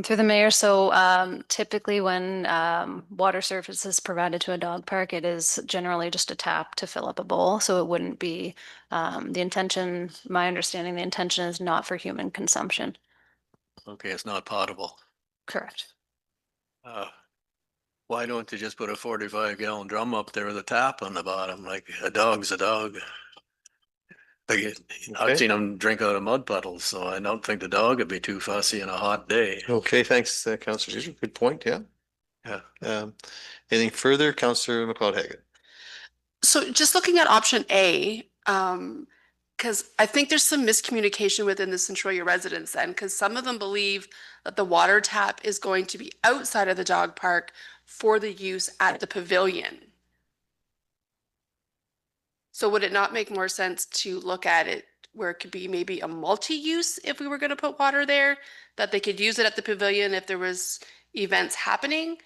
Through the mayor, so typically when water service is provided to a dog park, it is generally just a tap to fill up a bowl. So it wouldn't be the intention, my understanding, the intention is not for human consumption. Okay, it's not potable. Correct. Why don't they just put a 45-gallon drum up there with a tap on the bottom? Like a dog's a dog. Like, I've seen them drink out of mud puddles, so I don't think the dog would be too fussy on a hot day. Okay, thanks, Councillor Dietrich. Good point, yeah. Yeah. Anything further, Councillor McLeod-Haggett? So just looking at option A, because I think there's some miscommunication within the Centralia residents then, because some of them believe that the water tap is going to be outside of the dog park for the use at the pavilion. So would it not make more sense to look at it where it could be maybe a multi-use if we were going to put water there, that they could use it at the pavilion if there was events happening,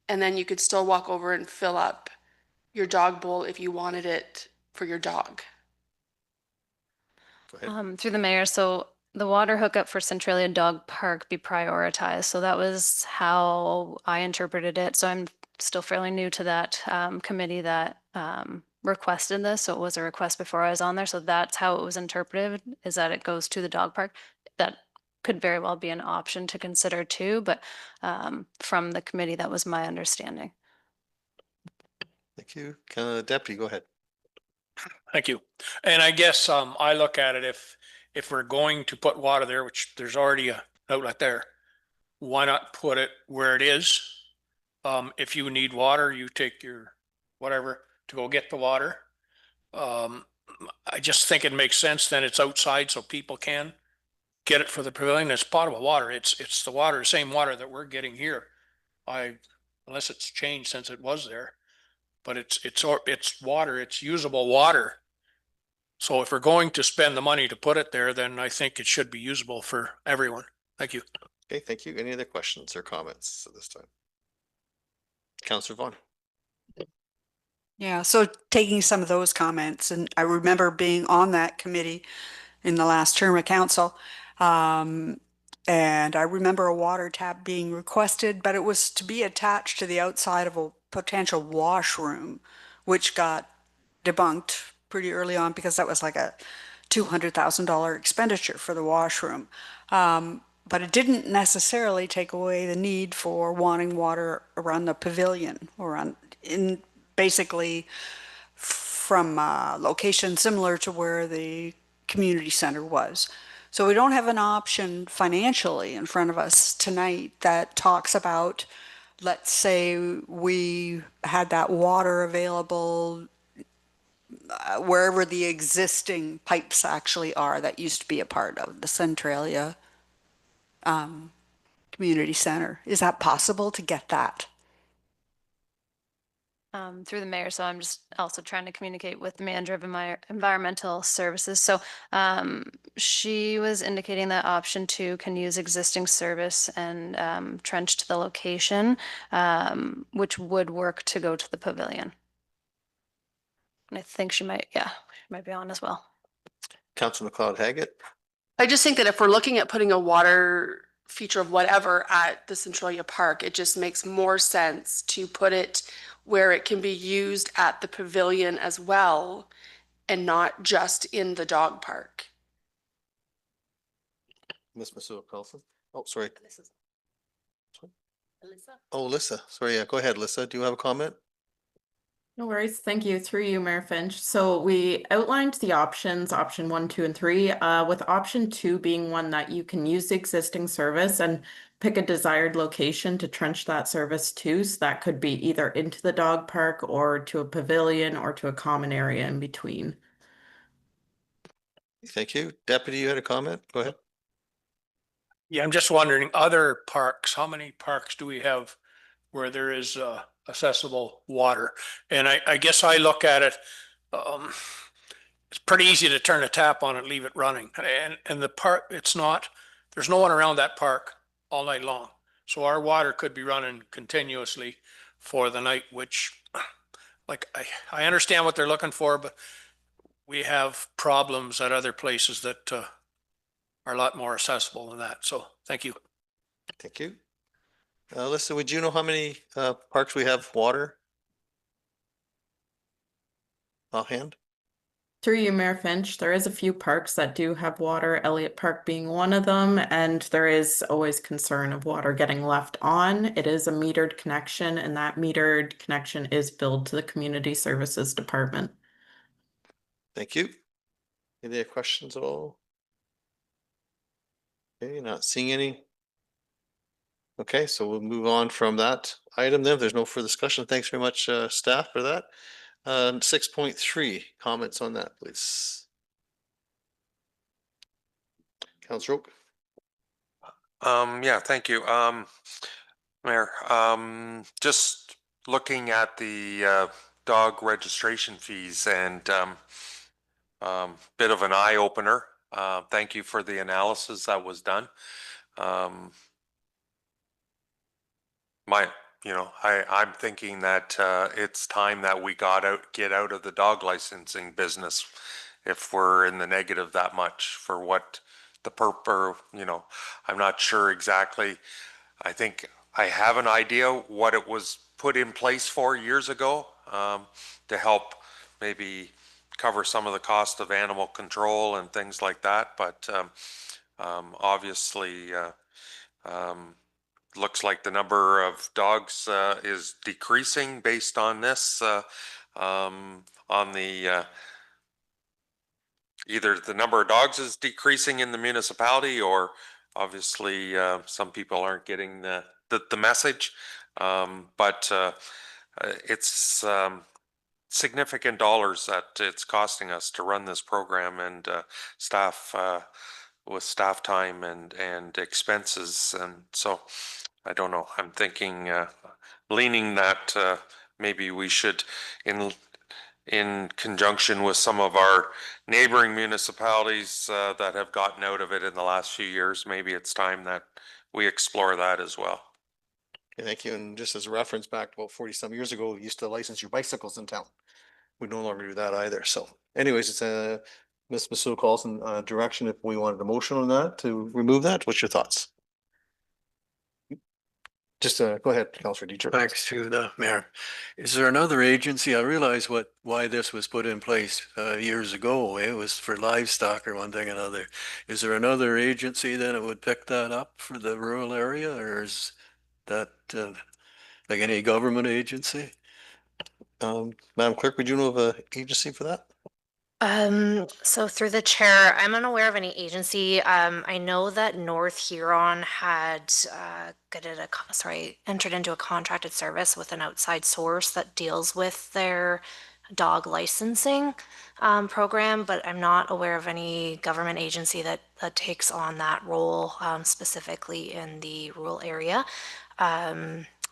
and then you could still walk over and fill up your dog bowl if you wanted it for your dog? Go ahead. Through the mayor, so the water hookup for Centralia Dog Park be prioritized. So that was how I interpreted it. So I'm still fairly new to that committee that requested this. So it was a request before I was on there. So that's how it was interpreted, is that it goes to the dog park. That could very well be an option to consider too, but from the committee, that was my understanding. Thank you. Deputy, go ahead. Thank you. And I guess I look at it, if we're going to put water there, which there's already a outlet there, why not put it where it is? If you need water, you take your whatever to go get the water. I just think it makes sense. Then it's outside so people can get it for the pavilion. It's potable water. It's the water, same water that we're getting here. Unless it's changed since it was there. But it's water, it's usable water. So if we're going to spend the money to put it there, then I think it should be usable for everyone. Thank you. Okay, thank you. Any other questions or comments at this time? Councillor Vaughn. Yeah, so taking some of those comments, and I remember being on that committee in the last term of council. And I remember a water tap being requested, but it was to be attached to the outside of a potential washroom, which got debunked pretty early on because that was like a $200,000 expenditure for the washroom. But it didn't necessarily take away the need for wanting water around the pavilion or basically from a location similar to where the community center was. So we don't have an option financially in front of us tonight that talks about, let's say we had that water available wherever the existing pipes actually are that used to be a part of the Centralia Community Center. Is that possible to get that? Through the mayor, so I'm just also trying to communicate with the manager of my environmental services. So she was indicating that option 2 can use existing service and trench to the location, which would work to go to the pavilion. And I think she might be on as well. Councillor McLeod-Haggett. I just think that if we're looking at putting a water feature of whatever at the Centralia Park, it just makes more sense to put it where it can be used at the pavilion as well and not just in the dog park. Ms. Masua Carlson. Oh, sorry. Oh, Alyssa, sorry, yeah, go ahead, Alyssa. Do you have a comment? No worries. Thank you. Through you, Mayor Finch. So we outlined the options, option 1, 2, and 3, with option 2 being one that you can use the existing service and pick a desired location to trench that service to. So that could be either into the dog park or to a pavilion or to a common area in between. Thank you. Deputy, you had a comment? Go ahead. Yeah, I'm just wondering, other parks, how many parks do we have where there is accessible water? And I guess I look at it, it's pretty easy to turn a tap on and leave it running. And the park, it's not, there's no one around that park all night long. So our water could be running continuously for the night, which like I understand what they're looking for, but we have problems at other places that are a lot more accessible than that. So thank you. Thank you. Alyssa, would you know how many parks we have water? Offhand? Through you, Mayor Finch, there is a few parks that do have water, Elliott Park being one of them, and there is always concern of water getting left on. It is a metered connection, and that metered connection is billed to the Community Services Department. Thank you. Any other questions at all? Okay, not seeing any. Okay, so we'll move on from that item then. If there's no further discussion, thanks very much, staff, for that. 6.3, comments on that, please. Councillor Oak. Yeah, thank you. Mayor, just looking at the dog registration fees and bit of an eye opener. Thank you for the analysis that was done. I'm thinking that it's time that we get out of the dog licensing business if we're in the negative that much for what the purpose, I'm not sure exactly. I think I have an idea what it was put in place for years ago to help maybe cover some of the cost of animal control and things like that. But obviously, looks like the number of dogs is decreasing based on this, on the either the number of dogs is decreasing in the municipality, or obviously some people aren't getting the message. But it's significant dollars that it's costing us to run this program, and staff with staff time and expenses. And so I don't know, I'm thinking leaning that maybe we should, in conjunction with some of our neighboring municipalities that have gotten out of it in the last few years, maybe it's time that we explore that as well. Okay, thank you. And just as a reference, back about 40 some years ago, we used to license your bicycles in town. We no longer do that either. So anyways, it's Ms. Masul calls in direction if we wanted a motion on that to remove that. What's your thoughts? Just go ahead, Councillor Dietrich. Thanks to the mayor. Is there another agency? I realize why this was put in place years ago. It was for livestock or one thing or another. Is there another agency then that would pick that up for the rural area, or is that like any government agency? Madam Clerk, would you know of an agency for that? So through the chair, I'm unaware of any agency. I know that North Huron had entered into a contracted service with an outside source that deals with their dog licensing program, but I'm not aware of any government agency that takes on that role specifically in the rural area.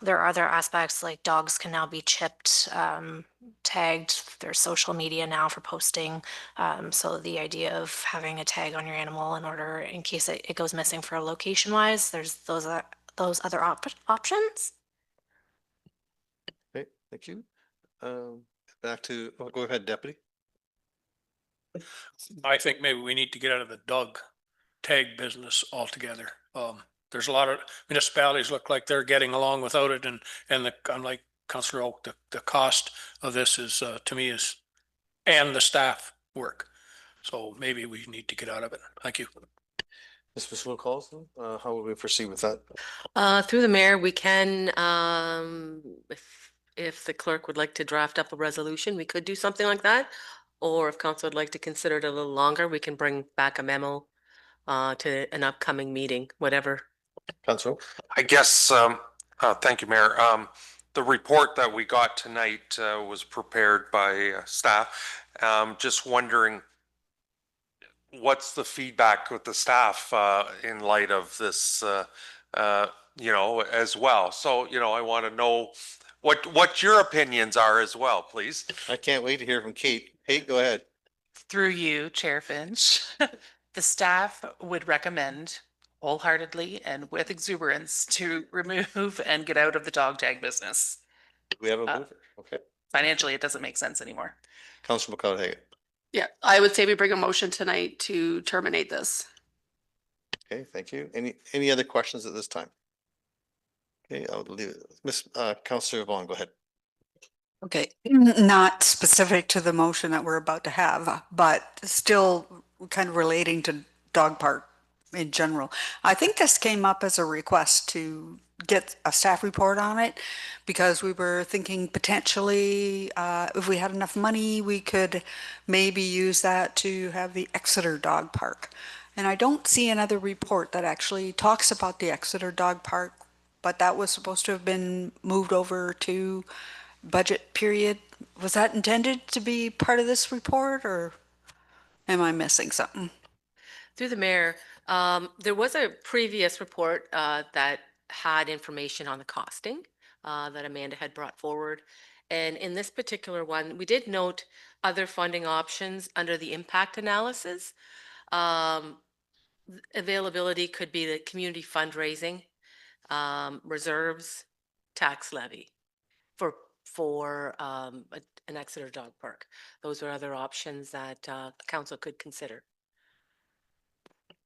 There are other aspects like dogs can now be chipped, tagged. There's social media now for posting. So the idea of having a tag on your animal in case it goes missing for location wise, there's those other options. Okay, thank you. Back to, go ahead, Deputy. I think maybe we need to get out of the dog tag business altogether. There's a lot of municipalities look like they're getting along without it, and I'm like Councillor Oak, the cost of this is to me and the staff work. So maybe we need to get out of it. Thank you. Ms. Mr. Collison, how will we proceed with that? Through the mayor, we can, if the clerk would like to draft up a resolution, we could do something like that. Or if council would like to consider it a little longer, we can bring back a memo to an upcoming meeting, whatever. Councillor Oak? I guess, thank you, Mayor. The report that we got tonight was prepared by staff. Just wondering, what's the feedback with the staff in light of this, as well? So, I want to know what your opinions are as well, please. I can't wait to hear from Kate. Kate, go ahead. Through you, Chair Finch, the staff would recommend wholeheartedly and with exuberance to remove and get out of the dog tag business. We have a mover. Okay. Financially, it doesn't make sense anymore. Councillor McLeod-Hagan. Yeah, I would say we bring a motion tonight to terminate this. Okay, thank you. Any other questions at this time? Okay, I'll leave it. Miss Councillor Vaughn, go ahead. Okay, not specific to the motion that we're about to have, but still kind of relating to dog park in general. I think this came up as a request to get a staff report on it because we were thinking potentially if we had enough money, we could maybe use that to have the Exeter Dog Park. And I don't see another report that actually talks about the Exeter Dog Park, but that was supposed to have been moved over to budget period. Was that intended to be part of this report, or am I missing something? Through the mayor, there was a previous report that had information on the costing that Amanda had brought forward. And in this particular one, we did note other funding options under the impact analysis. Availability could be the community fundraising, reserves, tax levy for an Exeter Dog Park. Those are other options that council could consider.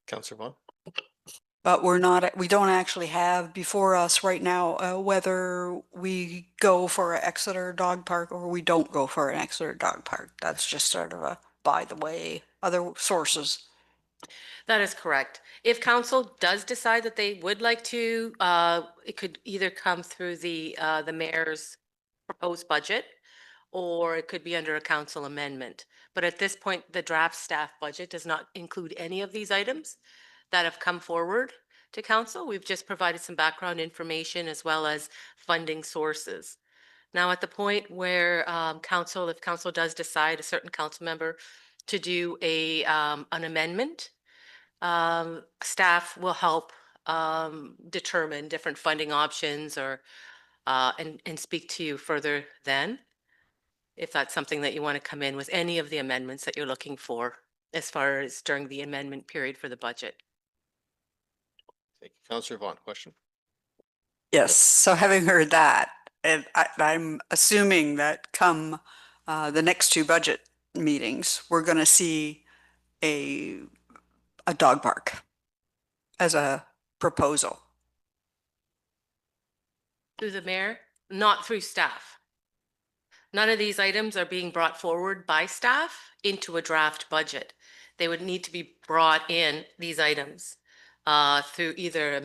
Councillor Vaughn. But we don't actually have before us right now whether we go for an Exeter Dog Park or we don't go for an Exeter Dog Park. That's just sort of a by the way, other sources. That is correct. If council does decide that they would like to, it could either come through the mayor's proposed budget, or it could be under a council amendment. But at this point, the draft staff budget does not include any of these items that have come forward to council. We've just provided some background information as well as funding sources. Now, at the point where if council does decide, a certain council member to do an amendment, staff will help determine different funding options or and speak to you further then, if that's something that you want to come in with any of the amendments that you're looking for as far as during the amendment period for the budget. Thank you. Councillor Vaughn, question? Yes, so having heard that, and I'm assuming that come the next two budget meetings, we're going to see a dog park as a proposal. Through the mayor, not through staff. None of these items are being brought forward by staff into a draft budget. They would need to be brought in, these items, through either a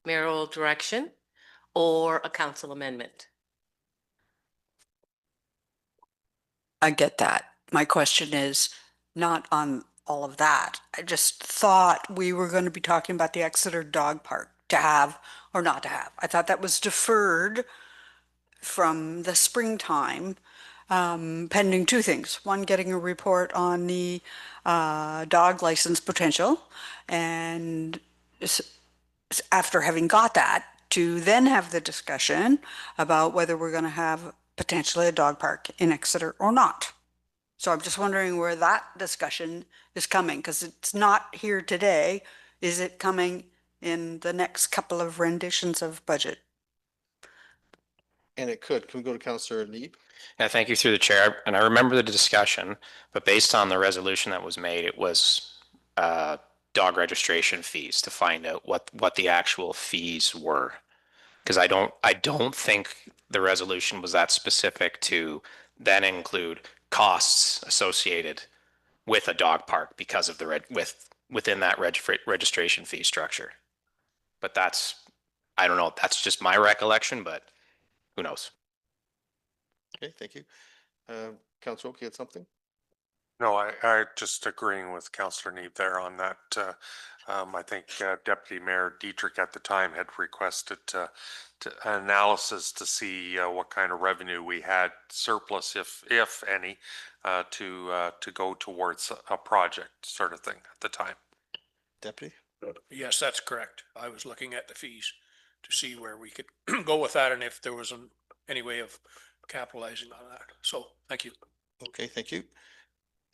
mayoral direction or a council amendment. I get that. My question is not on all of that. I just thought we were going to be talking about the Exeter Dog Park to have or not to have. I thought that was deferred from the springtime, pending two things. One, getting a report on the dog license potential, and after having got that, to then have the discussion about whether we're going to have potentially a dog park in Exeter or not. So I'm just wondering where that discussion is coming, because it's not here today. Is it coming in the next couple of renditions of budget? And it could. Can we go to Councillor Neeb? Yeah, thank you through the chair. And I remember the discussion, but based on the resolution that was made, it was dog registration fees to find out what the actual fees were. Because I don't think the resolution was that specific to then include costs associated with a dog park because of with within that registration fee structure. But that's, I don't know, that's just my recollection, but who knows? Okay, thank you. Councillor Oak, you had something? No, I just agreeing with Councillor Neeb there on that. I think Deputy Mayor Dietrich at the time had requested to analysis to see what kind of revenue we had surplus, if any, to go towards a project sort of thing at the time. Deputy? Yes, that's correct. I was looking at the fees to see where we could go with that and if there was any way of capitalizing on that. So, thank you. Okay, thank you.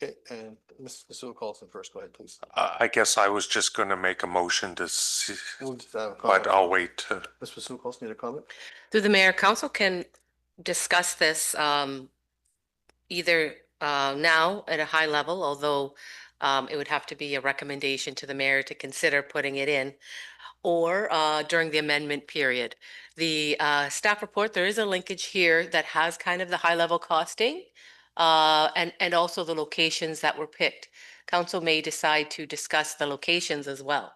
Okay, and Mr. Carlson first, go ahead, please. I guess I was just going to make a motion to see, We'll just have a but comment. I'll wait. Mr. Sue Carlson, need a comment? Through the mayor, council can discuss this either now at a high level, although it would have to be a recommendation to the mayor to consider putting it in, or during the amendment period. The staff report, there is a linkage here that has kind of the high level costing and also the locations that were picked. Council may decide to discuss the locations as well.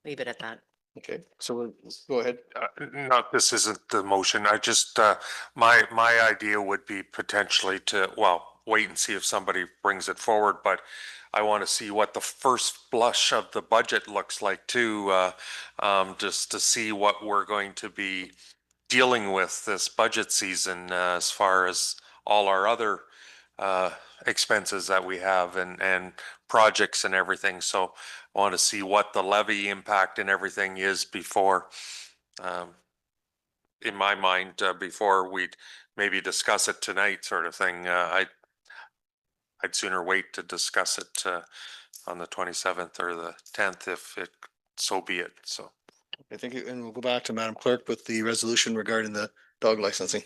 Leave it at that. Okay, so we'll go ahead. Not, this isn't the motion. I just, my idea would be potentially to, well, wait and see if somebody brings it forward, but I want to see what the first blush of the budget looks like too, just to see what we're going to be dealing with this budget season, as far as all our other expenses that we have and projects and everything. So I want to see what the levy impact and everything is before, in my mind, before we'd maybe discuss it tonight sort of thing. I'd sooner wait to discuss it on the 27th or the 10th if it, so be it. So. I think, and we'll go back to Madam Clerk with the resolution regarding the dog licensing.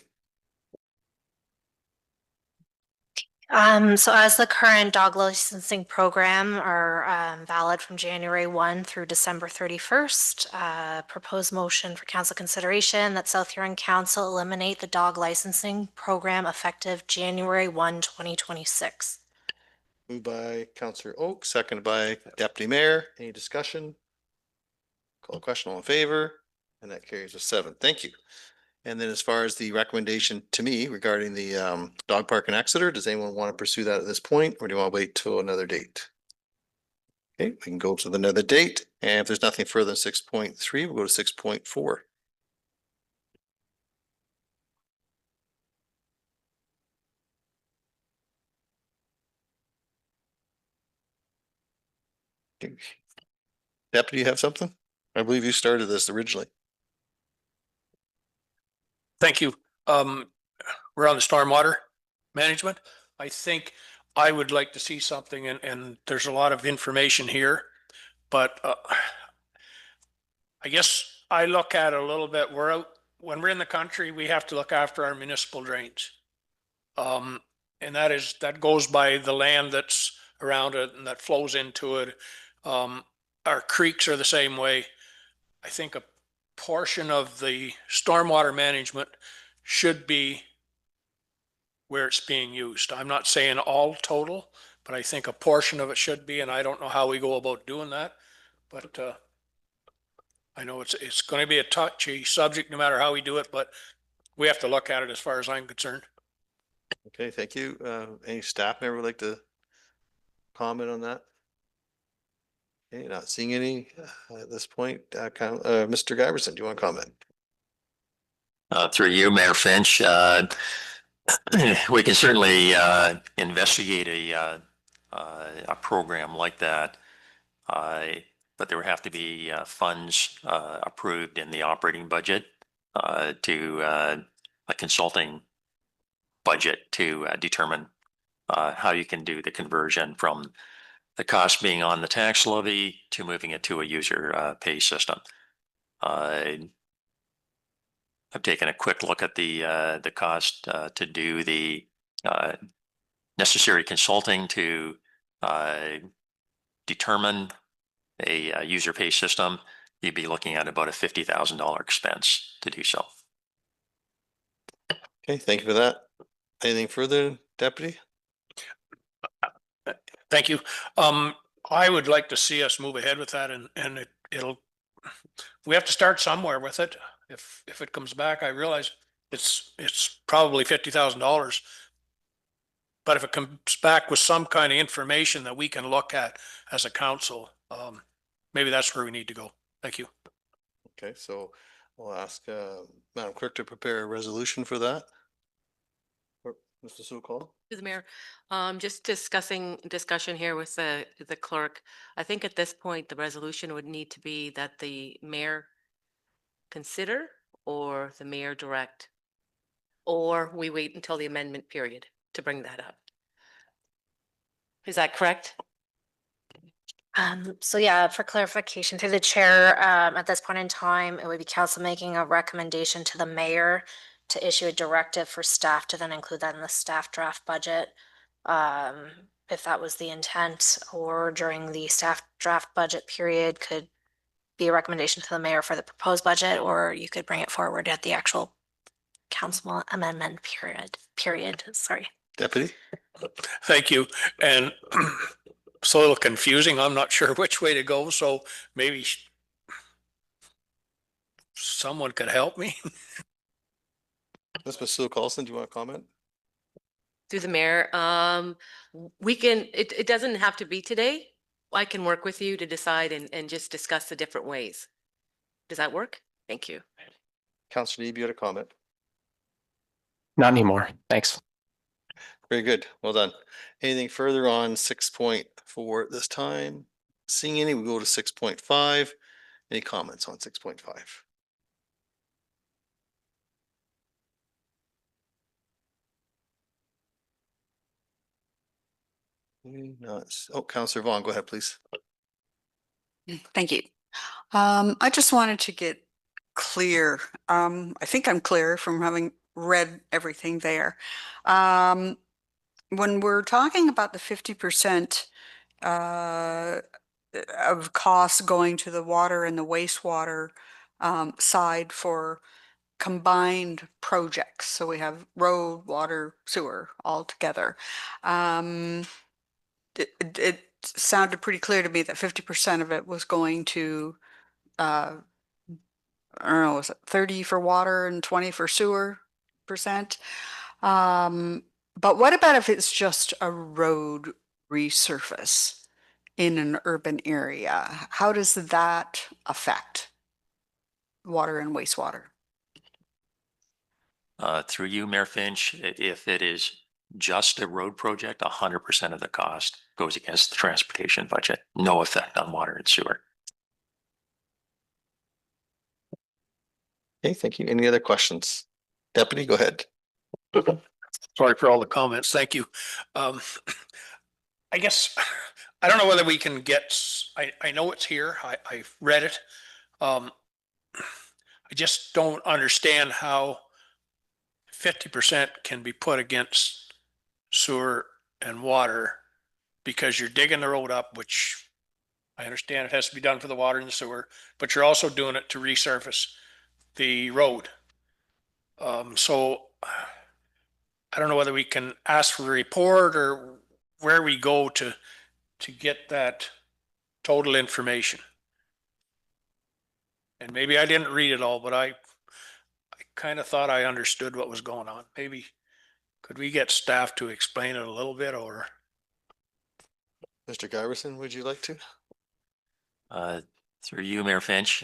So as the current dog licensing program are valid from January 1 through December 31st, proposed motion for council consideration that South Huron Council eliminate the dog licensing program effective January 1, 2026. Moved by Councillor Oak, seconded by Deputy Mayor. Any discussion? Call the question, all in favor, and that carries with 7. Thank you. And then as far as the recommendation to me regarding the dog park in Exeter, does anyone want to pursue that at this point, or do you want to wait till another date? Okay, we can go to another date, and if there's nothing further than 6.3, we'll go to 6.4. Okay. Deputy, you have something? I believe you started this originally. Thank you. We're on the stormwater management. I think I would like to see something and there's a lot of information here, but I guess I look at it a little bit. We're out, when we're in the country, we have to look after our municipal drains. And that goes by the land that's around it and that flows into it. Our creeks are the same way. I think a portion of the stormwater management should be where it's being used. I'm not saying all total, but I think a portion of it should be, and I don't know how we go about doing that. But I know it's going to be a touchy subject no matter how we do it, but we have to look at it as far as I'm concerned. Okay, thank you. Any staff member would like to comment on that? Okay, not seeing any at this point. Mr. Giverson, do you want to comment? Through you, Mayor Finch, we can certainly investigate a program like that, but there would have to be funds approved in the operating budget to a consulting budget to determine how you can do the conversion from the cost being on the tax levy to moving it to a user pay system. I've taken a quick look at the cost to do the necessary consulting to determine a user pay system. You'd be looking at about a $50,000 expense to do so. Okay, thank you for that. Anything further, Deputy? Thank you. I would like to see us move ahead with that and it'll, we have to start somewhere with it. If it comes back, I realize it's probably $50,000. But if it comes back with some kind of information that we can look at as a council, maybe that's where we need to go. Thank you. Okay, so we'll ask Madam Clerk to prepare a resolution for that. Or Mr. Sokol? To the mayor, just discussion here with the clerk. I think at this point, the resolution would need to be that the mayor consider or the mayor direct, or we wait until the amendment period to bring that up. Is that correct? So yeah, for clarification through the chair, at this point in time, it would be council making a recommendation to the mayor to issue a directive for staff to then include that in the staff draft budget. If that was the intent, or during the staff draft budget period could be a recommendation to the mayor for the proposed budget, or you could bring it forward at the actual council amendment period, sorry. Deputy? Thank you. And it's a little confusing. I'm not sure which way to go, so maybe someone could help me. Mr. Carlson, do you want to comment? Through the mayor, we can, it doesn't have to be today. I can work with you to decide and just discuss the different ways. Does that work? Thank you. Councillor Neeb, you had a comment? Not anymore. Thanks. Very good. Well done. Anything further on 6.4 at this time? Seeing any, we go to 6.5. Any comments on 6.5? Oh, Councillor Vaughn, go ahead, please. Thank you. I just wanted to get clear. I think I'm clear from having read everything there. When we're talking about the 50% of costs going to the water and the wastewater side for combined projects, so we have road, water, sewer all together. It sounded pretty clear to me that 50% of it was going to, I don't know, was it 30 for water and 20 for sewer percent? But what about if it's just a road resurface in an urban area? How does that affect water and wastewater? Through you, Mayor Finch, if it is just a road project, 100% of the cost goes against the transportation budget. No effect on water and sewer. Okay, thank you. Any other questions? Deputy, go ahead. Sorry for all the comments. Thank you. I guess, I don't know whether we can get, I know it's here. I've read it. I just don't understand how 50% can be put against sewer and water because you're digging the road up, which I understand it has to be done for the water and the sewer, but you're also doing it to resurface the road. So I don't know whether we can ask for a report or where we go to get that total information. And maybe I didn't read it all, but I kind of thought I understood what was going on. Maybe could we get staff to explain it a little bit, or? Mr. Giverson, would you like to? Through you, Mayor Finch,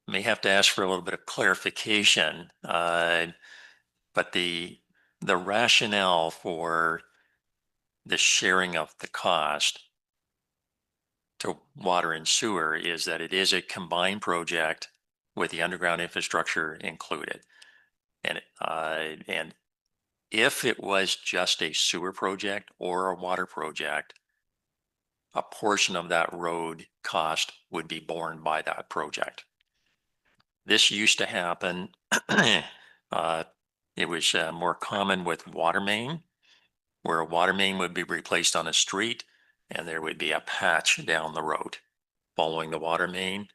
may have to ask for a little bit of clarification, but the rationale for the sharing of the cost to water and sewer is that it is a combined project with the underground infrastructure included. And if it was just a sewer project or a water project, a portion of that road cost would be borne by that project. This used to happen. It was more common with water main, where a water main would be replaced on a street and there would be a patch down the road following the water main.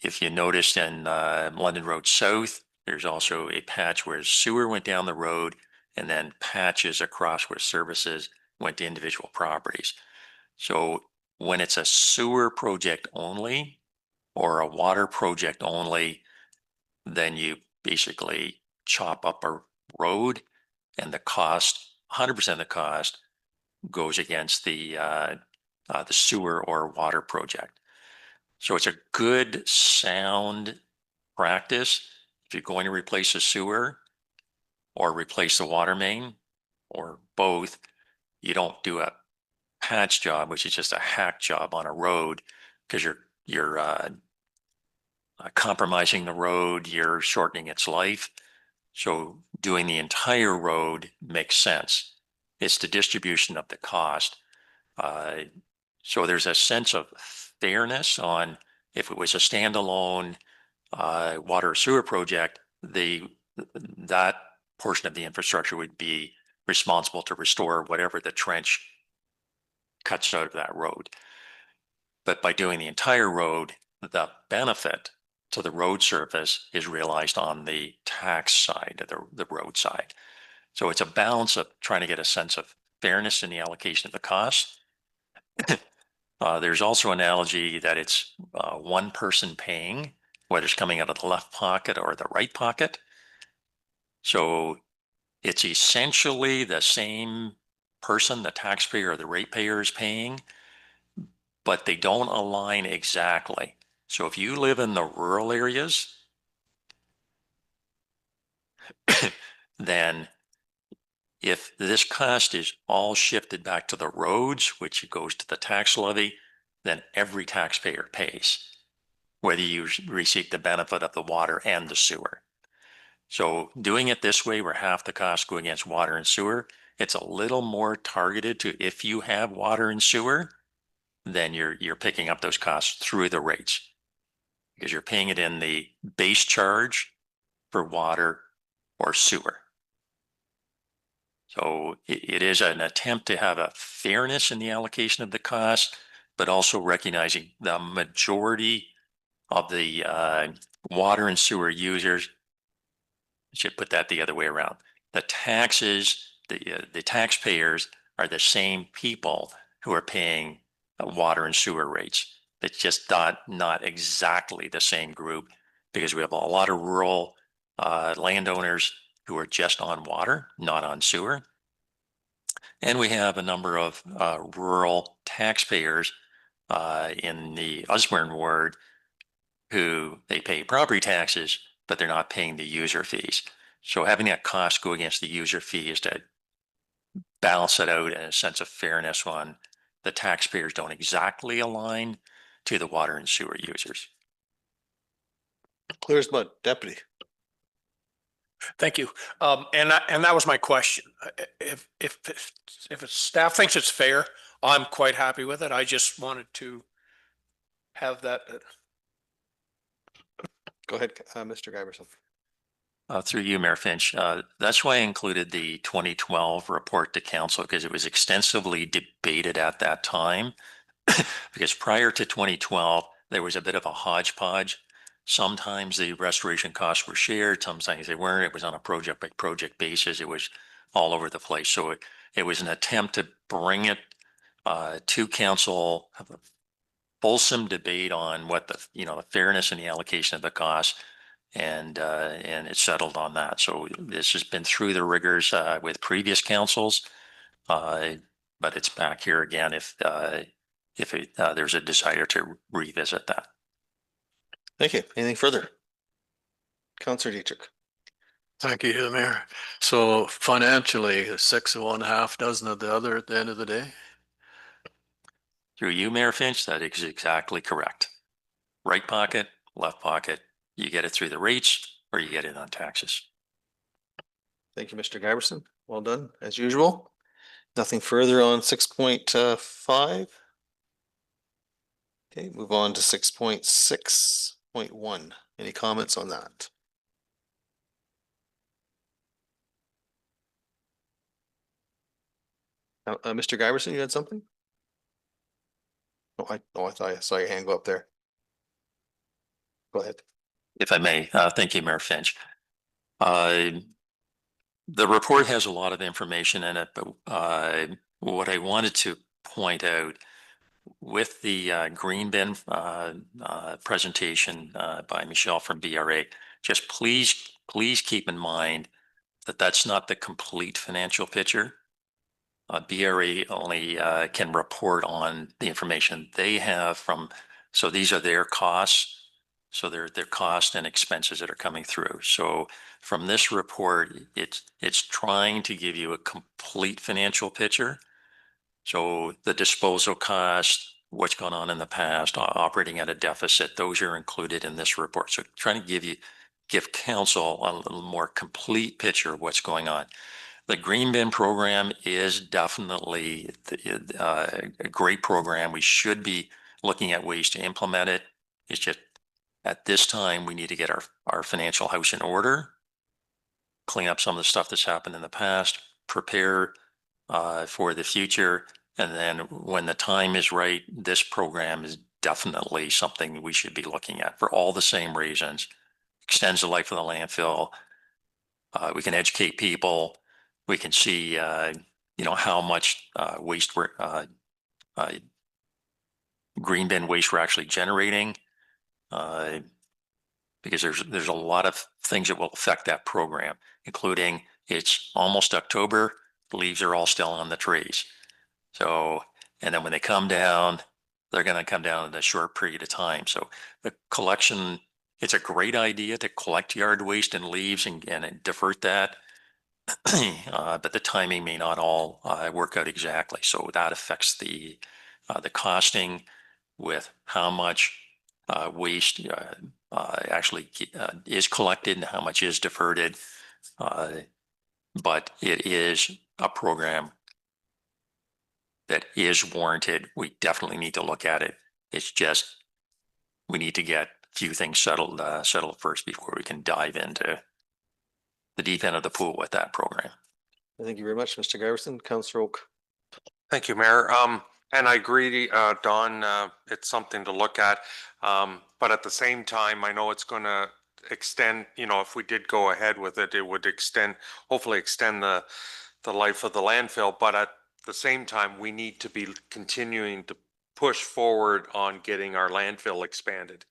If you noticed in London Road South, there's also a patch where sewer went down the road and then patches across where services went to individual properties. So when it's a sewer project only or a water project only, then you basically chop up a road and the cost, 100% of the cost goes against the sewer or water project. So it's a good, sound practice. If you're going to replace a sewer or replace the water main or both, you don't do a patch job, which is just a hack job on a road, because you're compromising the road, you're shortening its life. So doing the entire road makes sense. It's the distribution of the cost. So there's a sense of fairness on if it was a standalone water or sewer project, that portion of the infrastructure would be responsible to restore whatever the trench cuts out of that road. But by doing the entire road, the benefit to the road surface is realized on the tax side of the road side. So it's a balance of trying to get a sense of fairness in the allocation of the cost. There's also an analogy that it's one person paying, whether it's coming out of the left pocket or the right pocket. So it's essentially the same person, the taxpayer or the ratepayer is paying, but they don't align exactly. So if you live in the rural areas, then if this cost is all shifted back to the roads, which goes to the tax levy, then every taxpayer pays, whether you receive the benefit of the water and the sewer. So doing it this way, where half the costs go against water and sewer, it's a little more targeted to if you have water and sewer, then you're picking up those costs through the rates, because you're paying it in the base charge for water or sewer. So it is an attempt to have a fairness in the allocation of the cost, but also recognizing the majority of the water and sewer users. I should put that the other way around. The taxes, the taxpayers are the same people who are paying water and sewer rates. It's just not exactly the same group, because we have a lot of rural landowners who are just on water, not on sewer. And we have a number of rural taxpayers in the Osborne ward who they pay property taxes, but they're not paying the user fees. So having that cost go against the user fee is to balance it out in a sense of fairness on the taxpayers don't exactly align to the water and sewer users. Clear as mud. Deputy. Thank you. And that was my question. If staff thinks it's fair, I'm quite happy with it. I just wanted to have that. Go ahead, Mr. Giberson. Through you, Mayor Finch. That's why I included the 2012 report to council, because it was extensively debated at that time. Because prior to 2012, there was a bit of a hodgepodge. Sometimes the restoration costs were shared, sometimes they weren't. It was on a project by project basis. It was all over the place. So it was an attempt to bring it to council, have a fulsome debate on what the the fairness and the allocation of the costs, and it settled on that. So this has been through the rigors with previous councils, but it's back here again if there's a desire to revisit that. Thank you. Anything further? Councillor Dietrich. Thank you, Mayor. So financially, 6 of one, half dozen of the other at the end of the day? Through you, Mayor Finch, that is exactly correct. Right pocket, left pocket, you get it through the rates or you get it on taxes. Thank you, Mr. Giberson. Well done, as usual. Nothing further on 6.5. Okay, move on to 6.6.1. Any comments on that? Mr. Giberson, you had something? I thought I saw your hand go up there. Go ahead. If I may, thank you, Mayor Finch. the report has a lot of information in it, but what I wanted to point out with the green bin presentation by Michelle from BRA, just please keep in mind that that's not the complete financial picture. BRA only can report on the information they have from, so these are their costs. So their costs and expenses that are coming through. So from this report, it's trying to give you a complete financial picture. So the disposal cost, what's gone on in the past, operating at a deficit, those are included in this report. So trying to give council a little more complete picture of what's going on. The green bin program is definitely a great program. We should be looking at ways to implement it. It's just at this time, we need to get our financial house in order, clean up some of the stuff that's happened in the past, prepare for the future. And then when the time is right, this program is definitely something we should be looking at for all the same reasons. Extends the life of the landfill. We can educate people. We can see, how much waste green bin waste we're actually generating. Because there's a lot of things that will affect that program, including it's almost October, the leaves are all still on the trees. So, and then when they come down, they're going to come down in a short period of time. So the collection, it's a great idea to collect yard waste and leaves and divert that. But the timing may not all work out exactly. So that affects the costing with how much waste actually is collected and how much is diverted. But it is a program that is warranted. We definitely need to look at it. It's just, we need to get a few things settled first before we can dive into the deep end of the pool with that program. Thank you very much, Mr. Garrison. Councillor Oak. Thank you, Mayor. And I agree, Don, it's something to look at. But at the same time, I know it's going to extend, if we did go ahead with it, it would hopefully extend the life of the landfill. But at the same time, we need to be continuing to push forward on getting our landfill expanded.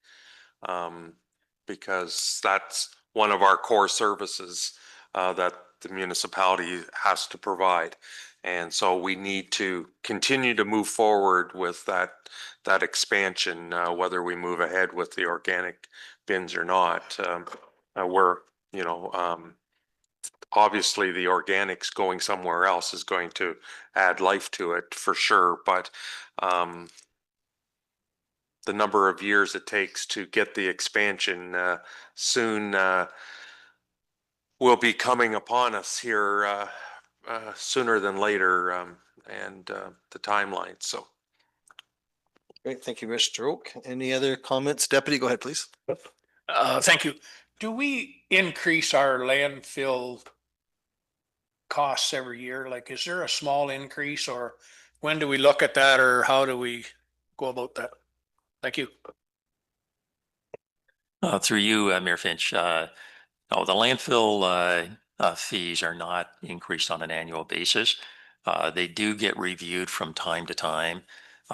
Because that's one of our core services that the municipality has to provide. And so we need to continue to move forward with that expansion, whether we move ahead with the organic bins or not. Obviously the organics going somewhere else is going to add life to it for sure, but the number of years it takes to get the expansion soon will be coming upon us here sooner than later, and the timeline. So Great. Thank you, Mr. Oak. Any other comments? Deputy, go ahead, please. Thank you. Do we increase our landfill costs every year? Like, is there a small increase, or when do we look at that, or how do we go about that? Thank you. Through you, Mayor Finch. The landfill fees are not increased on an annual basis. They do get reviewed from time to time.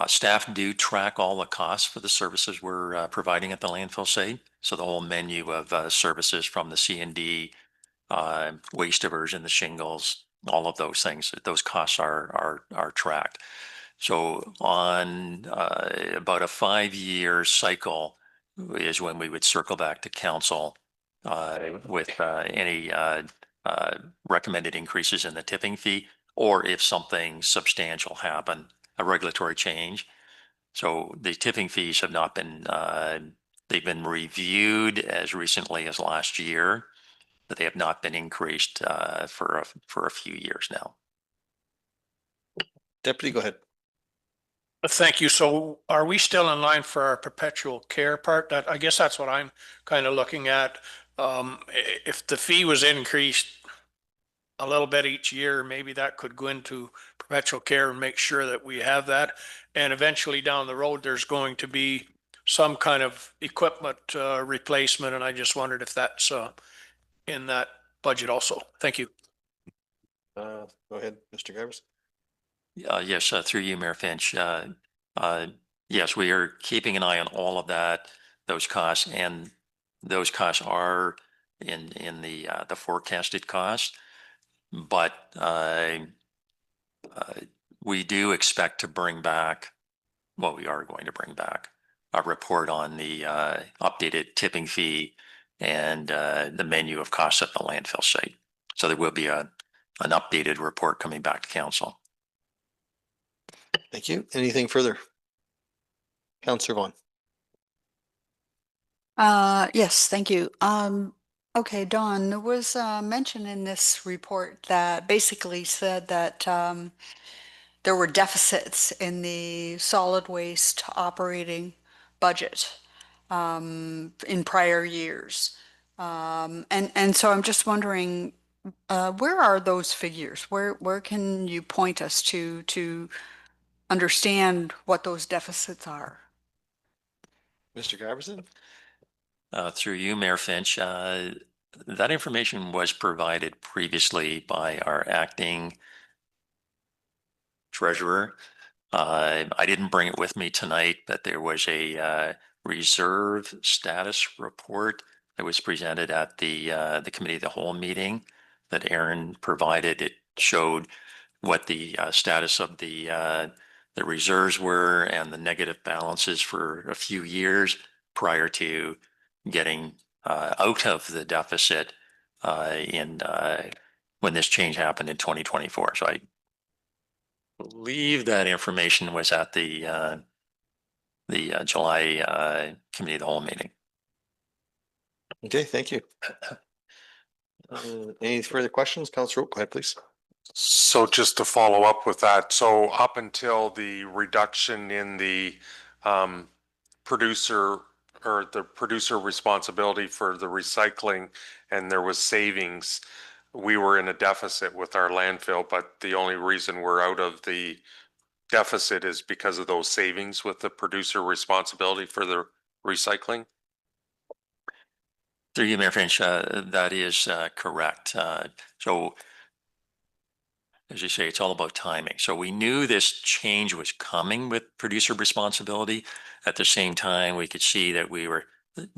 Staff do track all the costs for the services we're providing at the landfill site. So the whole menu of services from the C&D, waste diversion, the shingles, all of those things, those costs are tracked. So on about a 5-year cycle is when we would circle back to council with any recommended increases in the tipping fee, or if something substantial happened, a regulatory change. So the tipping fees have not been, they've been reviewed as recently as last year, but they have not been increased for a few years now. Deputy, go ahead. Thank you. So are we still in line for our perpetual care part? I guess that's what I'm kind of looking at. If the fee was increased a little bit each year, maybe that could go into perpetual care and make sure that we have that. And eventually down the road, there's going to be some kind of equipment replacement. And I just wondered if that's in that budget also. Thank you. Go ahead, Mr. Garbus. Yes, through you, Mayor Finch. Yes, we are keeping an eye on all of that, those costs, and those costs are in the forecasted cost. But we do expect to bring back, well, we are going to bring back a report on the updated tipping fee and the menu of costs at the landfill site. So there will be an updated report coming back to council. Thank you. Anything further? Councillor Vaughn. Yes, thank you. Okay, Dawn, there was a mention in this report that basically said that there were deficits in the solid waste operating budget in prior years. And so I'm just wondering, where are those figures? Where can you point us to understand what those deficits are? Mr. Garberson. Through you, Mayor Finch, that information was provided previously by our acting treasurer. I didn't bring it with me tonight, but there was a reserve status report that was presented at the committee of the whole meeting that Aaron provided. It showed what the status of the reserves were and the negative balances for a few years prior to getting out of the deficit when this change happened in 2024. So I believe that information was at the July committee of the whole meeting. Okay, thank you. Any further questions? Councillor Oak, go ahead, please. So just to follow up with that, so up until the reduction in the producer responsibility for the recycling and there was savings, we were in a deficit with our landfill, but the only reason we're out of the deficit is because of those savings with the producer responsibility for the recycling? Through you, Mayor Finch, that is correct. So as you say, it's all about timing. So we knew this change was coming with producer responsibility. At the same time, we could see that we're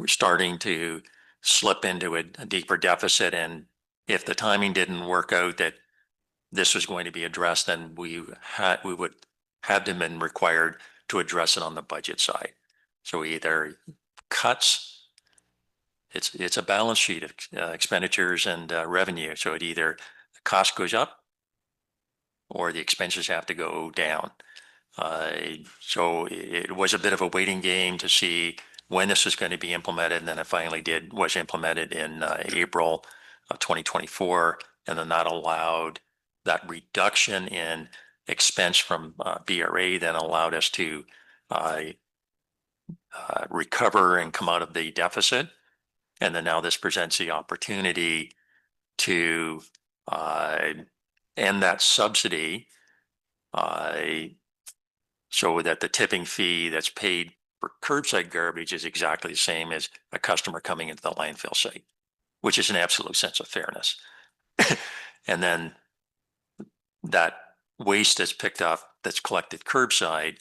starting to slip into a deeper deficit. And if the timing didn't work out that this was going to be addressed, then we would have been required to address it on the budget side. So either cuts, it's a balance sheet of expenditures and revenue. So it either the cost goes up or the expenses have to go down. So it was a bit of a waiting game to see when this was going to be implemented. And then it finally was implemented in April of 2024. And then that allowed that reduction in expense from BRA, then allowed us to recover and come out of the deficit. And then now this presents the opportunity to end that subsidy so that the tipping fee that's paid for curbside garbage is exactly the same as a customer coming into the landfill site, which is an absolute sense of fairness. And then that waste that's picked up, that's collected curbside,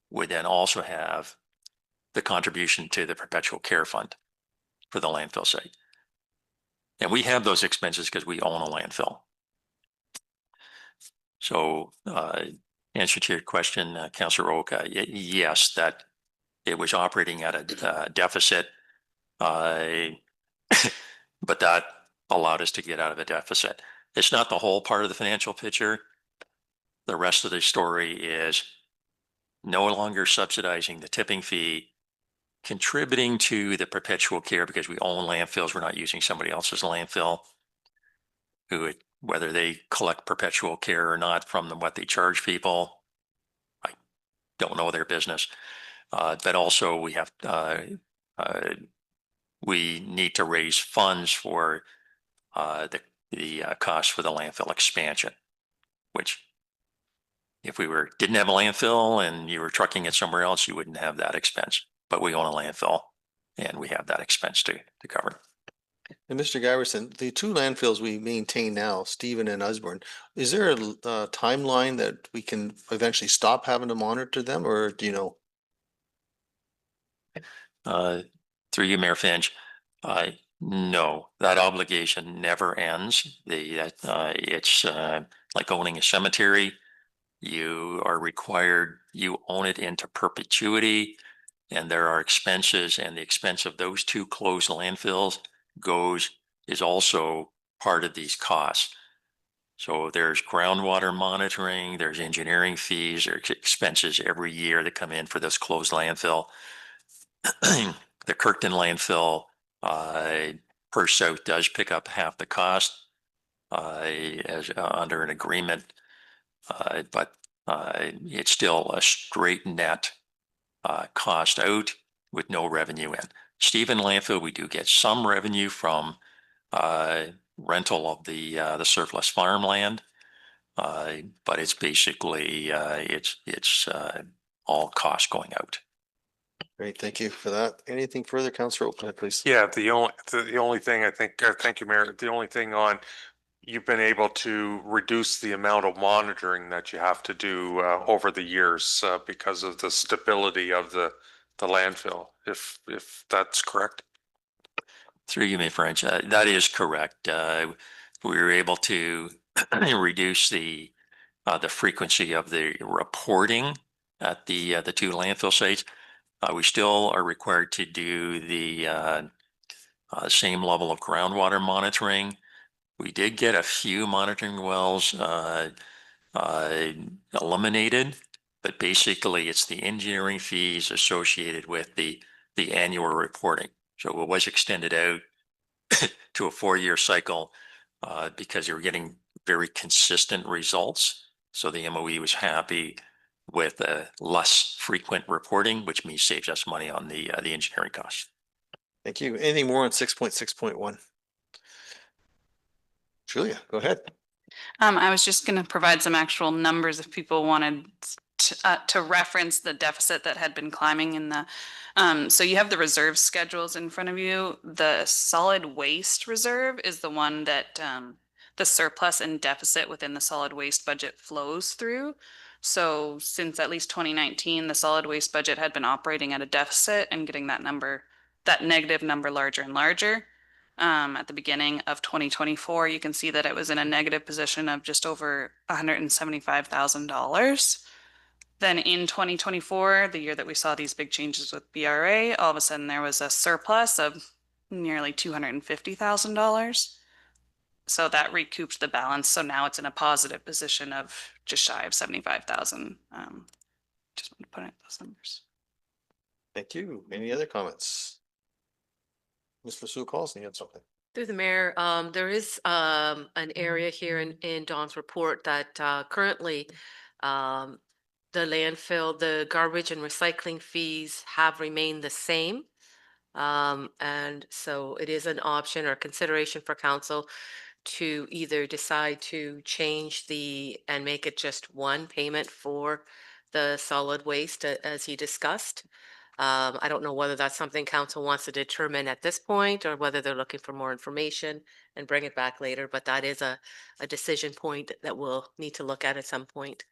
would then also have the contribution to the perpetual care fund for the landfill site. And we have those expenses because we own a landfill. So answer to your question, Councillor Oak, yes, that it was operating at a deficit, but that allowed us to get out of a deficit. It's not the whole part of the financial picture. The rest of the story is no longer subsidizing the tipping fee, contributing to the perpetual care because we own landfills. We're not using somebody else's landfill, whether they collect perpetual care or not from what they charge people. I don't know their business. But also we have, we need to raise funds for the cost for the landfill expansion, which if we didn't have a landfill and you were trucking it somewhere else, you wouldn't have that expense. But we own a landfill and we have that expense to cover. And Mr. Giverson, the two landfills we maintain now, Stephen and Osborne, is there a timeline that we can eventually stop having to monitor them, or do you know? Through you, Mayor Finch, no, that obligation never ends. It's like owning a cemetery. You are required, you own it into perpetuity, and there are expenses, and the expense of those two closed landfills is also part of these costs. So there's groundwater monitoring, there's engineering fees, there's expenses every year that come in for this closed landfill. The Kirkton landfill, Perth South does pick up half the cost as under an agreement, but it's still a straight net cost out with no revenue in. Stephen landfill, we do get some revenue from rental of the surplus farmland, but it's basically it's all cost going out. Great, thank you for that. Anything further, Councillor Oak, please? Yeah, the only thing I think, thank you, Mayor, the only thing on, you've been able to reduce the amount of monitoring that you have to do over the years because of the stability of the landfill, if that's correct. Through you, Mayor French, that is correct. We were able to reduce the frequency of the reporting at the two landfill sites. We still are required to do the same level of groundwater monitoring. We did get a few monitoring wells eliminated, but basically it's the engineering fees associated with the annual reporting. So it was extended out to a 4-year cycle because you were getting very consistent results. So the MOE was happy with less frequent reporting, which means saves us money on the engineering costs. Thank you. Anything more on 6.6.1? Julia, go ahead. I was just going to provide some actual numbers if people wanted to reference the deficit that had been climbing in the, so you have the reserve schedules in front of you. The solid waste reserve is the one that the surplus and deficit within the solid waste budget flows through. So since at least 2019, the solid waste budget had been operating at a deficit and getting that number, that negative number larger and larger. At the beginning of 2024, you can see that it was in a negative position of just over $175,000. Then in 2024, the year that we saw these big changes with BRA, all of a sudden there was a surplus of nearly $250,000. So that recouped the balance. So now it's in a positive position of just shy of 75,000. Just want to put in those numbers. Thank you. Any other comments? Mr. Sue Carlson, you had something. Through the mayor, there is an area here in Dawn's report that currently the landfill, the garbage and recycling fees have remained the same. And so it is an option or consideration for council to either decide to change and make it just one payment for the solid waste as he discussed. I don't know whether that's something council wants to determine at this point or whether they're looking for more information and bring it back later, but that is a decision point that we'll need to look at some point.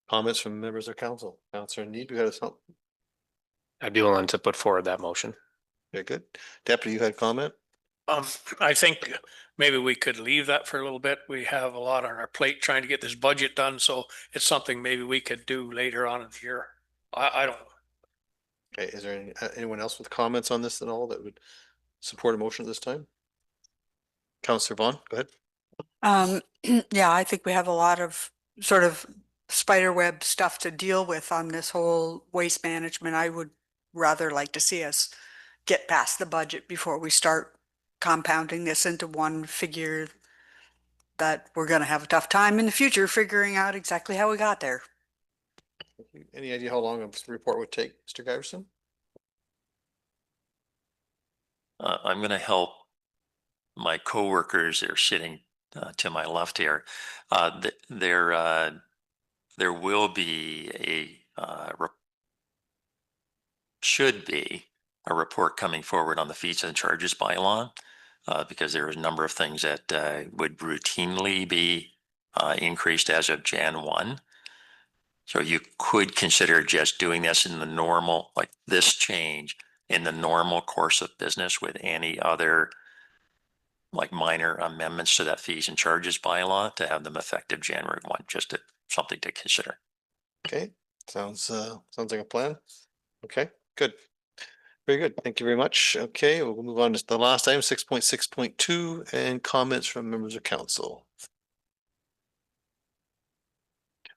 Comments from members of council? Councillor Need, you had something? I'd be willing to put forward that motion. Very good. Deputy, you had comment? I think maybe we could leave that for a little bit. We have a lot on our plate trying to get this budget done, so it's something maybe we could do later on in the year. I don't know. Okay, is there anyone else with comments on this at all that would support a motion at this time? Councillor Vaughn, go ahead. Yeah, I think we have a lot of sort of spiderweb stuff to deal with on this whole waste management. I would rather like to see us get past the budget before we start compounding this into one figure that we're going to have a tough time in the future figuring out exactly how we got there. Any idea how long a report would take, Mr. Giverson? I'm going to help my coworkers that are sitting to my left here. There will be should be a report coming forward on the fees and charges bylaw because there are a number of things that would routinely be increased as of Jan 1. So you could consider just doing this in the normal, like this change in the normal course of business with any other like minor amendments to that fees and charges bylaw to have them effective January 1, just something to consider. Okay, sounds like a plan. Okay, good. Very good. Thank you very much. Okay, we'll move on to the last item, 6.6.2, and comments from members of council.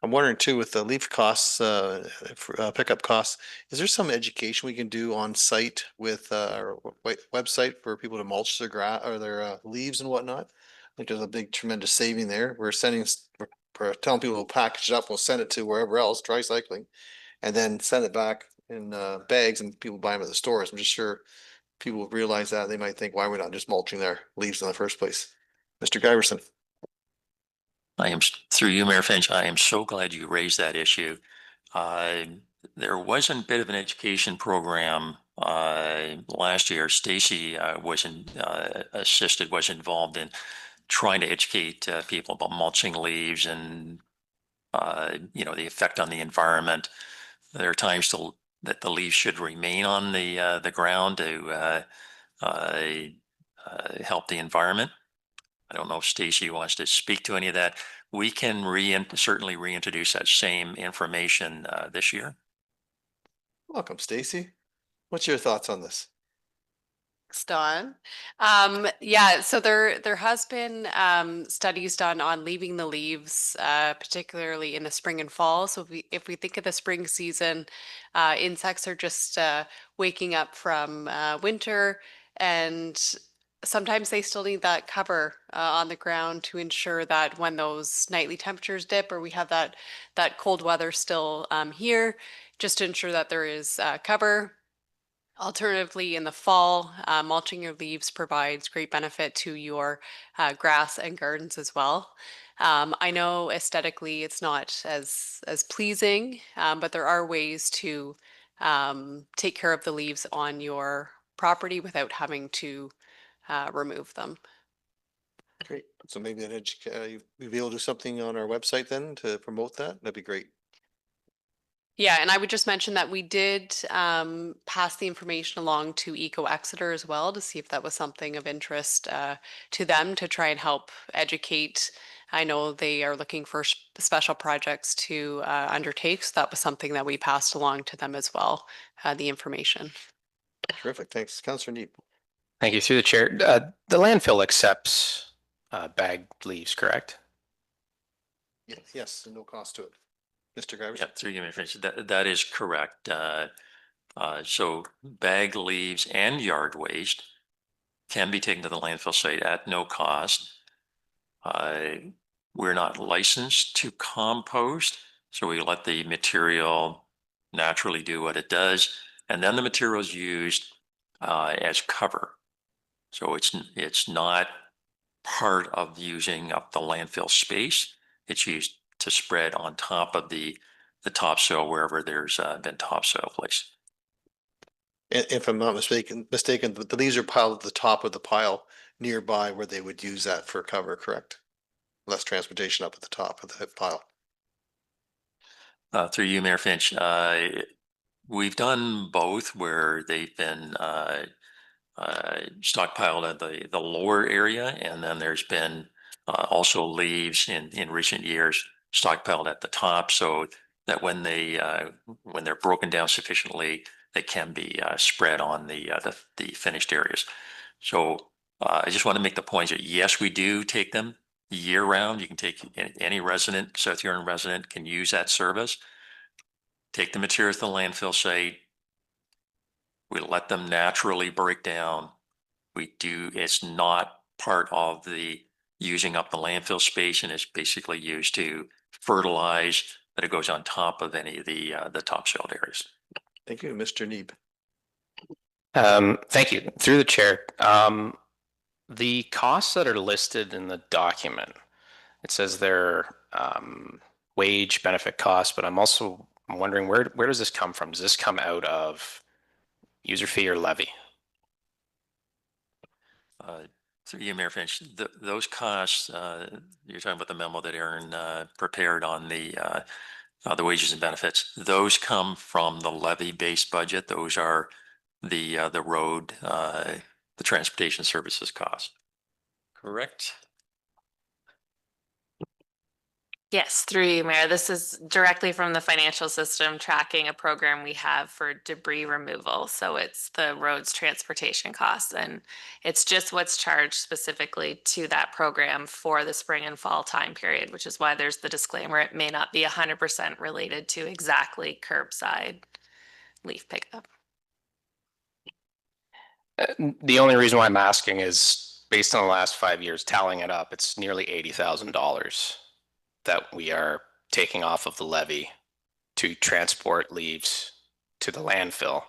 I'm wondering too, with the leaf costs, pickup costs, is there some education we can do on site with our website for people to mulch their grass or their leaves and whatnot? I think there's a big tremendous saving there. We're telling people to package it up, we'll send it to wherever else, Tri-Cycling, and then send it back in bags and people buy them at the stores. I'm just sure people realize that. They might think, why we're not just mulching their leaves in the first place? Mr. Giverson. I am, through you, Mayor Finch, I am so glad you raised that issue. There was a bit of an education program last year. Stacy was involved in trying to educate people about mulching leaves and the effect on the environment. There are times that the leaves should remain on the ground to help the environment. I don't know if Stacy wants to speak to any of that. We can certainly reintroduce that same information this year. Welcome, Stacy. What's your thoughts on this? Thanks, Don. Yeah, so there has been studies done on leaving the leaves, particularly in the spring and fall. So if we think of the spring season, insects are just waking up from winter, and sometimes they still need that cover on the ground to ensure that when those nightly temperatures dip or we have that cold weather still here, just to ensure that there is cover. Alternatively, in the fall, mulching your leaves provides great benefit to your grass and gardens as well. I know aesthetically it's not as pleasing, but there are ways to take care of the leaves on your property without having to remove them. Great. So maybe you'll be able to do something on our website then to promote that. That'd be great. Yeah, and I would just mention that we did pass the information along to Eco Exeter as well to see if that was something of interest to them to try and help educate. I know they are looking for special projects to undertake, so that was something that we passed along to them as well, the information. Terrific. Thanks. Councillor Neep. Thank you. Through the chair, the landfill accepts bagged leaves, correct? Yes, no cost to it. Mr. Givers? Yeah, through you, Mayor Finch, that is correct. So bag leaves and yard waste can be taken to the landfill site at no cost. We're not licensed to compost, so we let the material naturally do what it does, and then the material is used as cover. So it's not part of using up the landfill space. It's used to spread on top of the topsoil wherever there's been topsoil placed. If I'm not mistaken, the leaves are piled at the top of the pile nearby where they would use that for cover, correct? Less transportation up at the top of the pile. Through you, Mayor Finch, we've done both where they've been stockpiled at the lower area, and then there's been also leaves in recent years stockpiled at the top, so that when they're broken down sufficiently, they can be spread on the finished areas. So I just want to make the point that yes, we do take them year round. You can take any resident, South Huron resident can use that service. Take the material to the landfill site. We let them naturally break down. It's not part of the using up the landfill space, and it's basically used to fertilize, but it goes on top of any of the topsoil areas. Thank you, Mr. Neeb. Thank you. Through the chair, the costs that are listed in the document, it says they're wage benefit costs, but I'm also wondering where does this come from? Does this come out of user fee or levy? Through you, Mayor Finch, those costs, you're talking about the memo that Aaron prepared on the wages and benefits. Those come from the levy-based budget. Those are the road, the transportation services cost. Correct? Yes, through you, Mayor. This is directly from the financial system tracking a program we have for debris removal. So it's the roads transportation costs, and it's just what's charged specifically to that program for the spring and fall time period, which is why there's the disclaimer. It may not be 100% related to exactly curbside leaf pickup. The only reason why I'm asking is based on the last 5 years, tallying it up, it's nearly $80,000 that we are taking off of the levy to transport leaves to the landfill.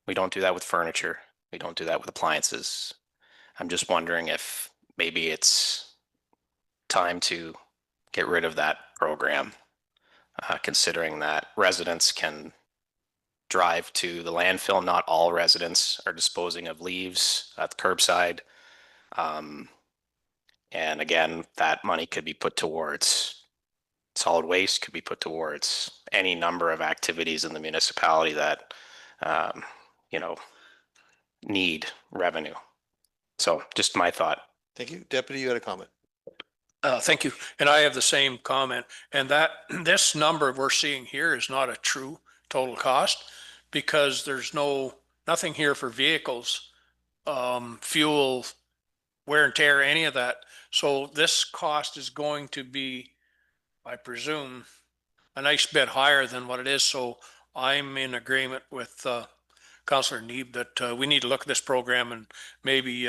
We don't do that with furniture. We don't do that with appliances. I'm just wondering if maybe it's time to get rid of that program, considering that residents can drive to the landfill. Not all residents are disposing of leaves at the curbside. And again, that money could be put towards solid waste, could be put towards any number of activities in the municipality that, need revenue. So just my thought. Thank you. Deputy, you had a comment. Thank you. And I have the same comment. And that this number we're seeing here is not a true total cost because there's nothing here for vehicles, fuel, wear and tear, any of that. So this cost is going to be, I presume, a nice bit higher than what it is. So I'm in agreement with Councillor Neeb that we need to look at this program and maybe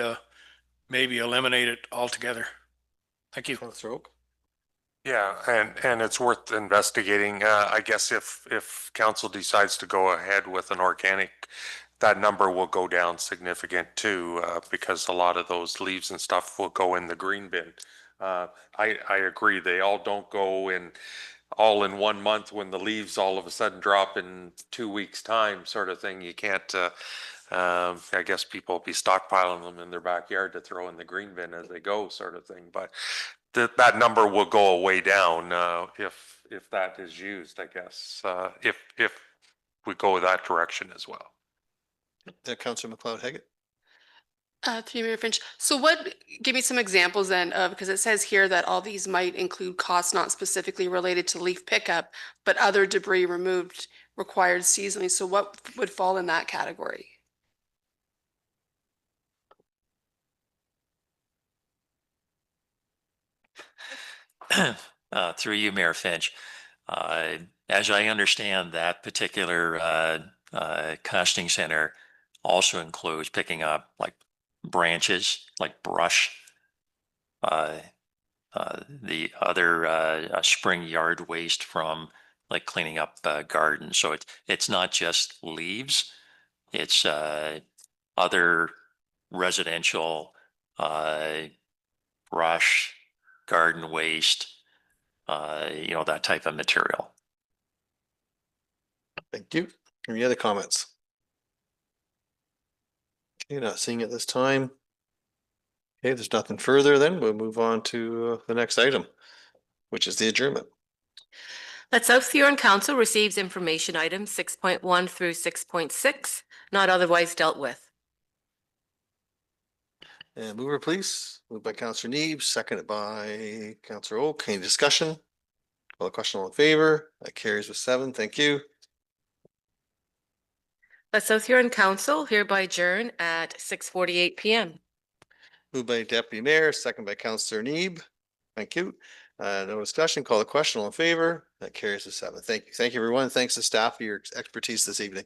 eliminate it altogether. Thank you. Councillor Oak. Yeah, and it's worth investigating. I guess if council decides to go ahead with an organic, that number will go down significant too, because a lot of those leaves and stuff will go in the green bin. I agree. They all don't go in all in 1 month when the leaves all of a sudden drop in 2 weeks time sort of thing. You can't, I guess people will be stockpiling them in their backyard to throw in the green bin as they go sort of thing. But that number will go way down if that is used, I guess, if we go that direction as well. Councillor McLeod-Haggett. Through you, Mayor Finch. So give me some examples then of, because it says here that all these might include costs not specifically related to leaf pickup, but other debris removed required seasonally. So what would fall in that category? Through you, Mayor Finch. As I understand, that particular costing center also includes picking up like branches, like brush, the other spring yard waste from like cleaning up gardens. So it's not just leaves, it's other residential brush, garden waste, that type of material. Thank you. Any other comments? Okay, not seeing it this time. Okay, there's nothing further, then we'll move on to the next item, which is the adjournment. That South Huron Council receives information items 6.1 through 6.6, not otherwise dealt with. And mover, please. Moved by Councillor Neeb, seconded by Councillor Oak. Any discussion? Call the question, all in favor? That carries with 7. Thank you. That South Huron Council hereby adjourn at 6:48 p.m. Moved by Deputy Mayor, second by Councillor Neeb. Thank you. No discussion. Call the question, all in favor? That carries with 7. Thank you. Thank you, everyone. Thanks to staff for your expertise this evening.